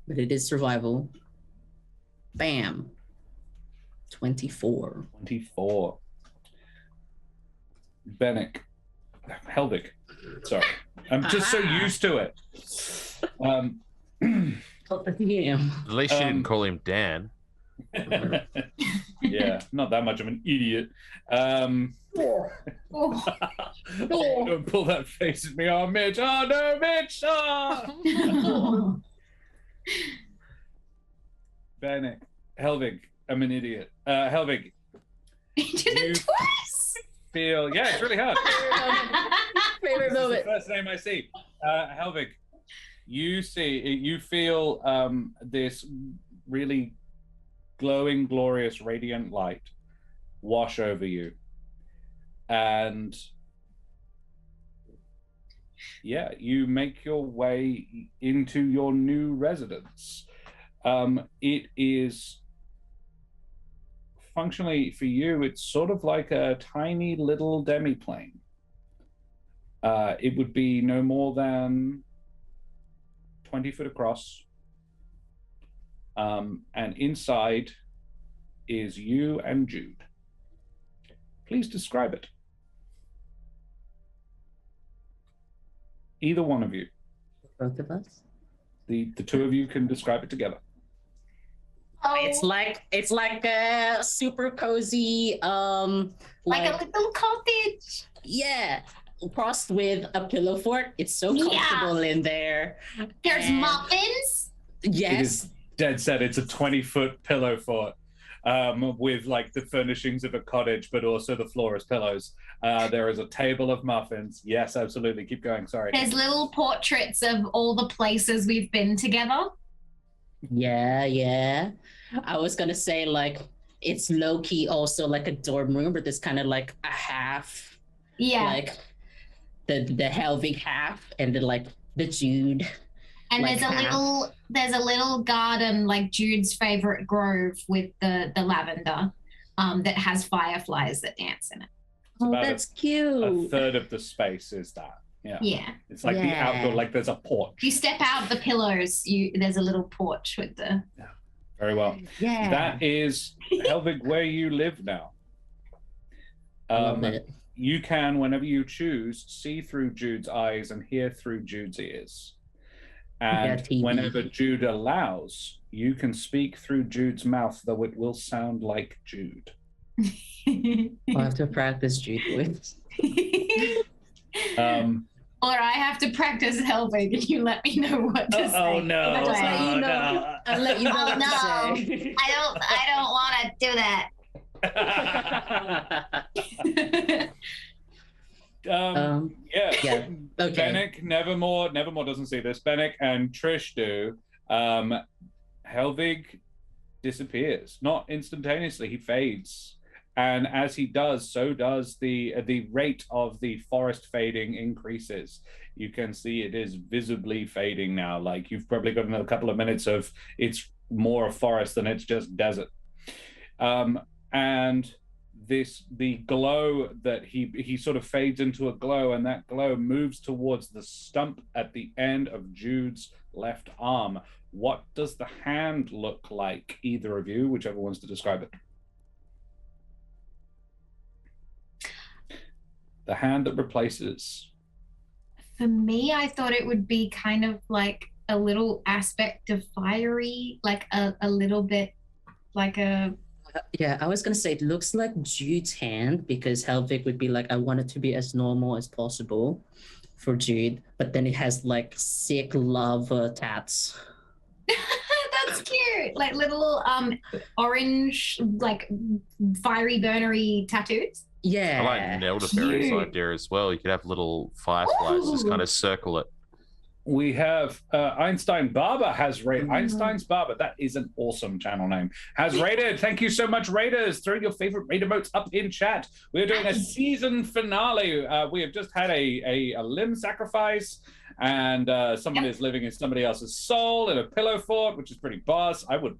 But it is survival. Bam. 24. 24. Benneck. Helvig. Sorry. I'm just so used to it. Yeah. At least you didn't call him Dan. Yeah, not that much of an idiot. Don't pull that face at me. Oh, Mitch. Oh, no, Mitch. Oh. Benneck. Helvig. I'm an idiot. Helvig. You did it twice. Yeah, it's really hard. Favorite moment. First name I see. Helvig, you feel this really glowing, glorious, radiant light wash over you. And yeah, you make your way into your new residence. It is functionally for you, it's sort of like a tiny little demiplane. It would be no more than 20 foot across. And inside is you and Jude. Please describe it. Either one of you. Both of us. The two of you can describe it together. Oh, It's like a super cozy, like a little cottage. yeah, crossed with a pillow fort. It's so comfortable in there. There's And- muffins. It Yes. is dead set. It's a 20-foot pillow fort with like the furnishings of a cottage, but also the floor is pillows. There is a table of muffins. Yes, absolutely. Keep going. Sorry. There's little portraits of all the places we've been together. Yeah. I was gonna say like it's low key also like a dorm room, but it's kind of like a half, Yeah. like the Helvig half, and then like the Jude. And like there's a little garden, like Jude's favorite grove with the lavender, that has fireflies that dance in it. Oh, about that's A cute. third of the space is that. Yeah. Yeah. It's like the Yeah. outdoor, like there's a porch. If you step out the pillows, there's a little porch with the. Very well. Yeah. That is Helvig, where you live now. Love it. You can, whenever you choose, see through Jude's eyes and hear through Jude's ears. And TV. whenever Jude allows, you can speak through Jude's mouth, though it will sound like Jude. I'll have to practice Jude voice. Or I have to practice Helvig and you let me know what to say. Oh no! I'll let you no. I'll let you know Oh, what no. to say. I don't want to do that. Yeah. Yeah, okay. Benneck, Nevermore doesn't see this. Benneck and Trish do. Helvig disappears, not instantaneously. He fades, and as he does, so does the rate of the forest fading increases. You can see it is visibly fading now. Like you've probably got another couple of minutes of it's more a forest than it's just desert. And the glow that he sort of fades into a glow, and that glow moves towards the stump at the end of Jude's left arm. What does the hand look like, either of you, whichever wants to describe it? The hand that replaces. For me, I thought it would be kind of like a little aspect of fiery, like a little bit like a. Yeah, I was gonna say it looks like Jude's hand, because Helvig would be like, I want it to be as normal as possible for Jude, but then it has like sick lava tats. That's cute. Like little orange, like fiery burnery tattoos. Yeah. I like Nelderberry's Cute. idea as well. You could have little fireflies just Ooh. kind of circle it. We have Einstein Barber has rated. Einstein's Barber, that is an awesome channel name. Has rated. Thank you so much, Raiders. Throw your favorite Raider emotes up in chat. We're doing a season finale. We have just had a limb sacrifice, and someone is living in somebody else's soul in a pillow fort, which is pretty boss. I would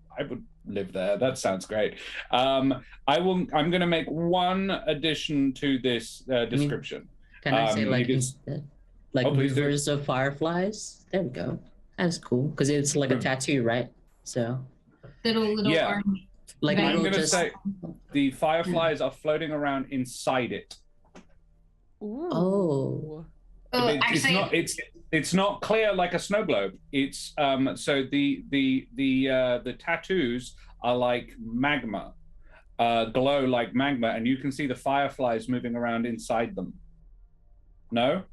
live there. That sounds great. I'm going to make one addition to this description. Can I say like it is- instead, like Oh, please do. rivers of fireflies? There we go. That's cool, because it's like a tattoo, right? So Little Yeah. orange. like Right. I'm little going to just say the fireflies are floating around inside it. Oh. Oh, It's actually, not. It's not clear like a snow globe. It's so the tattoos are like magma, glow like magma, and you can see the fireflies moving around inside them. No.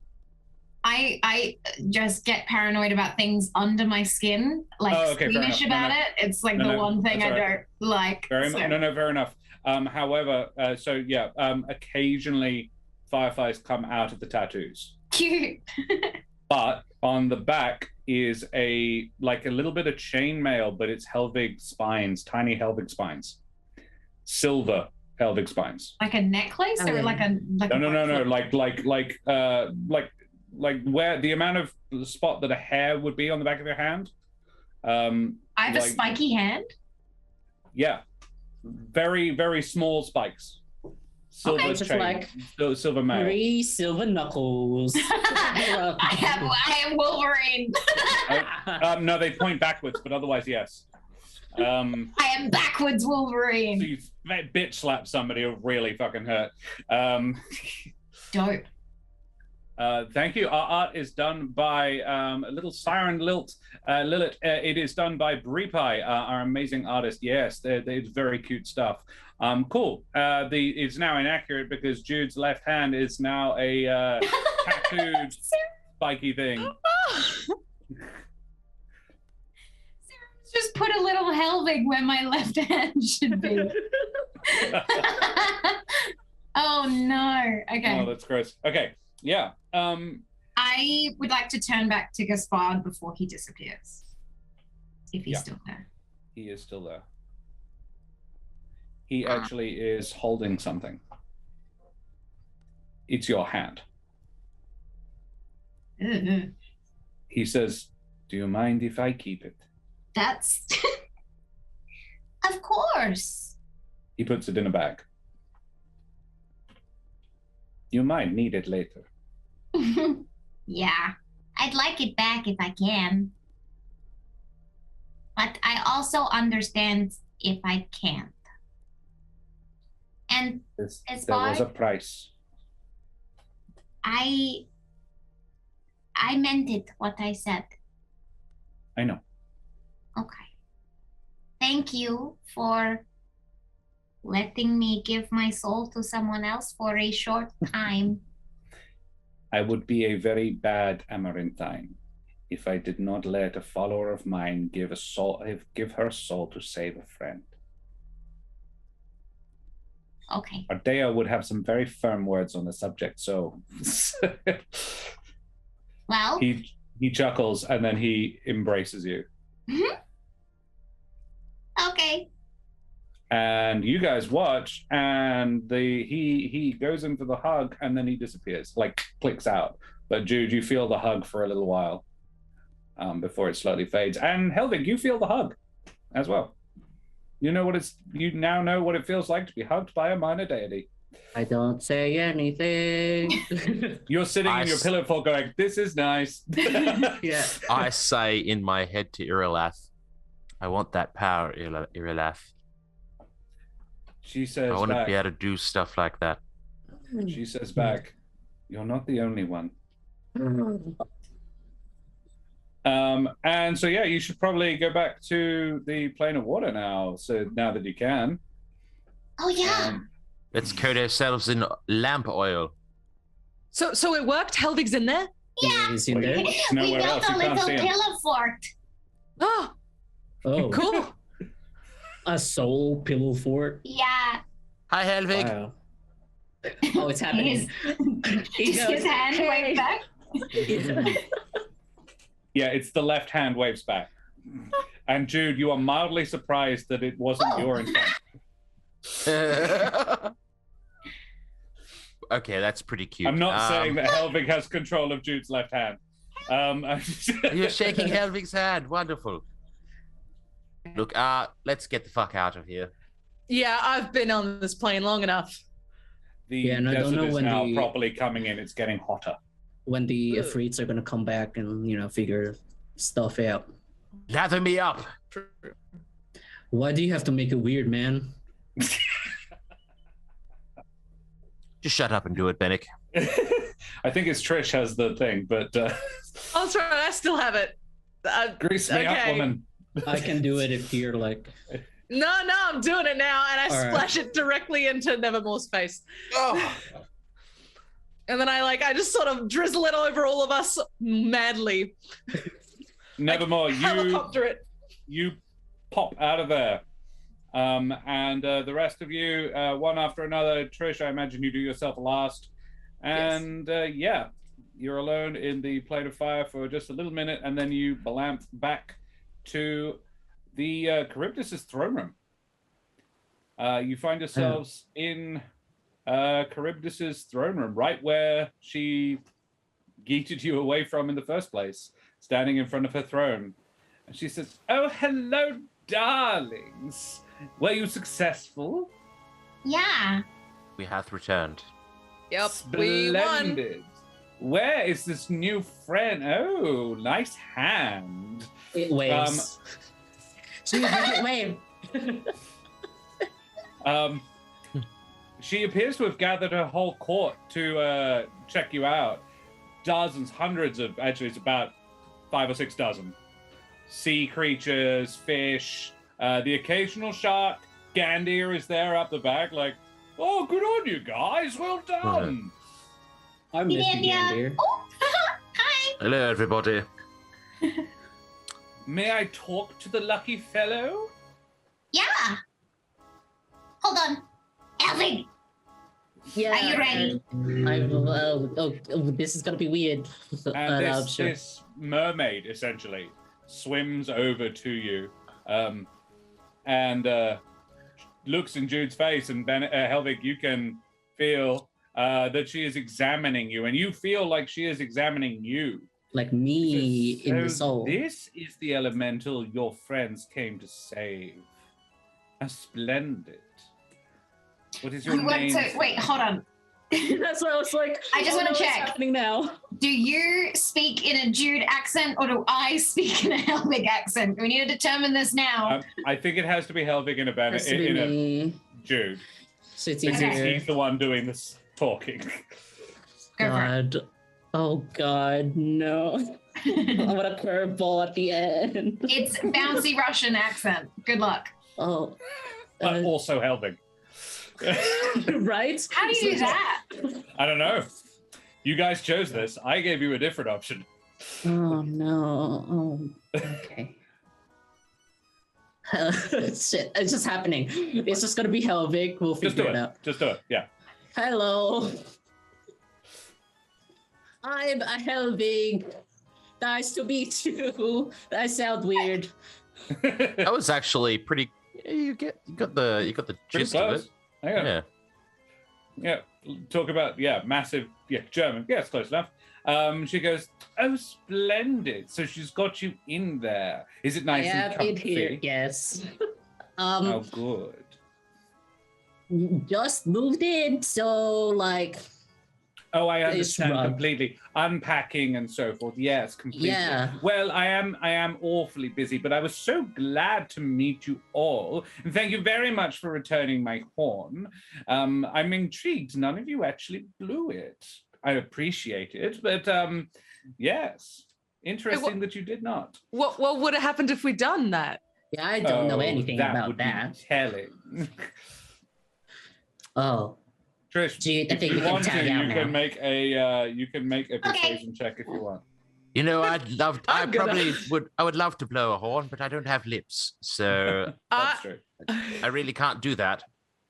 I just get paranoid about things under my skin, like Oh, okay, fair squeamish enough. about No, no. it. It's like No, the no, one thing that's I all right. don't like. Very so. no, fair enough. However, so yeah, occasionally fireflies come out of the tattoos, Cute. but on the back is a little bit of chainmail, but it's Helvig spines, tiny Helvig spines, silver Helvig spines. Like a necklace or Okay. like a No, like where the amount of the spot that a hair would be on the back of your hand. I have a like- spiky hand. Yeah, very very small spikes. Silver Okay. Just chain, like silver mail. 3 silver knuckles. I am Wolverine. No, they point backwards, but otherwise, yes. I am backwards So Wolverine. you bitch slap somebody who really fucking hurt. Dope. Thank you. Our art is done by little Siren Lilith. It is done by Breepai, our amazing artist. Yes, it's very cute stuff. Cool. It's now inaccurate because Jude's left hand is now a tattooed, spiky thing. Just put a little Helvig where my left hand should be. Oh no. Okay. Oh, that's gross. Okay. Yeah. I would like to turn back to Gaspard before he disappears. If he's Yeah. still there. He is still there. He actually is holding something. It's your hand. Ugh. He says, "Do you mind if I keep it?" That's of course. He puts it in a bag. You might need it later. Yeah. I'd like it back if I can. But I also understand if I can't. And There As was a far- price. I meant it what I said. I know. Okay. Thank you for letting me give my soul to someone else for a short time. I would be a very bad Amaranthine if I did not let a follower of mine give her soul to save a friend. Okay. Ardea would have some very firm words on the subject, so Well, he chuckles and then he embraces you. okay. And you guys watch, and he goes in for the hug, and then he disappears, like clicks out. But Jude, you feel the hug for a little while before it slowly fades. And Helvig, you feel the hug as well. You now know what it feels like to be hugged by a minor deity. I don't say anything. You're sitting in your pillow fort going, "This is nice." Yeah. I say in my head to Irilath, I want that power, Irilath. She says I want to back, be able to do stuff like that. she says back, "You're not the only one." And so yeah, you should probably go back to the plane of water now. So now that you can. Oh yeah. Let's coat ourselves in lamp oil. So it worked? Helvig's in there? Yeah. Is in there? It's We nowhere built else. a You can't little see him. pillow fort. Oh, Oh, cool. a soul pillow fort. Yeah. Hi, Helvig. Wow. Oh, it's happening. Just his hand waved back. Yeah, it's the left hand waves back. And Jude, you are mildly surprised that it wasn't your intent. Okay, that's pretty cute. I'm not saying that Helvig has control of Jude's left hand. You're shaking Helvig's hand. Wonderful. Look, let's get the fuck out of here. Yeah, I've been on this plane long enough. The Yeah, and I don't desert know is when now the- properly coming in. It's getting hotter. When the Afrits are gonna come back and figure stuff out. Lather me up. Why do you have to make it weird, man? Just shut up and do it, Benneck. I think it's Trish has the thing, but Oh, that's right. I still have it. grease me up, Okay. woman. I can do it if you're like. No, I'm doing it now, and I All right. splash it directly into Nevermore's face. Oh. And then I just sort of drizzle it over all of us madly. Nevermore, Helicopter it. you pop out of there. And the rest of you, one after another. Trish, I imagine you do yourself last. And yeah, you're alone in the plane of fire for just a little minute, and then you balamp back to the Charybdis' throne room. You find yourselves in Charybdis' throne room, right where she yeeted you away from in the first place, standing in front of her throne. And she says, "Oh, hello, darlings. Were you successful?" Yeah. We hath returned. Yep, we won. Splendid. Where is this new friend? Oh, nice hand. It waves. Sweet, wave. She appears to have gathered her whole court to check you out. Dozens, hundreds of, actually it's about 5 or 6 dozen. Sea creatures, fish, the occasional shark. Gandia is there up the back like, oh, good on you guys, well done. I missed you, Gandir. Oh, hi. Hello, everybody. May I talk to the lucky fellow? Yeah. Hold on. Elvin. Yeah. Are you ready? This is gonna be weird. And I'm sure. this mermaid, essentially, swims over to you and looks in Jude's face. And Helvig, you can feel that she is examining you. And you feel like she is examining you. Like me in the soul. This is the elemental your friends came to save. A splendid. What is your name? Wait, hold on. That's what I was like. I just want to check. What's happening now? Do you speak in a Jude accent or do I speak in a Helvig accent? We need to determine this now. I think it has to be Helvig in a Jude. So it's Because easier. he's the one doing this talking. Go for it. God. Oh God, no. I want a curveball at the end. It's bouncy Russian accent. Good luck. Oh. But also Helvig. Right? How do you do that? I don't know. You guys chose this. I gave you a different option. Oh no. Oh, okay. Shit, it's just happening. It's just gonna be Helvig. We'll figure it out. Just do it. Yeah. Hello. I'm a Helvig. Nice to meet you. That sounds weird. That was actually pretty. You got the Pretty gist of close. it. Hang on. Yeah. Yeah. Talk about massive. Yeah, German. Yeah, it's close enough. She goes, oh, splendid. So she's got you in there. Is it nice and comfy? In here, yes. Oh, good. Just moved in, so like. Oh, I It's understand rough. completely. Unpacking and so forth. Yes, completely. Yeah. Well, I am awfully busy, but I was so glad to meet you all. And thank you very much for returning my horn. I'm intrigued. None of you actually blew it. I appreciate it, but yes. Interesting that you did not. What would have happened if we'd done that? Yeah, I don't know anything that about would that. Be telling. Oh. Trish, Jude, I if think you we can want to, tag out you now. can make a persuasion check if you want. You know, I I'm gonna- probably would. I would love to blow a horn, but I don't have lips, so That's true. I really can't do that.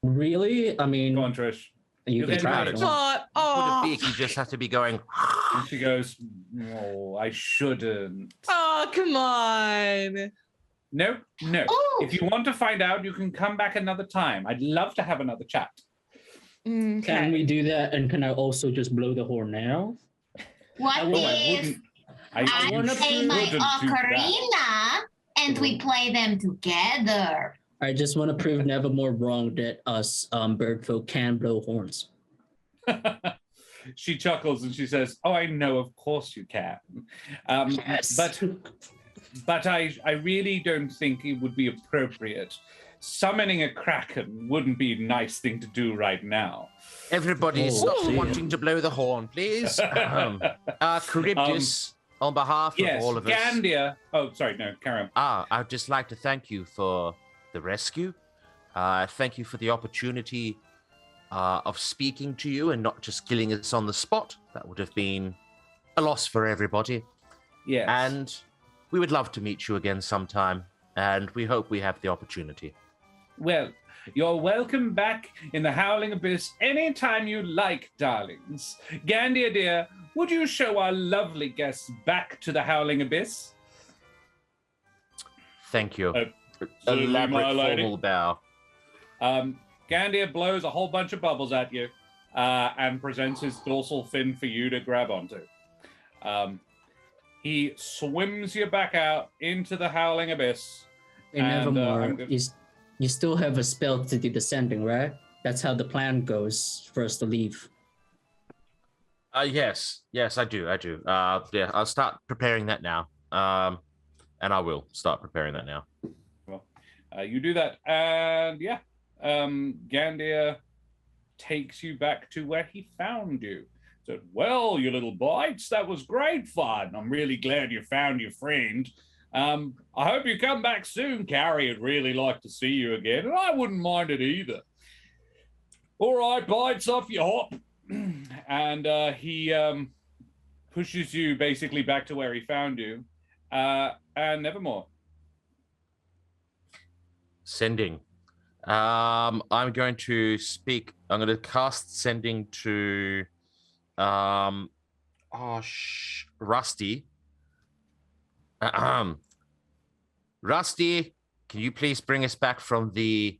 Really? I mean, Go on, Trish. you You'll can get try it. it. But, With a oh, beak, you just have to be going. And she goes, "Oh, I shouldn't." oh, come on. No. Oh. If you want to find out, you can come back another time. I'd love to have another chat. Can Okay. we do that? And can I also just blow the horn now? What Oh, I if wouldn't. I wanna play prove- my wouldn't do that. ocarina and we play them together? I just want to prove Nevermore wrong that us birdfolk can blow horns. She chuckles and she says, "Oh, I know. Of course you can. Yes. But I really don't think it would be appropriate. Summoning a kraken wouldn't be a nice thing to do right now." Everybody, Oh, stop dear. wanting to blow the horn, please. Charybdis, on behalf Yes, of all of us. Gandia. Oh, sorry, no, carry on. I'd just like to thank you for the rescue. Thank you for the opportunity of speaking to you and not just killing us on the spot. That would have been a loss for everybody. Yes. And we would love to meet you again sometime. And we hope we have the opportunity. Well, you're welcome back in the Howling Abyss anytime you like, darlings. Gandia, dear, would you show our lovely guests back to the Howling Abyss? Thank you. Certainly, my Elaborate lady. formal bow. Gandia blows a whole bunch of bubbles at you and presents his dorsal fin for you to grab onto. He swims you back out into the Howling Abyss. In And, Nevermore, I'm gonna- you still have a spell to do descending, right? That's how the plan goes for us to leave. Yes, I do. Yeah, I'll start preparing that now. And I will start preparing that now. Well, You do that, and yeah, Gandir takes you back to where he found you. Said, well, you little bites, that was great fun. I'm really glad you found your friend. I hope you come back soon. Carrie would really like to see you again, and I wouldn't mind it either. All right, bites, off you hop. And he pushes you basically back to where he found you. And Nevermore. Sending. I'm going to speak. I'm going to cast sending to Rusty. Rusty, can you please bring us back from the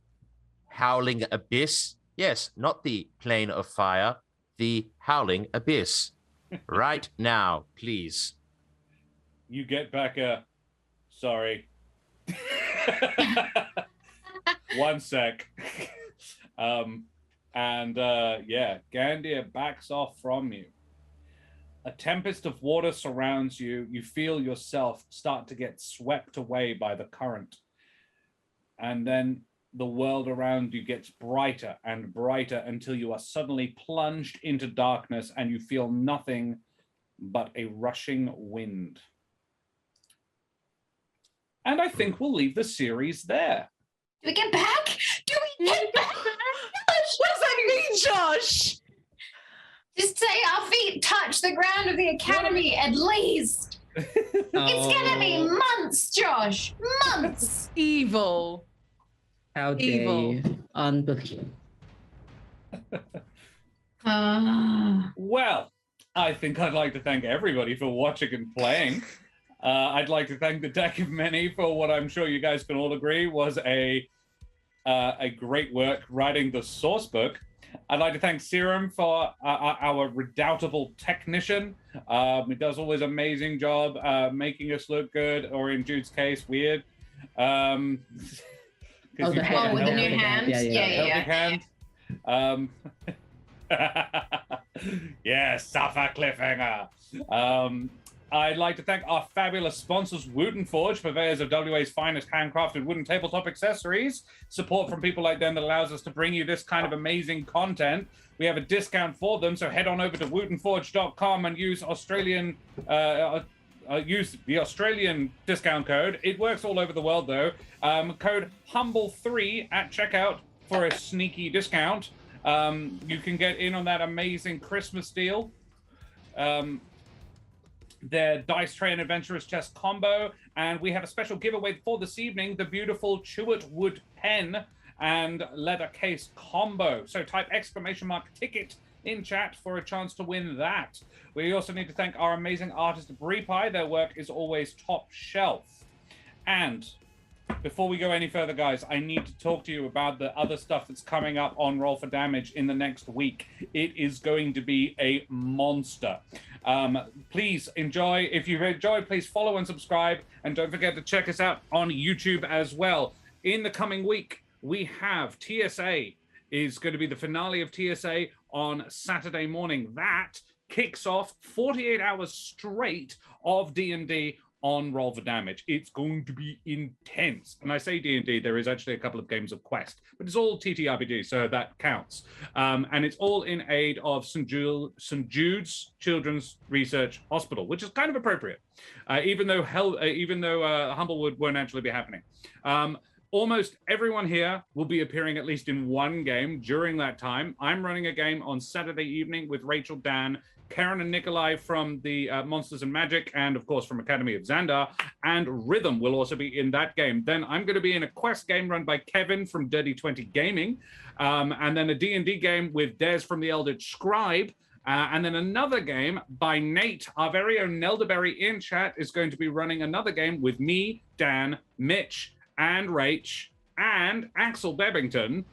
howling abyss? Yes, not the plane of fire, the howling abyss. Right now, please. You get back sorry. One sec. Gandir backs off from you. A tempest of water surrounds you. You feel yourself start to get swept away by the current. And then the world around you gets brighter and brighter until you are suddenly plunged into darkness and you feel nothing but a rushing wind. And I think we'll leave the series there. Do we get back? Do we get back? What does that mean, Josh? Just say our feet touch the ground of the academy at least. It's gonna be months, Josh. Months. Evil. How dare you? Unbelievable. Well, I think I'd like to thank everybody for watching and playing. I'd like to thank the Deck of Many for what I'm sure you guys can all agree was a great work writing the source book. I'd like to thank Serum for our redoubtable technician. He does always an amazing job making us look good, or in Jude's case, weird. With the new hand? Yeah. Yeah, suffer cliffhanger. I'd like to thank our fabulous sponsors, Wooden Forge, purveyors of WA's finest handcrafted wooden tabletop accessories. Support from people like them that allows us to bring you this kind of amazing content. We have a discount for them, so head on over to woodenforge.com and use use the Australian discount code. It works all over the world, though. Code HUMBLE3 at checkout for a sneaky discount. You can get in on that amazing Christmas deal. Their Dice Tray and Adventurous Chest combo, and we have a special giveaway for this evening, the beautiful Chewett Wood pen and leather case combo. So type !ticket in chat for a chance to win that. We also need to thank our amazing artist Brie Pie. Their work is always top shelf. And before we go any further, guys, I need to talk to you about the other stuff that's coming up on Roll for Damage in the next week. It is going to be a monster. Please enjoy. If you've enjoyed, please follow and subscribe. And don't forget to check us out on YouTube as well. In the coming week, we have TSA is going to be the finale of TSA on Saturday morning. That kicks off 48 hours straight of D&D on Roll for Damage. It's going to be intense. And I say D&D, there is actually a couple of games of Quest, but it's all TTRPG, so that counts. And it's all in aid of St. Jude's Children's Research Hospital, which is kind of appropriate, even though Humblewood won't actually be happening. Almost everyone here will be appearing at least in one game during that time. I'm running a game on Saturday evening with Rachel, Dan, Karen and Nikolai from the Monsters and Magic, and of course from Academy of Xandar, and Rhythm will also be in that game. Then I'm going to be in a Quest game run by Kevin from Dirty 20 Gaming, and then a D&D game with Des from the Eldritch Scribe, and then another game by Nate, our very own Nelderberry in chat, is going to be running another game with me, Dan, Mitch, and Rach, and Axel Bebbington.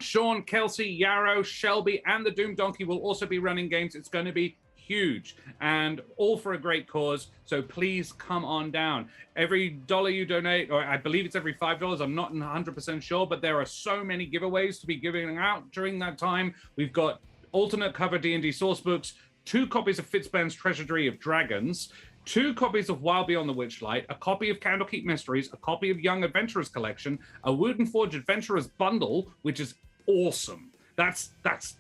Sean, Kelsey, Yarrow, Shelby, and the Doom Donkey will also be running games. It's going to be huge and all for a great cause. So please come on down. Every dollar you donate, or I believe it's every $5, I'm not 100% sure, but there are so many giveaways to be giving out during that time. We've got alternate cover D&D source books, 2 copies of Fitzburn's Treasury of Dragons, 2 copies of Wild Beyond the Witchlight, a copy of Candlekeep Mysteries, a copy of Young Adventurers Collection, a Wooden Forge Adventurers Bundle, which is awesome. That's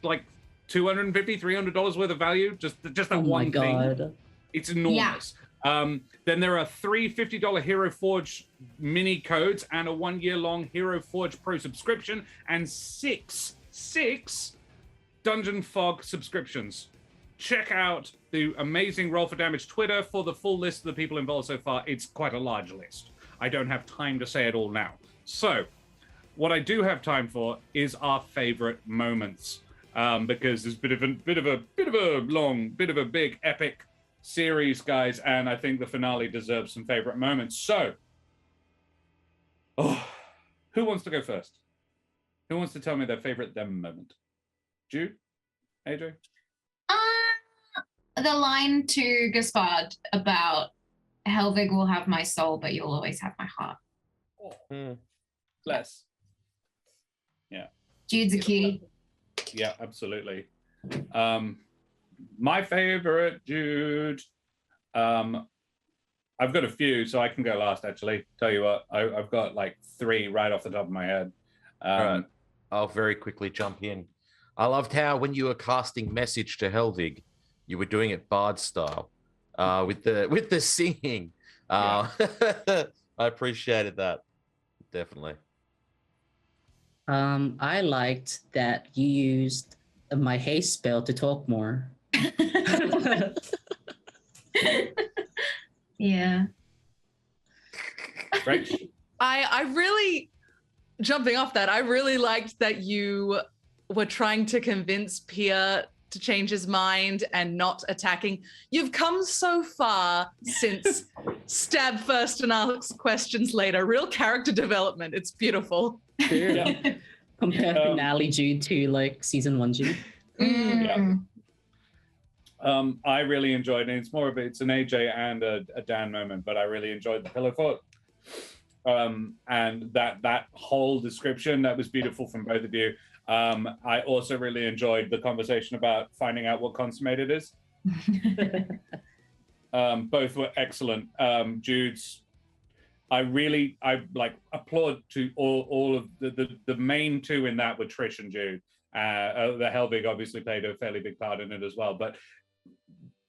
like $250, $300 worth of value. Just that one thing. It's enormous. Then there are 3 $50 Hero Forge mini codes and a 1-year-long Hero Forge Pro subscription and 6 Dungeon Fog subscriptions. Check out the amazing Roll for Damage Twitter for the full list of the people involved so far. It's quite a large list. I don't have time to say it all now. So, what I do have time for is our favorite moments, because there's a bit of a big epic series, guys, and I think the finale deserves some favorite moments. So, who wants to go first? Who wants to tell me their favorite them moment? Jude? AJ? The line to Gaspard about Helvig will have my soul, but you'll always have my heart. Bless. Yeah. Jude's a cutie. Yeah, absolutely. My favorite, Jude. I've got a few, so I can go last, actually. Tell you what, I've got like 3 right off the top of my head. All right. I'll very quickly jump in. I loved how when you were casting Message to Helvig, you were doing it Bard style, with the singing. I appreciated that, definitely. I liked that you used my haste spell to talk more. Yeah. Rach? I really, jumping off that, I really liked that you were trying to convince Pia to change his mind and not attacking. You've come so far since stab first and ask questions later. Real character development. It's beautiful. Yeah. Compare finale Jude to like season 1 Jude. Yeah. I really enjoyed it. It's more of it's an AJ and a Dan moment, but I really enjoyed the pillow fort. And that whole description that was beautiful from both of you. I also really enjoyed the conversation about finding out what consummated is. Both were excellent. Jude's, I applaud to all of the main 2 in that were Trish and Jude. The Helvig obviously played a fairly big part in it as well, but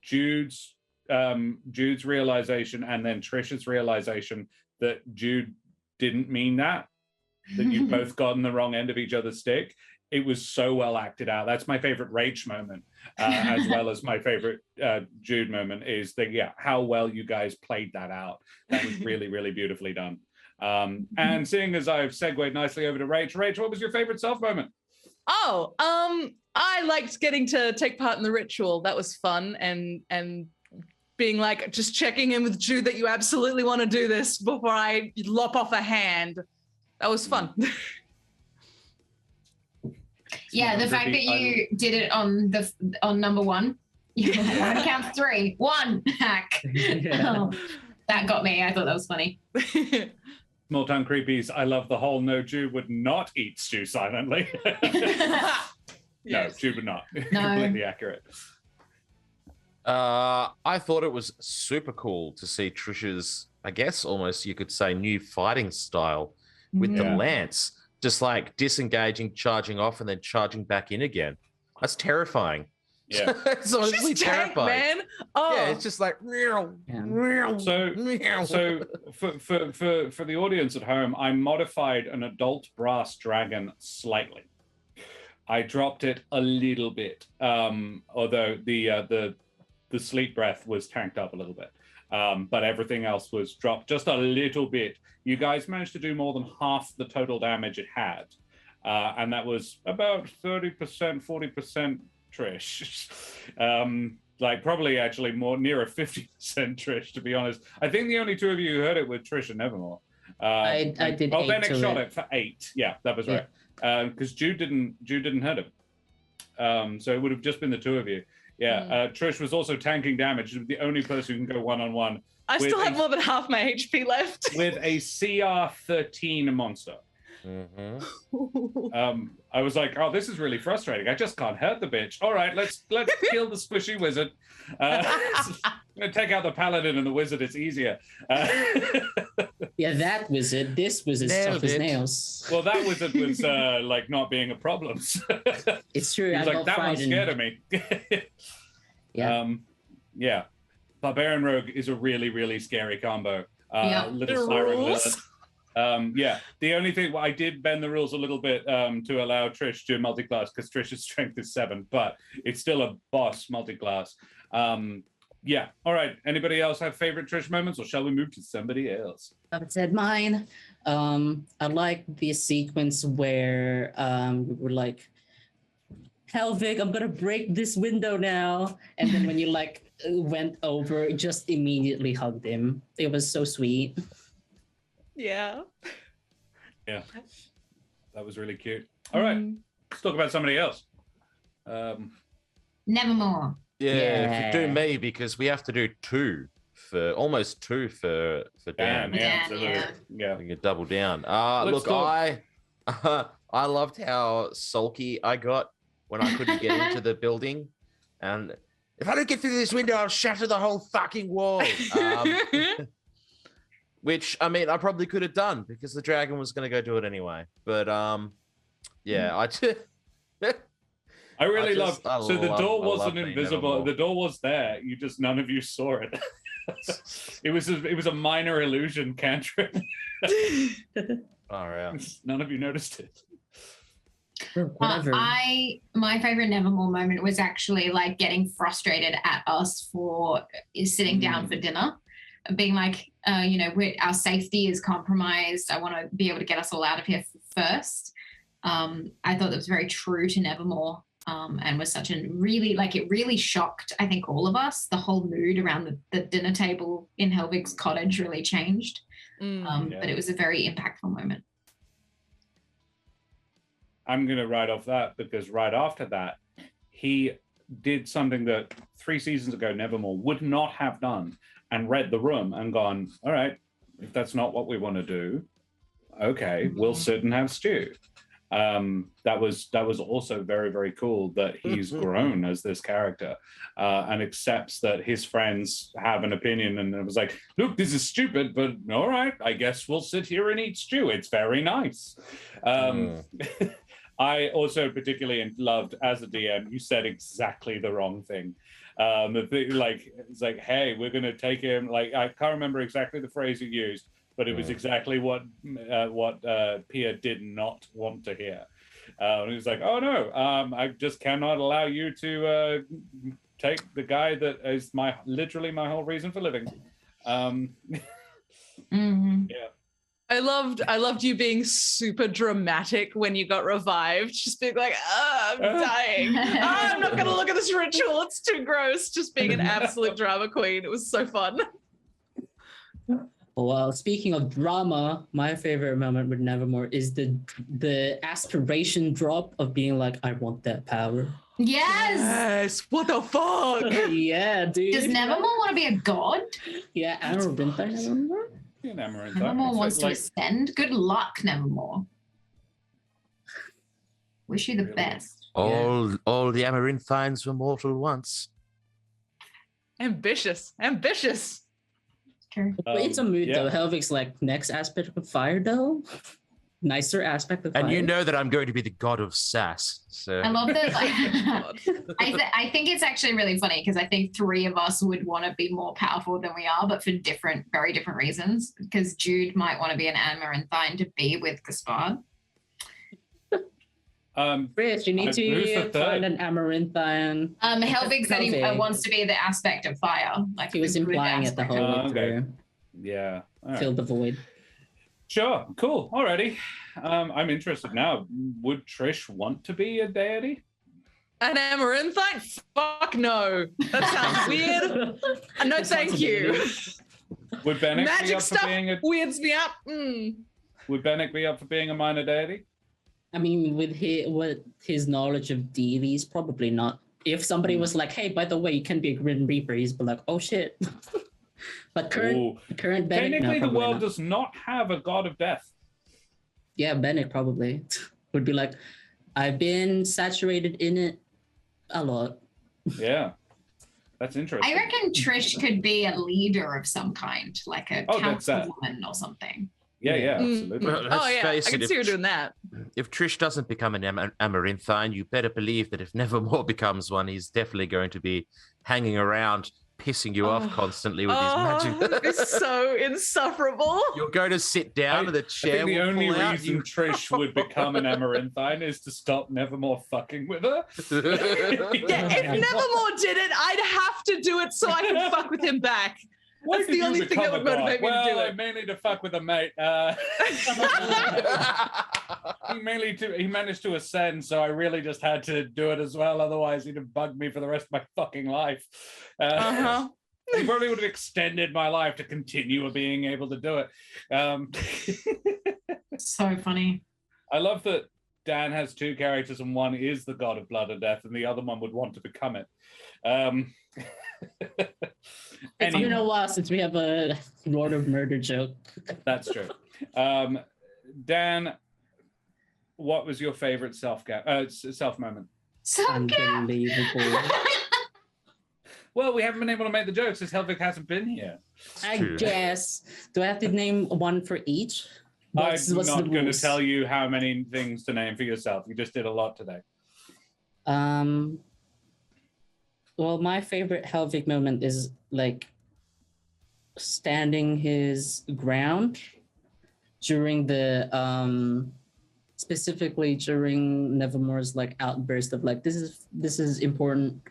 Jude's realization and then Trish's realization that Jude didn't mean that you both got on the wrong end of each other's stick. It was so well acted out. That's my favorite Rach moment, as well as my favorite Jude moment is how well you guys played that out. That was really, really beautifully done. And seeing as I've segued nicely over to Rach, what was your favorite self moment? I liked getting to take part in the ritual. That was fun, and being like, just checking in with Jude that you absolutely want to do this before I lop off a hand. That was fun. Yeah, the fact that you did it on number 1. You want to count 3. 1 hack. Yeah. That got me. I thought that was funny. Small Town Creepies, I love the whole no, Jude would not eat stew silently. Yes. No, Jude would not. No. Completely accurate. I thought it was super cool to see Trish's, I guess almost you could say, new fighting style with the lance. Just like disengaging, charging off, and then charging back in again. That's terrifying. Yeah. It's honestly terrifying, man. Oh. Yeah, it's just like So for the audience at home, I modified an adult brass dragon slightly. I dropped it a little bit, although the sleep breath was tanked up a little bit. But everything else was dropped just a little bit. You guys managed to do more than half the total damage it had. And that was about 30%, 40% Trish. Like probably actually more nearer 50% Trish, to be honest. I think the only 2 of you who heard it were Trish and Nevermore. I did 8 Benneck to shot it. it for 8. Yeah, that was right. Because Jude didn't hurt him. So it would have just been the 2 of you. Yeah, Trish was also tanking damage. The only person who can go one-on-one. I still have more than half my HP left. With a CR 13 monster. I was like, oh, this is really frustrating. I just can't hurt the bitch. All right, let's kill the squishy wizard. I'm gonna take out the paladin and the wizard. It's easier. Yeah, that wizard. This wizard's tough as nails. Well, that wizard was like not being a problem. It's true. He was like, that one's scared of me. Yeah. Yeah. Barbarian Rogue is a really, really scary combo. Yeah. Little Siren Lizard. Yeah, the only thing I did bend the rules a little bit to allow Trish to multi-class because Trish's strength is 7, but it's still a boss multi-class. Yeah, all right. Anybody else have favorite Trish moments, or shall we move to somebody else? I've said mine. I like the sequence where we were like, Helvig, I'm gonna break this window now. And then when you like went over, just immediately hugged him. It was so sweet. Yeah. Yeah, that was really cute. All right, let's talk about somebody else. Nevermore. Yeah, if you do me, because we have to do almost two for Dan. Yeah, absolutely. Yeah. We can double down. Let's Look, go. I loved how sulky I got when I couldn't get into the building, and if I don't get through this window, I'll shatter the whole fucking wall. Which, I mean, I probably could have done because the dragon was going to go do it anyway. But yeah, I really loved. So the door wasn't being invisible. Nevermore. The door was there. You just none of you saw it. It was a minor illusion cantrip. All right. None of you noticed it. Whatever. My favorite Nevermore moment was actually like getting frustrated at us for sitting down for dinner, being like, our safety is compromised. I want to be able to get us all out of here first. I thought that was very true to Nevermore, and was such a really, like, it really shocked, I think, all of us. The whole mood around the dinner table in Helvig's cottage really changed. But it was a very impactful moment. I'm going to write off that because right after that, he did something that 3 seasons ago Nevermore would not have done, and read the room and gone, all right, if that's not what we want to do, okay, we'll sit and have stew. That was also very, very cool that he's grown as this character and accepts that his friends have an opinion, and it was like, look, this is stupid, but all right, I guess we'll sit here and eat stew. It's very nice. I also particularly loved, as a DM, you said exactly the wrong thing. It's like, hey, we're going to take him. Like, I can't remember exactly the phrase you used, but it was exactly what Pia did not want to hear. And he was like, oh no, I just cannot allow you to take the guy that is literally my whole reason for living. Yeah. I loved you being super dramatic when you got revived, just being like, I'm dying. I'm not gonna look at this ritual, it's too gross. Just being an absolute drama queen. It was so fun. Well, speaking of drama, my favorite moment with Nevermore is the aspiration drop of being like, I want that power. Yes. What the fuck? Yeah, dude. Does Nevermore want to be a god? Yeah, I don't remember. Yeah, Nevermore wants to ascend. Good luck, Nevermore. Wish you the best. All the Amaranthines were mortal once. Ambitious. True. But it's a mood though. Helvig's like next aspect of fire though. Nicer aspect of fire. And you know that I'm going to be the god of sass. So I love that. I think it's actually really funny because I think 3 of us would want to be more powerful than we are, but for very different reasons. Because Jude might want to be an Amaranthine to be with Gaspard. Trish, you need to find an Amaranthine. Helvig said he wants to be the aspect of fire. Like he was implying it the whole way through. Yeah. Fill the void. Sure. Cool. Alrighty. I'm interested now. Would Trish want to be a deity? An Amaranthine? Fuck no. That sounds weird. No, thank you. Would Benneck Magic be up stuff for being weirds me up. Would Benneck be up for being a minor deity? I mean, with his knowledge of deities, probably not. If somebody was like, "Hey, by the way, you can be a Grim Reaper," he's be like, "Oh shit." But current Benneck, technically, no, the world not. does not have a god of death. yeah, Benneck probably would be like, I've been saturated in it a lot. Yeah. That's interesting. I reckon Trish could be a leader of some kind, like a councilwoman or something. Yeah, absolutely. Well, let's Oh yeah, I face can it, see her doing that. if Trish doesn't become an Amaranthine, you better believe that if Nevermore becomes one, he's definitely going to be hanging around, pissing you off constantly with his magic. It's so insufferable. You're going to sit down and the chair I think the will only pull out. reason Trish would become an Amaranthine is to stop Nevermore fucking with her. Yeah, if Nevermore did it, I'd have to do it so I can fuck with him back. That's the only thing that would motivate me to do it. Mainly to fuck with a mate. He managed to ascend, so I really just had to do it as well. Otherwise, he'd have bugged me for the rest of my fucking life. He probably would have extended my life to continue being able to do it. So funny. I love that Dan has two characters, and one is the god of blood and death, and the other one would want to become it. It's been a while since we have a Lord of Murder joke. That's true. Dan, what was your favorite self moment? Unbelievable. Well, we haven't been able to make the jokes because Helvig hasn't been here. I guess. Do I have to name one for each? I'm not going to tell you how many things to name for yourself. You just did a lot today. Well, my favorite Helvig moment is like standing his ground during the specifically during Nevermore's like outburst of like this is important,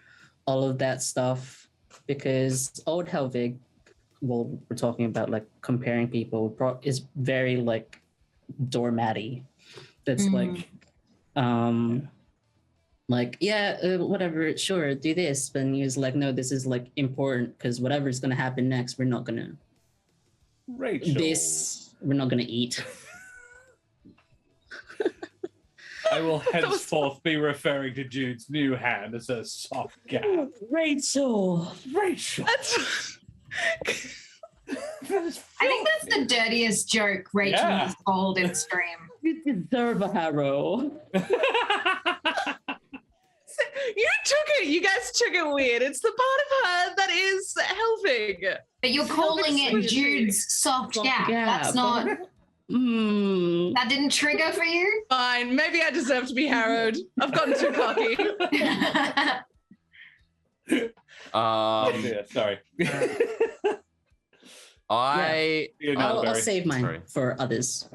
all of that stuff, because old Helvig, well, we're talking about like comparing people, is very like doormatty. That's like, yeah, whatever, sure, do this. But he was like, no, this is like important because whatever's gonna happen next, we're not gonna. Rachel. We're not gonna eat. I will henceforth be referring to Jude's new hand as a soft gap. Rachel. I think that's the dirtiest joke Rachel has told in stream. You deserve a harrow. You guys took it weird. It's the part of her that is Helvig. But you're calling it Jude's soft gap. That's not... That didn't trigger for you? Fine. Maybe I deserve to be harrowed. I've gotten too cocky. Sorry. I'll save mine for others.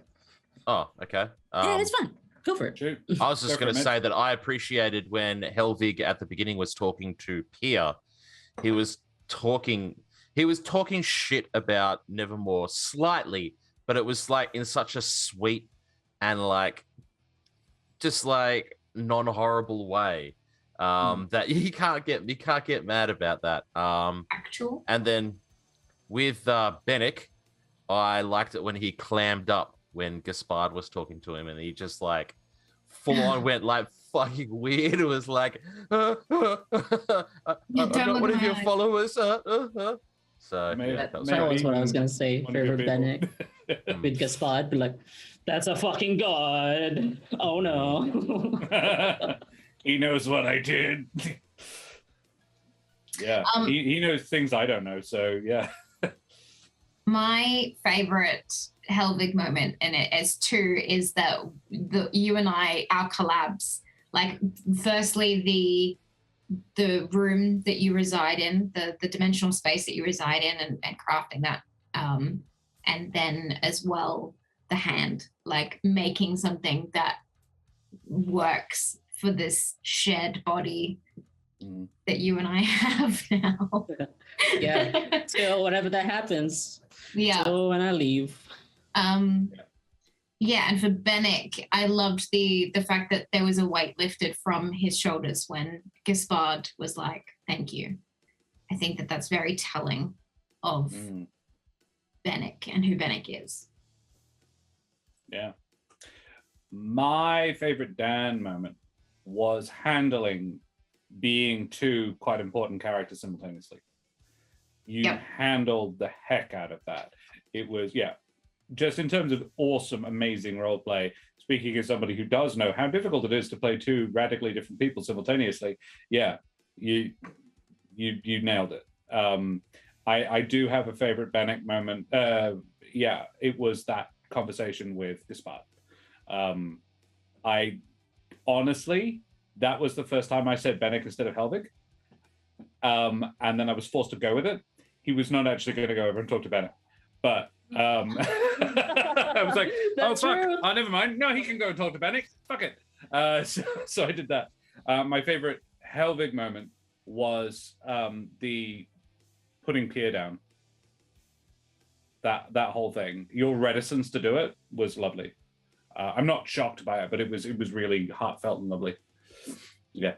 Oh, okay. Yeah, it's fine. Go for it. I was just going to say that I appreciated when Helvig at the beginning was talking to Pia. He was talking shit about Nevermore slightly, but it was like in such a sweet and like just like non-horrible way that you can't get mad about that. Actual. And then with Benneck, I liked it when he clammed up when Gaspard was talking to him, and he just like full on went like fucking weird. It was like, I'm not one of your followers. So that was what I was gonna say for Benneck with Gaspard, be like, that's a fucking god. Oh no. He knows what I did. Yeah, he knows things I don't know. So yeah. My favorite Helvig moment in it is that you and I, our collabs, like firstly the room that you reside in, the dimensional space that you reside in, and crafting that, and then as well the hand, like making something that works for this shared body that you and I have now. Yeah. So whenever that happens. Yeah. So when I leave. Yeah, and for Benneck, I loved the fact that there was a weight lifted from his shoulders when Gaspard was like, thank you. I think that that's very telling of Benneck and who Benneck is. Yeah. My favorite Dan moment was handling being two quite important characters simultaneously. You handled the heck out of that. It was, just in terms of awesome, amazing role play, speaking as somebody who does know how difficult it is to play two radically different people simultaneously, yeah, you nailed it. I do have a favorite Benneck moment. Yeah, it was that conversation with Gaspard. I honestly, that was the first time I said Benneck instead of Helvig. And then I was forced to go with it. He was not actually going to go over and talk to Benneck. But I was like, oh, fuck. True. Oh, never mind. No, he can go and talk to Benneck. Fuck it. So I did that. My favorite Helvig moment was the putting Pierre down. That whole thing. Your reticence to do it was lovely. I'm not shocked by it, but it was really heartfelt and lovely. Yeah.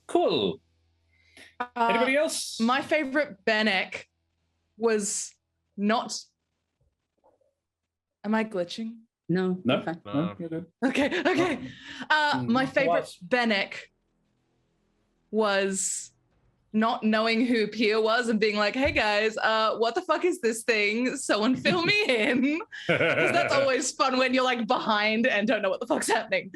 Cool. Anybody else? My favorite Benneck was not. Am I glitching? No. No. Okay. My favorite Benneck was not knowing who Pierre was and being like, hey guys, what the fuck is this thing? Someone fill me in. Because that's always fun when you're like behind and don't know what the fuck's happening.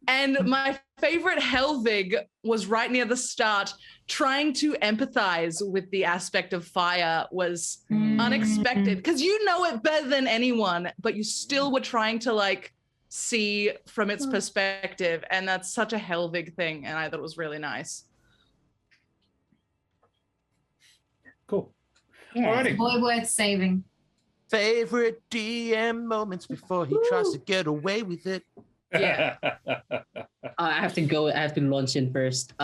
And my favorite Helvig was right near the start. Trying to empathize with the aspect of fire was unexpected because you know it better than anyone, but you still were trying to like see from its perspective. And that's such a Helvig thing. And I thought it was really nice. Cool. Yeah, it's a boy worth saving. Favorite DM moments before he tries to get away with it. Yeah. I have to launch in first.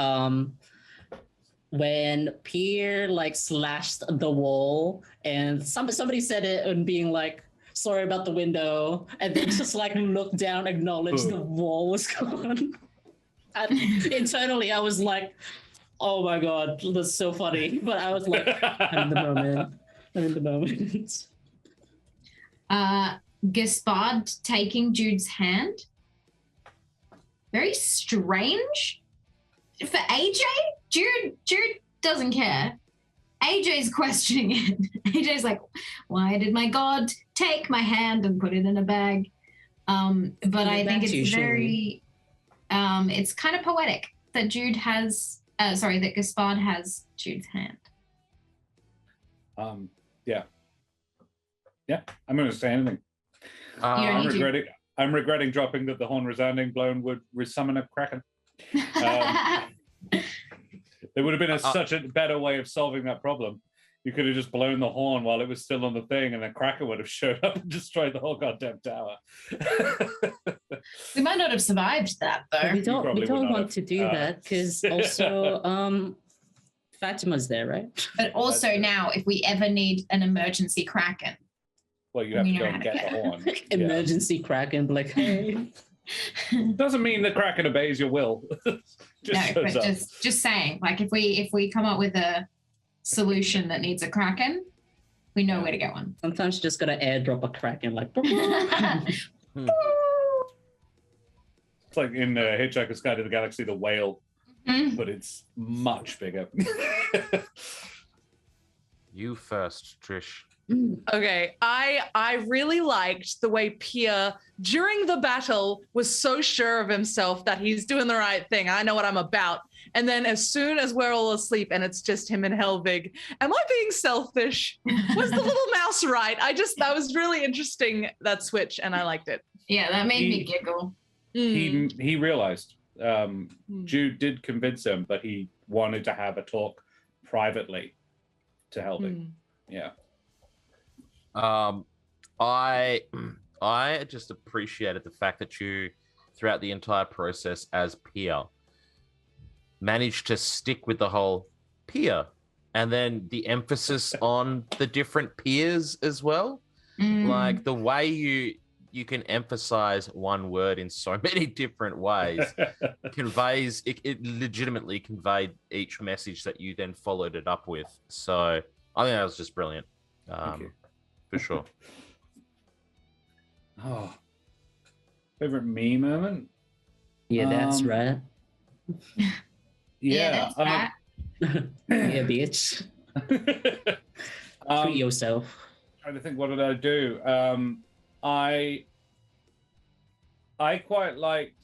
When Pierre like slashed the wall and somebody said it and being like, sorry about the window, and then just like looked down, acknowledged the wall was gone. And internally I was like, oh my god, that's so funny. But I was like, I'm in the moment. Gaspard taking Jude's hand. Very strange. For AJ, Jude doesn't care. AJ's questioning it. AJ's like, why did my god take my hand and put it in a bag? But I think it's very, it's kind of poetic that Jude has, that Gaspard has Jude's hand. Yeah, I'm going to say anything. I'm regretting dropping that the horn resounding blown would resummon a kraken. There would have been such a better way of solving that problem. You could have just blown the horn while it was still on the thing, and then Kraken would have showed up and destroyed the whole goddamn tower. We might not have survived that, though. We don't want to do that because also Fatima's there, right? But also now, if we ever need an emergency Kraken, well, you have to go and get the horn. Emergency Kraken, like, hey. Doesn't mean the Kraken obeys your will. just saying, like if we come up with a solution that needs a Kraken, we know where to get one. Sometimes you just gotta airdrop a Kraken, like. It's like in Hitchhiker's Guide to the Galaxy, the whale, but it's much bigger. You first, Trish. Okay, I really liked the way Pierre, during the battle, was so sure of himself that he's doing the right thing. I know what I'm about. And then as soon as we're all asleep and it's just him and Helvig, am I being selfish? Was the little mouse right? That was really interesting, that switch, and I liked it. Yeah, that made me giggle. He realized Jude did convince him, but he wanted to have a talk privately to Helvig. Yeah. I just appreciated the fact that you, throughout the entire process as Pierre, managed to stick with the whole Pierre, and then the emphasis on the different peers as well. Like the way you can emphasize one word in so many different ways conveys it legitimately conveyed each message that you then followed it up with. So I think that was just brilliant. For sure. Oh, favorite me moment? Yeah, that's right. Yeah, that's right. Yeah, bitch. Treat yourself. trying to think, what did I do? I quite liked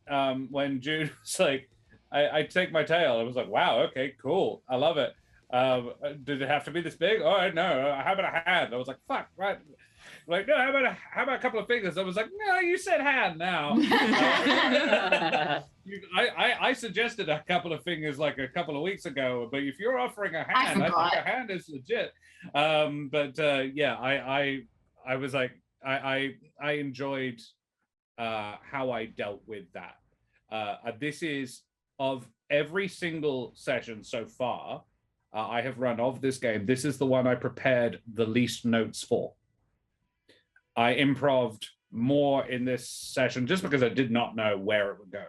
when Jude was like, I take my tail. I was like, wow, okay, cool. I love it. Did it have to be this big? Oh, no. How about a hand? I was like, fuck, right? Like, no, how about a couple of fingers? I was like, no, you said hand now. I suggested a couple of fingers like a couple of weeks ago, but if you're offering a hand, I think a hand is legit. Yeah, I was like, I enjoyed how I dealt with that. This is, of every single session so far I have run of this game, this is the one I prepared the least notes for. I improv'd more in this session just because I did not know where it would go.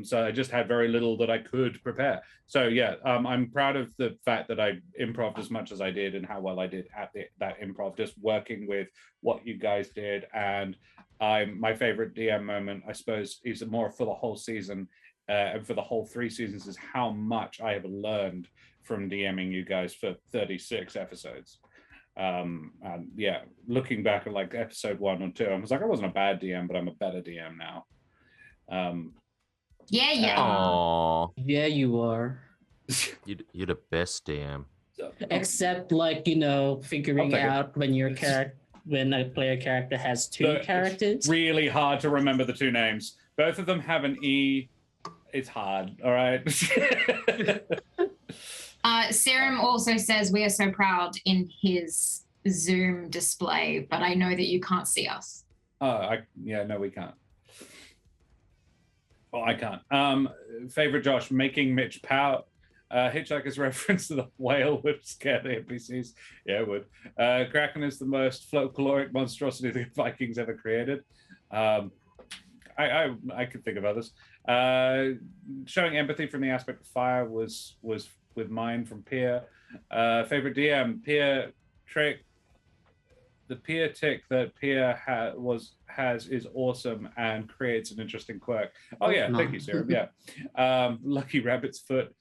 So I just had very little that I could prepare. So yeah, I'm proud of the fact that I improv'd as much as I did and how well I did at that improv, just working with what you guys did. And my favorite DM moment, I suppose, is more for the whole season and for the whole 3 seasons, is how much I have learned from DMing you guys for 36 episodes. And yeah, looking back at like episode 1 or 2, I was like, I wasn't a bad DM, but I'm a better DM now. Yeah, you are. You're the best DM. Except, like, you know, figuring out when a player character has 2 characters. It's really hard to remember the 2 names. Both of them have an E. It's hard, all right? Serum also says we are so proud in his Zoom display, but I know that you can't see us. No, we can't. Well, I can't. Favorite Josh, making Mitch pout. Hitchhiker's reference to the whale would scare the NPCs. Yeah, it would. Kraken is the most folkloric monstrosity the Vikings ever created. I could think of others. Showing empathy from the aspect of fire was with mine from Pierre. Favorite DM, Pierre trick. The Pierre tick that Pierre has is awesome and creates an interesting quirk. Oh yeah, thank you, Serum. Yeah. Lucky rabbit's foot.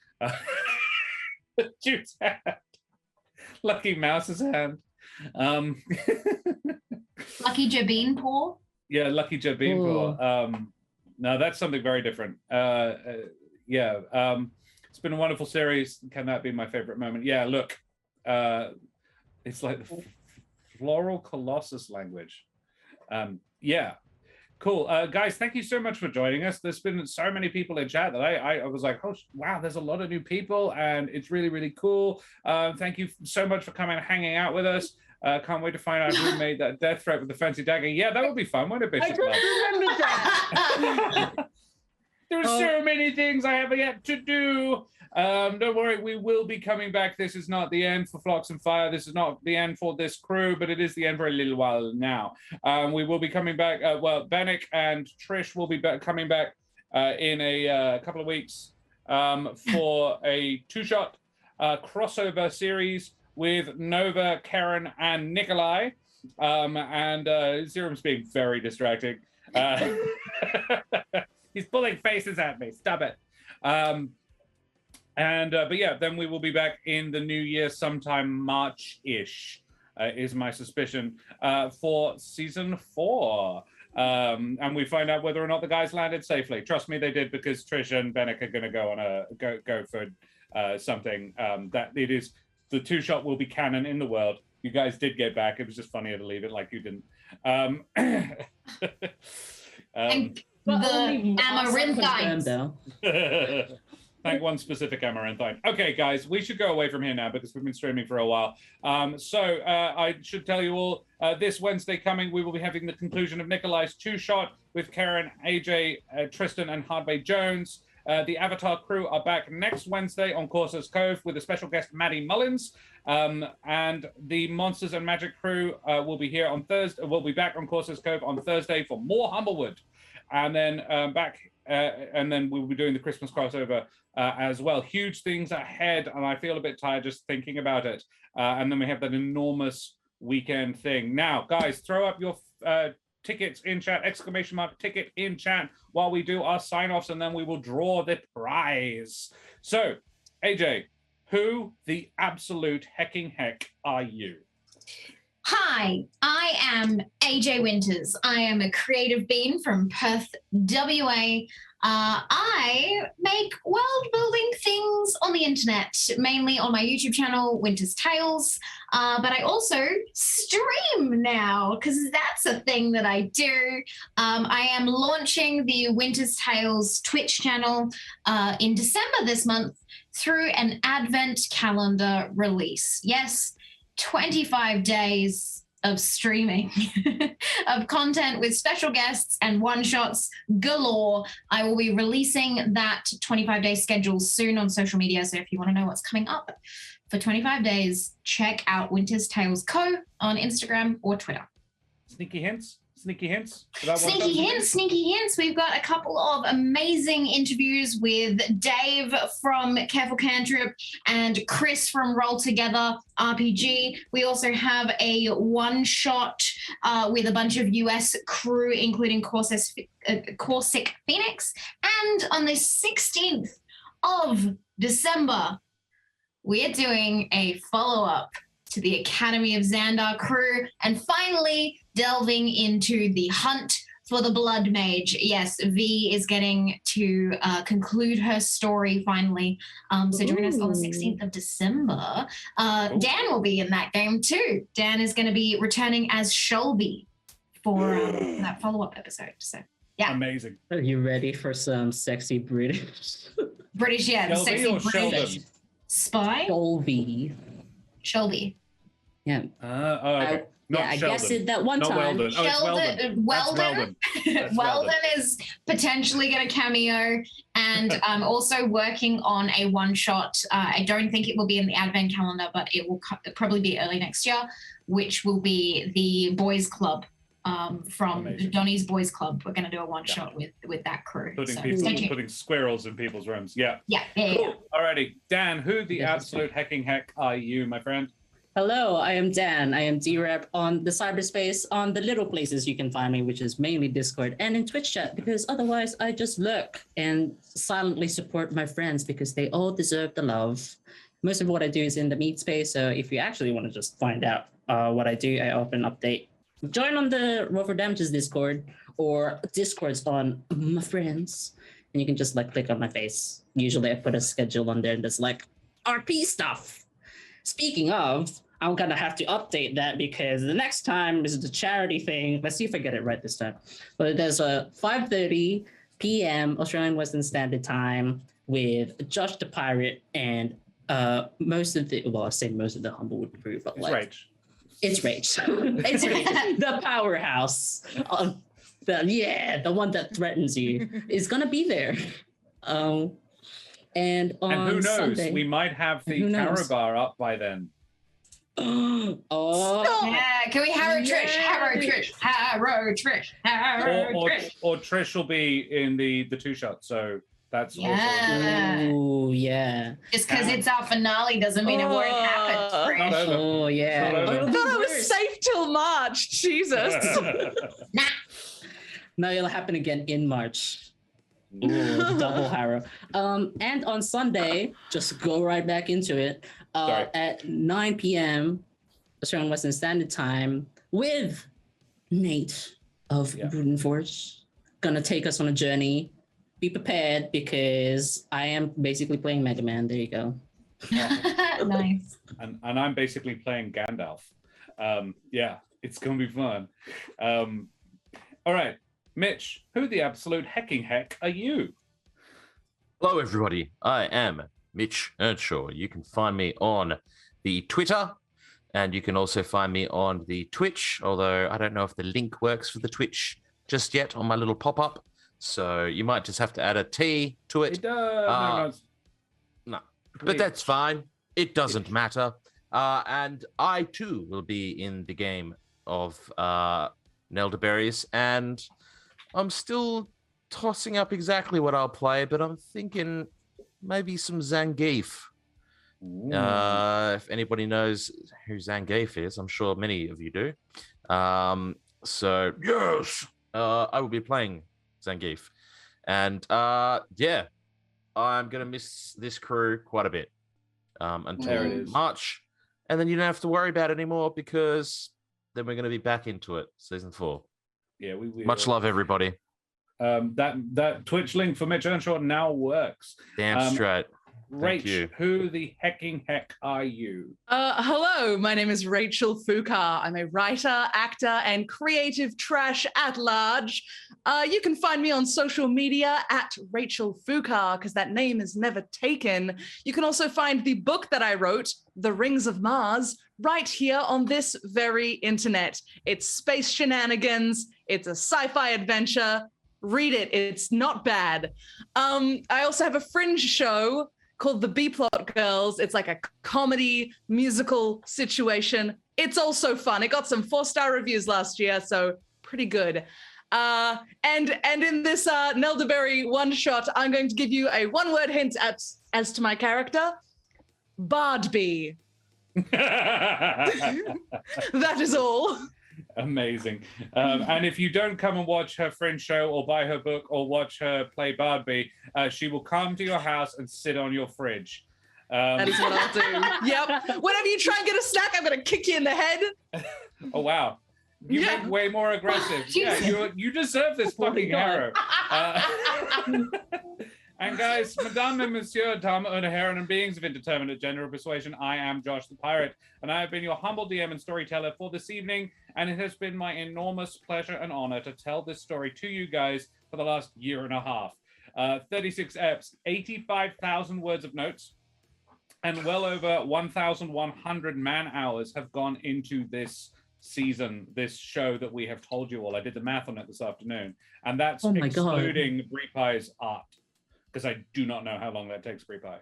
Jude's hand. Lucky mouse's hand. Lucky Jabin paw. Yeah, lucky Jabin paw. No, that's something very different. It's been a wonderful series. Can that be my favorite moment? Yeah, look, it's like the floral colossus language. Yeah, cool. Guys, thank you so much for joining us. There's been so many people in chat that I was like, oh, wow, there's a lot of new people and it's really, really cool. Thank you so much for coming and hanging out with us. Can't wait to find out who made that death threat with the fancy dagger. Yeah, that would be fun, wouldn't it, Bishop? I just remembered that. There's so many things I have yet to do. Don't worry, we will be coming back. This is not the end for Flocks and Fire. This is not the end for this crew, but it is the end for a little while now. We will be coming back. Benneck and Trish will be coming back in a couple of weeks for a 2-shot crossover series with Nova, Karen, and Nikolai. Serum's being very distracting. He's pulling faces at me. Stop it. But yeah, then we will be back in the new year, sometime March-ish, is my suspicion, for season 4. And we find out whether or not the guys landed safely. Trust me, they did, because Trish and Benneck are going to go on go for something that it is. The 2-shot will be canon in the world. You guys did get back. It was just funnier to leave it like you didn't. The amaranthine. Thank one specific amaranthine. Okay, guys, we should go away from here now because we've been streaming for a while. I should tell you all, this Wednesday coming, we will be having the conclusion of Nikolai's 2-shot with Karen, AJ, Tristan, and Hardway Jones. The Avatar crew are back next Wednesday on Corsair's Cove with a special guest, Maddie Mullins. And the Monsters and Magic crew will be here on Thursday. We'll be back on Corsair's Cove on Thursday for more Humblewood. And then and then we'll be doing the Christmas crossover as well. Huge things ahead, and I feel a bit tired just thinking about it. And then we have that enormous weekend thing. Now, guys, throw up your tickets in chat, !ticket in chat, while we do our sign-offs, and then we will draw the prize. So, AJ, who the absolute hecking heck are you? Hi, I am AJ Winters. I am a creative being from Perth, WA. I make world building things on the internet, mainly on my YouTube channel, Winter's Tales. But I also stream now because that's a thing that I do. I am launching the Winter's Tales Twitch channel in December this month through an advent calendar release. Yes, 25 days of streaming of content with special guests and one-shots galore. I will be releasing that 25-day schedule soon on social media. So if you want to know what's coming up for 25 days, check out Winter's Tales Co. on Instagram or Twitter. Sneaky hints? Sneaky hints? Sneaky hints. We've got a couple of amazing interviews with Dave from Careful Cantrip and Chris from Roll Together RPG. We also have a one-shot with a bunch of US crew, including Corsic Phoenix. And on the 16th of December, we're doing a follow-up to the Academy of Xandar crew, and finally delving into the hunt for the Blood Mage. Yes, V is getting to conclude her story finally. So join us on the 16th of December. Dan will be in that game too. Dan is going to be returning as Shelby for that follow-up episode. So yeah. Amazing. Are you ready for some sexy British? British, yeah. Shelby Sexy or British Sheldon? spy. Shelby. Yeah. Okay. I guessed it that one Not time. Weldon. Oh, it's Weldon. Weldon. That's Weldon is potentially going to cameo, and I'm also working on a one-shot. I don't think it will be in the Advent calendar, but it will probably be early next year, which will be the Boys Club from Amazing. Donnie's Boys Club. We're going to do a one-shot with that crew. Putting squirrels in people's rooms. Yeah. Yeah. Cool. Alrighty. Dan, who the Yeah, absolute hecking heck are you, my friend? Hello, I am Dan. I am D-Rep on the cyberspace on the little places you can find me, which is mainly Discord and in Twitch chat, because otherwise I just lurk and silently support my friends because they all deserve the love. Most of what I do is in the meat space, so if you actually want to just find out what I do, I often update. Join on the Roll for Damages Discord or Discords on my friends, and you can just click on my face. Usually I put a schedule on there and there's RP stuff. Speaking of, I'm gonna have to update that because the next time is the charity thing. Let's see if I get it right this time. But there's a 5:30 p.m. Australian Western Standard Time with Josh the Pirate and most of the Humblewood crew, but it's Rage. It's Rage. The powerhouse. The one that threatens you is gonna be there. And who knows? Sunday, we might have the tarot bar up by then. Yeah, can we Harrow Trish? Or Trish will be in the two-shot, so that's also Oh, yeah. Just because it's our finale doesn't mean it won't happen, Not Trish. over. Oh, yeah. Not over. I thought I was safe till March. Jesus. Nah. No, it'll happen again in March. Ooh, double Harrow. And on Sunday, just go right back into it. At 9 p.m. Australian Western Standard Time with Nate of Bruton Forge. Gonna take us on a journey. Be prepared because I am basically playing Mega Man. There you go. Nice. And I'm basically playing Gandalf. Yeah, it's gonna be fun. All right, Mitch, who the absolute hecking heck are you? Hello, everybody. I am Mitch Earnshaw. You can find me on the Twitter, and you can also find me on the Twitch, although I don't know if the link works for the Twitch just yet on my little pop-up. So you might just have to add a T to it. It does. No, but that's fine. It doesn't matter. And I, too, will be in the game of Nelderberries, and I'm still tossing up exactly what I'll play, but I'm thinking maybe some Zangief. If anybody knows who Zangief is, I'm sure many of you do. So yes, I will be playing Zangief, and yeah, I'm gonna miss this crew quite a bit. until it is. March, and then you don't have to worry about it anymore because then we're going to be back into it, season 4. Yeah, we will. Much love, everybody. That Twitch link for Mitch Earnshaw now works. Damn straight. Rach, you. who the hecking heck are you? Hello, my name is Rachel Foucar. I'm a writer, actor, and creative trash at large. You can find me on social media at Rachel Foucar, because that name is never taken. You can also find the book that I wrote, The Rings of Mars, right here on this very internet. It's space shenanigans. It's a sci-fi adventure. Read it. It's not bad. I also have a fringe show called The B-Plot Girls. It's like a comedy musical situation. It's also fun. It got some 4-star reviews last year, so pretty good. And in this Nelderberry one-shot, I'm going to give you a one-word hint as to my character. Bardby. That is all. Amazing. And if you don't come and watch her fringe show or buy her book or watch her play Bardby, she will come to your house and sit on your fridge. That is what I'll do. Yep. Whenever you try and get a snack, I'm going to kick you in the head. Oh, wow. You make way more aggressive. Yeah, you deserve this fucking arrow. And guys, Madame and Monsieur, Dames und Herren, and beings of indeterminate gender or persuasion, I am Josh the Pirate, and I have been your humble DM and storyteller for this evening, and it has been my enormous pleasure and honor to tell this story to you guys for the last year and a half. 36 eps, 85,000 words of notes, and well over 1,100 man-hours have gone into this season, this show that we have told you all. I did the math on it this afternoon, and that's excluding Brie Pie's art, because I do not know how long that takes Brie Pie.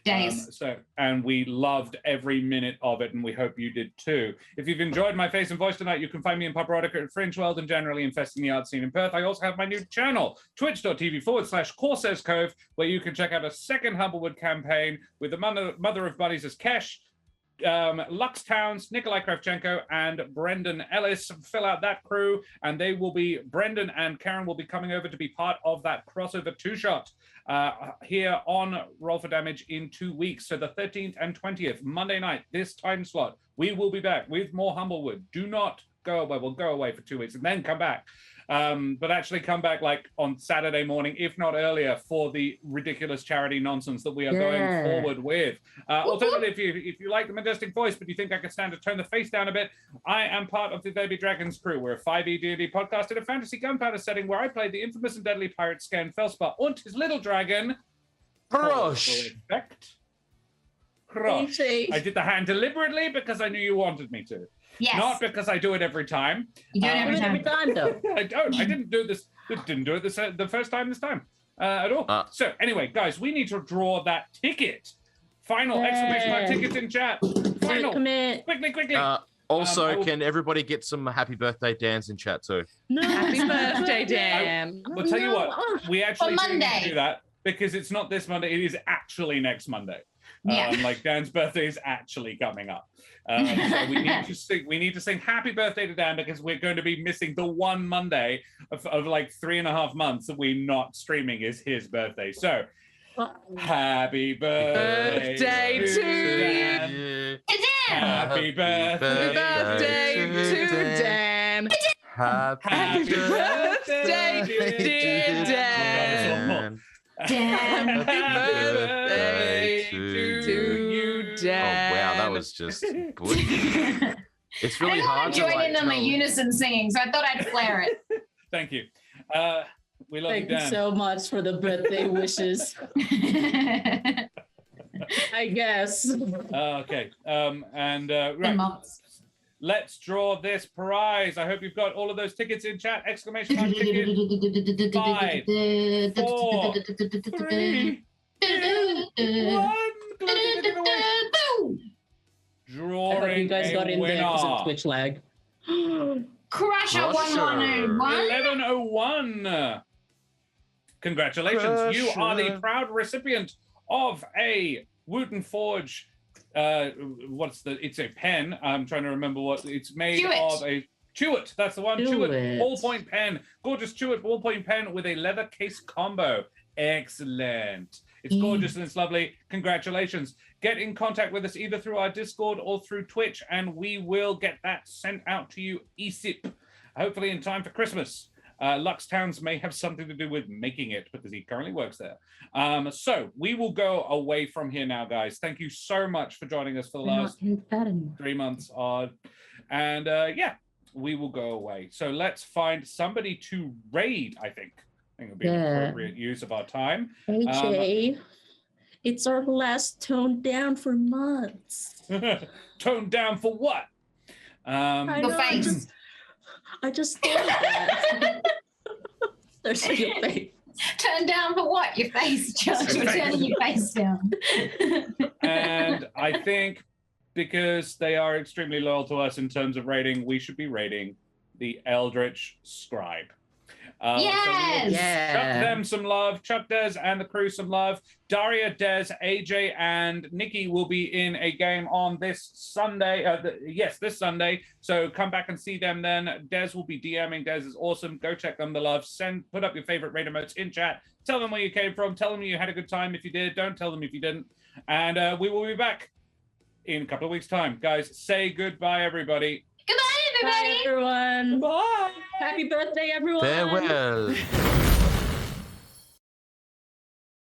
Days. And we loved every minute of it, and we hope you did too. If you've enjoyed my face and voice tonight, you can find me in Paparotica at Fringe World and generally infesting the art scene in Perth. I also have my new channel, twitch.tv/Corsairs Cove, where you can check out a second Humblewood campaign with the mother of buddies as Kesh, Lux Towns, Nikolai Kravchenko, and Brendan Ellis. Fill out that crew, and Brendan and Karen will be coming over to be part of that crossover 2-shot here on Roll for Damage in 2 weeks. So the 13th and 20th, Monday night, this time slot, we will be back with more Humblewood. Do not go away. We'll go away for 2 weeks and then come back. But actually come back like on Saturday morning, if not earlier, for the ridiculous charity nonsense that we are going forward with. Alternatively, if you like the majestic voice, but you think I could stand to turn the face down a bit, I am part of the Baby Dragons crew. We're a 5e D&D podcast in a fantasy gunpowder setting where I play the infamous and deadly pirate Scan Felspar and his little dragon, Prosh. Prosh. I did the hand deliberately because I knew you wanted me to. Yes. Not because I do it every time. You do it every time. though. I don't. I didn't do this. Didn't do it the first time this time at all. So anyway, guys, we need to draw that ticket. Final exclamation mark tickets in chat. Final. Quickly. Also, can everybody get some happy birthday Dans in chat too? No, Happy birthday, Dan. We'll tell you what. We actually On do need to Monday. do that because it's not this Monday. It is actually next Monday. Yeah. Like Dan's birthday is actually coming up. So we need to sing happy birthday to Dan because we're going to be missing the one Monday of like 3.5 months that we're not streaming is his birthday. So happy birthday to Dan. Happy birthday to Dan. Happy birthday, dear Dan. Dan. Happy birthday to you, Dan. Oh wow, that was just good. It's really I hard didn't want to join in on the tell. unison singing, so I thought I'd flare it. Thank you. We love Thank you, you Dan. so much for the birthday wishes. I guess. Okay. Right. Let's draw this prize. I hope you've got all of those tickets in chat. Exclamation mark ticket. 5, 4, 3, 2, 1. Drawing I thought you guys got in there because of winner. Twitch lag. Crusher 1101. 1101. Congratulations. You are the proud recipient of a Wooten Forge. It's a pen. I'm trying to remember what it's made of. A Chewit. That's the one. Chewit ballpoint pen. Gorgeous Chewit ballpoint pen with a leather case combo. Excellent. It's gorgeous and it's lovely. Congratulations. Get in contact with us either through our Discord or through Twitch, and we will get that sent out to you ASAP, hopefully in time for Christmas. Lux Towns may have something to do with making it because he currently works there. So we will go away from here now, guys. Thank you so much for joining us for the last 3 months odd. And yeah, we will go away. So let's find somebody to raid, I think. I think it'll be an appropriate use of our time. AJ, it's our last toned down for months. Toned down for what? Your face. I just thought of that. There's your face. Turn down for what? Your face, Josh. You're turning your face down. And I think because they are extremely loyal to us in terms of rating, we should be rating the Eldritch Scribe. Yes! So we will chuck them some love. Chuck Des and the crew some love. Daria, Des, AJ, and Nikki will be in a game on this Sunday. This Sunday. So come back and see them then. Des will be DMing. Des is awesome. Go check them the love. Put up your favorite raid emotes in chat. Tell them where you came from. Tell them you had a good time if you did. Don't tell them if you didn't. And we will be back in a couple of weeks' time. Guys, say goodbye, everybody. Goodbye, everybody. Bye, everyone. Bye. Happy birthday, everyone. Farewell.